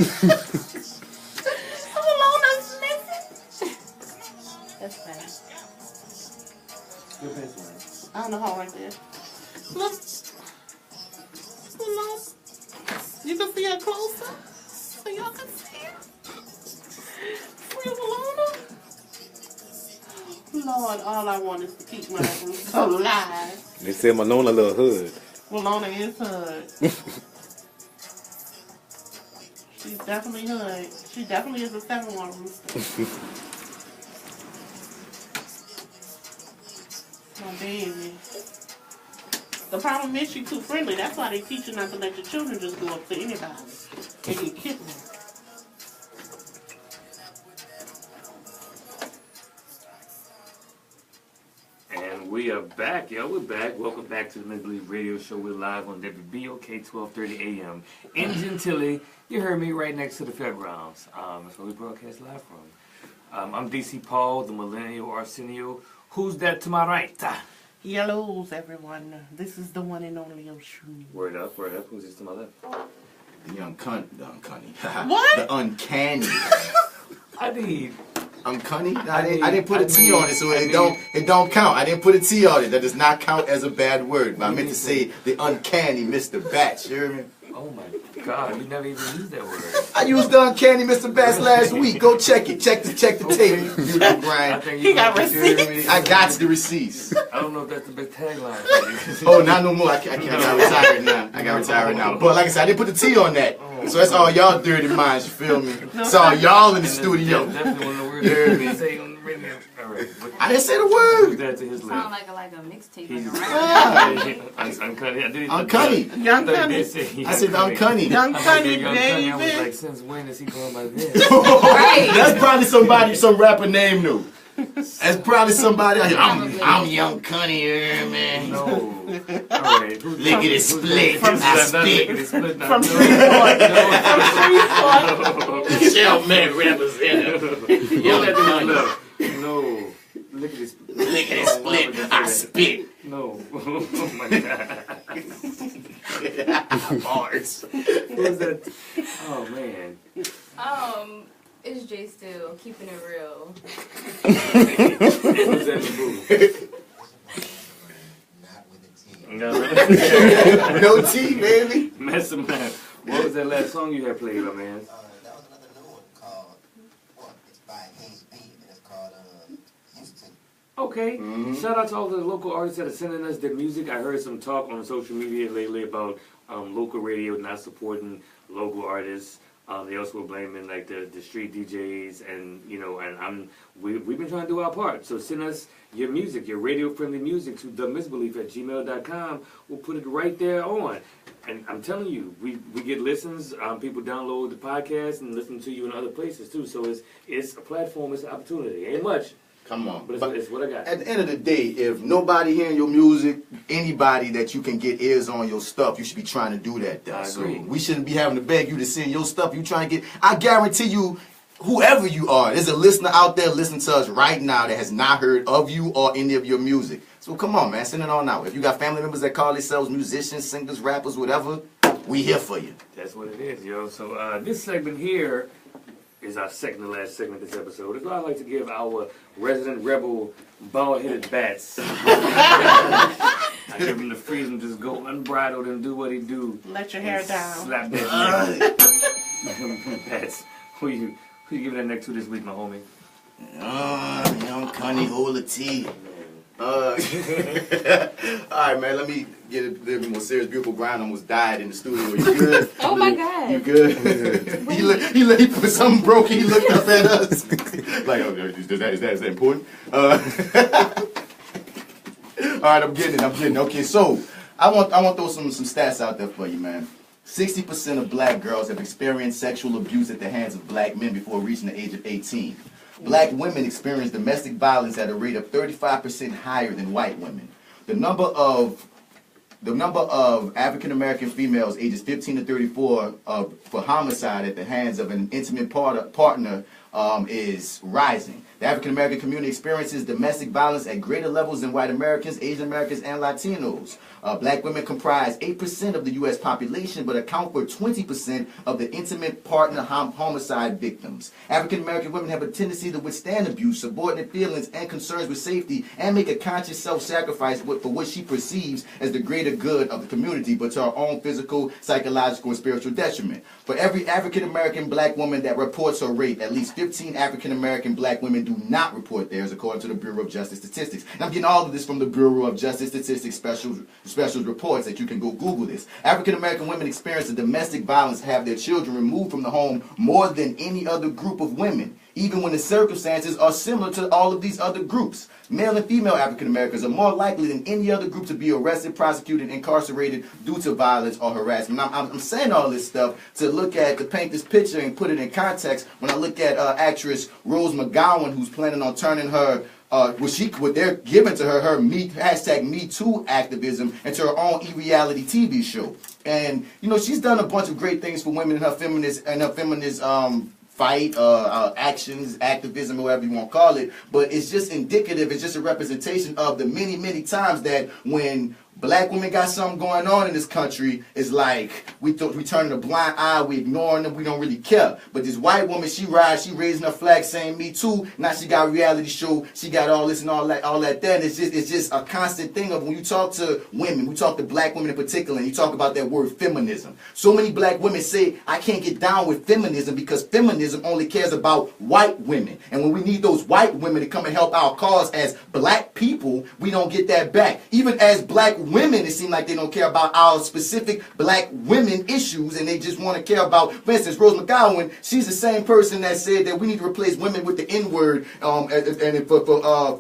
Walana's missing. That's bad. Your best one. I don't know how right there. Look. Walana. You can see her closer. So y'all can see her. Free Walana. Lord, all I want is to keep my rooster alive. They said Malone a little hood. Walana is hood. She's definitely hood. She definitely is a 7-1 rooster. My baby. The problem is she's too friendly. That's why they teach you not to let your children just go up to anybody and get kidnapped. We are back, yo. We're back. Welcome back to the MisBelief Radio Show. We're live on WBOK 1230 AM in Gentilly. You heard me right next to the fairgrounds. That's where we broadcast live from. I'm DC Paul, the Millennial Arsenio. Who's that to my right? Yellows, everyone. This is the one and only Oshun. Word up, word up. Who's this to my left? The uncanny. What? The uncanny. I need... Uncanny? I didn't put a T on it, so it don't count. I didn't put a T on it. That does not count as a bad word. But I meant to say the uncanny Mr. Batch. You hear me? Oh my God, you never even used that word. I used the uncanny Mr. Batch last week. Go check it. Check the tape. You know, Brian. He got receipts. I got the receipts. I don't know if that's the best tagline. Oh, not no more. I got retired now. I got retired now. But like I said, I didn't put the T on that. So that's all y'all dirty minds, you feel me? It's all y'all in the studio. Definitely one of the words you say on the radio. All right. I didn't say the word. That to his Sound left. like a mixtape. Uncanny. Uncanny. Young Cunny. I said uncanny. Young Cunny, I was baby. like, since when is he going by this? That's probably somebody, some rapper name knew. That's probably somebody. I'm Young Cunny here, man. No. All right. Lickety split. I spit. From Shreveport. Shell man representative. Young Cunny. No. Lickety split. Lickety split. I spit. No. Oh my God. Bars. Who's that? Oh man. It's Jay Still, keeping it real. Who's that in the booth? Not with a T. No T, baby. Mastermind. What was that last song you had played, my man? That was another new one called, it's by Hayes B, and it's called Used To. Okay. Shout out to all the local artists that are sending us their music. I heard some talk on social media lately about local radio not supporting local artists. They also were blaming like the street DJs, and we've been trying to do our part. So send us your music, your radio friendly music to TheMisBelief@gmail.com. We'll put it right there on. And I'm telling you, we get listens. People download the podcast and listen to you in other places too. So it's a platform, it's an opportunity. Ain't much. Come on. But it's what I got. At the end of the day, if nobody hearing your music, anybody that you can get ears on your stuff, you should be trying to do that. I agree. So we shouldn't be having to beg you to send your stuff. You trying to get. I guarantee you, whoever you are, there's a listener out there listening to us right now that has not heard of you or any of your music. So come on, man, send it on out. If you got family members that call themselves musicians, singers, rappers, whatever, we here for you. That's what it is, yo. So this segment here is our second to last segment this episode. It's what I like to give our resident rebel bald-headed bats. I give him the freedom to just go unbridled and do what he do. Let your hair down. Slap that neck. Bats. Who you giving that neck to this week, my homie? Young Connie Hola T. All right, man, let me get a little bit more serious. Beautiful Grind almost died in the studio. You good? Oh my God. You good? he put something broken. He looked up at us. Like, oh, is that important? All right, I'm getting it. Okay, so I want to throw some stats out there for you, man. 60% of black girls have experienced sexual abuse at the hands of black men before reaching the age of 18. Black women experience domestic violence at a rate of 35% higher than white women. The number of African American females ages 15 to 34 for homicide at the hands of an intimate partner is rising. The African American community experiences domestic violence at greater levels than white Americans, Asian Americans, and Latinos. Black women comprise 8% of the U.S. population, but account for 20% of the intimate partner homicide victims. African American women have a tendency to withstand abuse, subordinate feelings, and concerns with safety, and make a conscious self-sacrifice for what she perceives as the greater good of the community, but to her own physical, psychological, and spiritual detriment. For every African American black woman that reports her rape, at least 15 African American black women do not report theirs, according to the Bureau of Justice Statistics. And I'm getting all of this from the Bureau of Justice Statistics special reports that you can go Google this. African American women experience the domestic violence, have their children removed from the home more than any other group of women, even when the circumstances are similar to all of these other groups. Male and female African Americans are more likely than any other group to be arrested, prosecuted, incarcerated due to violence or harassment. Now, I'm saying all this stuff to paint this picture and put it in context when I look at actress Rose McGowan, who's planning on turning her what they're giving to her hashtag Me Too activism into her own e-reality TV show. And she's done a bunch of great things for women in her feminist fight, actions, activism, whatever you want to call it. But it's just indicative. It's just a representation of the many, many times that when black women got something going on in this country, it's like we turning a blind eye, we ignoring them, we don't really care. But this white woman, she raising her flag saying Me Too. Now she got a reality show, she got all this and all that. Then it's just a constant thing of when you talk to women, we talk to black women in particular, and you talk about that word feminism. So many black women say, I can't get down with feminism because feminism only cares about white women. And when we need those white women to come and help our cause as black people, we don't get that back. Even as black women, it seems like they don't care about our specific black women issues, and they just want to care about, for instance, Rose McGowan. She's the same person that said that we need to replace women with the N-word, and for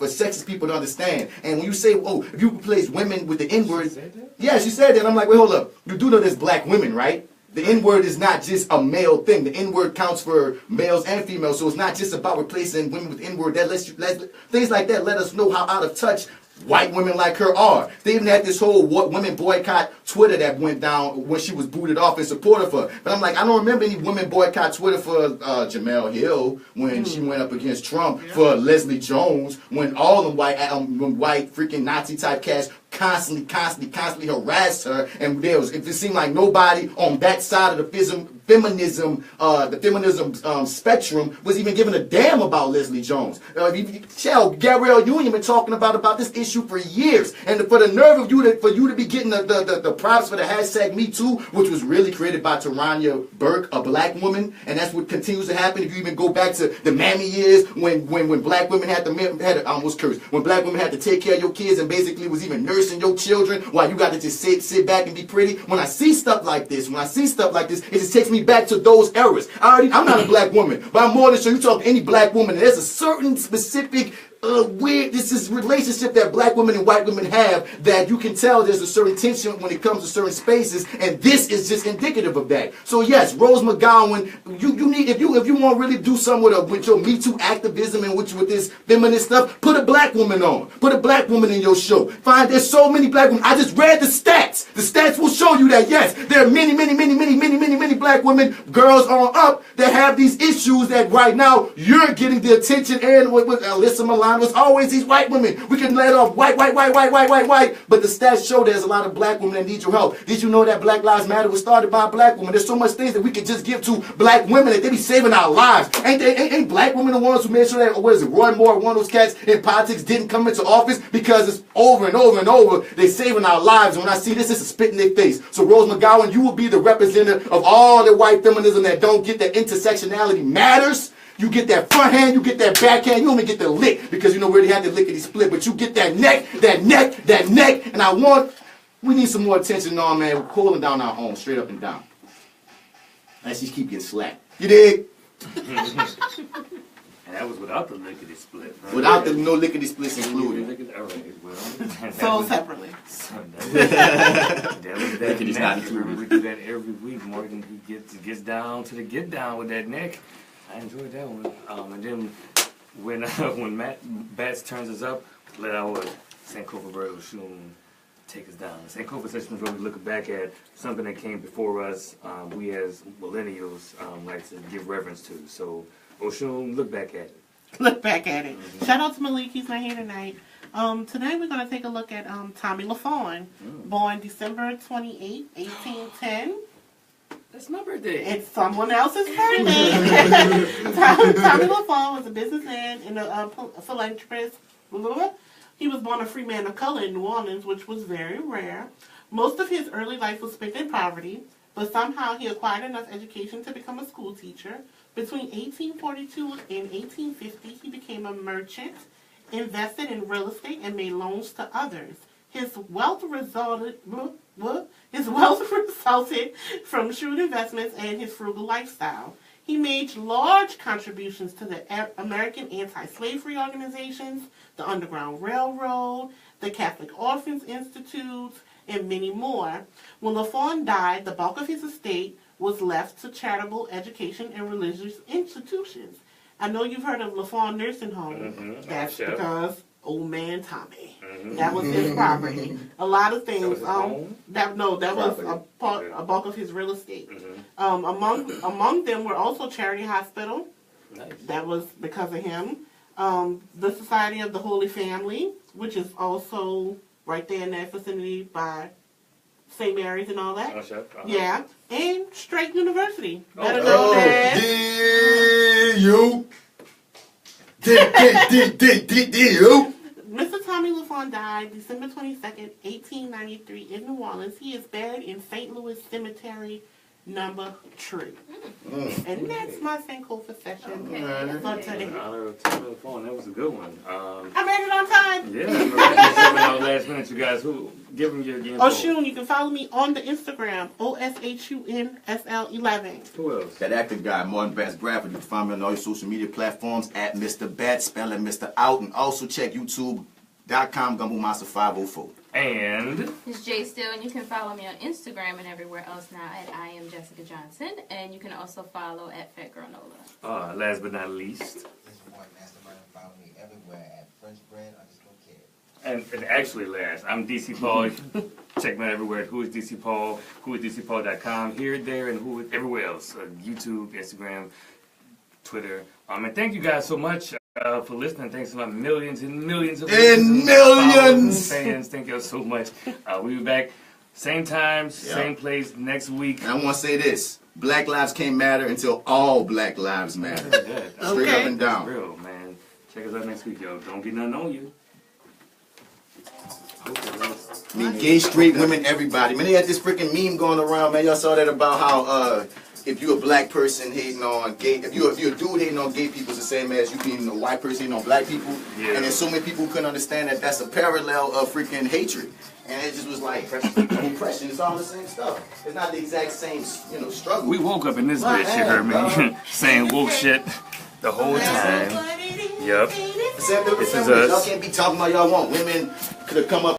sexist people to understand. And when you say, oh, if you replace women with the N-word, yeah, she said that. I'm like, wait, hold up. You do know there's black women, right? The N-word is not just a male thing. The N-word counts for males and females, so it's not just about replacing women with N-word. Things like that let us know how out of touch white women like her are. They even had this whole women boycott Twitter that went down when she was booted off in support of her. But I'm like, I don't remember any women boycott Twitter for Jamel Hill when she went up against Trump, for Leslie Jones, when all the white freaking Nazi type cats constantly harassed her, and it seemed like nobody on that side of the feminism spectrum was even giving a damn about Leslie Jones. Gabrielle Union been talking about this issue for years, and for the nerve of you to be getting the props for the hashtag Me Too, which was really created by Taranya Burke, a black woman, and that's what continues to happen. If you even go back to the mammy years when black women when black women had to take care of your kids and basically was even nursing your children while you got to just sit back and be pretty. When I see stuff like this, it just takes me back to those eras. I'm not a black woman, but I'm more than sure you talk to any black woman, and there's a certain specific this is relationship that black women and white women have that you can tell there's a certain tension when it comes to certain spaces, and this is just indicative of that. So yes, Rose McGowan, you need, if you want to really do something with your Me Too activism and with this feminist stuff, put a black woman on. Put a black woman in your show. There's so many black women. I just read the stats. The stats will show you that yes, there are many black black women, girls on up, that have these issues that right now you're getting the attention, and with Alyssa Milano, it's always these white women. We can let off white, but the stats show there's a lot of black women that need your help. Did you know that Black Lives Matter was started by a black woman? There's so much things that we could just give to black women that they be saving our lives. Ain't black women the ones who made sure that, what is it, Roy Moore, one of those cats in politics, didn't come into office because it's over and over and over. They saving our lives. When I see this, it's a spit in their face. So Rose McGowan, you will be the representative of all the white feminism that don't get that intersectionality matters. You get that front hand, you get that back hand, you only get the lick because you know where they had the lickety split, but you get that neck, and we need some more attention on, man. We're cooling down our own, straight up and down. Let's just keep getting slapped. You dig? And that was without the lickety split. Right? Without the no lickety splits included. All right, well. Sold separately. That was that neck. We do that every week. Morgan, he gets down to the get down with that neck. I enjoyed that one. And then when Matt Bats turns us up, let our Sankofa Bird Oshun take us down. The Sankofa session is where we look back at something that came before us. We as millennials like to give reverence to. So Oshun, look back at it. Look back at it. Mm-hmm. Shout out to Malik. He's not here tonight. Tonight we're going to take a look at Tommy LaFawn, born December 28, 1810. That's my birthday. It's someone else's birthday. Tommy LaFawn was a businessman and a philanthropist. He was born a free man of color in New Orleans, which was very rare. Most of his early life was spent in poverty, but somehow he acquired enough education to become a school teacher. Between 1842 and 1850, he became a merchant, invested in real estate, and made loans to others. His wealth resulted from shrewd investments and his frugal lifestyle. He made large contributions to the American anti-slavery organizations, the Underground Railroad, the Catholic Orphans Institute, and many more. When LaFawn died, the bulk of his estate was left to charitable education and religious institutions. I know you've heard of LaFawn Nursing Home. Mm-hmm. That's because old man Tommy. Mm-hmm. That was his property. A lot of things. That was a bulk of his real estate. Mm-hmm. Among them were also Charity Hospital. Nice. That was because of him. The Society of the Holy Family, which is also right there in that vicinity by St. Mary's and all that. Yeah. And Straight University. Better known as Mr. Tommy LaFawn died December 22nd, 1893 in New Orleans. He is buried in St. Louis Cemetery number 3. And that's my Sankofa session for today. In honor of Tommy LaFawn, that was a good one. I made it on time. Yeah, last minute, you guys. Give them your info. Oshun, you can follow me on the Instagram, OSHUNSL11. Who else? That actor guy, Martin Bass Bradford. You can find me on all your social media platforms at Mr. Bat, spelling Mr. Out, and also check YouTube.com, Gumbo Monster 504. And it's Jay Still, and you can follow me on Instagram and everywhere else now at I am Jessica Johnson, and you can also follow at Fat Girl Nola. Last but not least, this is Mastermind. Follow me everywhere at French Bread _Kid. And actually last, I'm DC Paul. Check me out everywhere at Who is DC Paul, whoisdcpaul.com, here, there, and everywhere else. YouTube, Instagram, Twitter. And thank you guys so much for listening. Thanks a lot. Millions and millions of fans. Thank you so much. We'll be back same time, same place next week. And I want to say this. Black lives can't matter until all black lives matter. Straight up and down. That's real, man. Check us out next week, yo. Don't get nothing on you. I mean, gay, straight women, everybody. Man, they had this freaking meme going around, man. Y'all saw that about how if you're a black person hating on gay, if you're a dude hating on gay people, it's the same as you being a white person hating on black people. Yeah. And then so many people couldn't understand that that's a parallel of freaking hatred. And it just was like oppression. It's all the same stuff. It's not the exact same, struggle. We woke up in this bitch, you heard me, saying woke shit the whole time. Yep. This is us. Y'all can't be talking about y'all want women could have come up.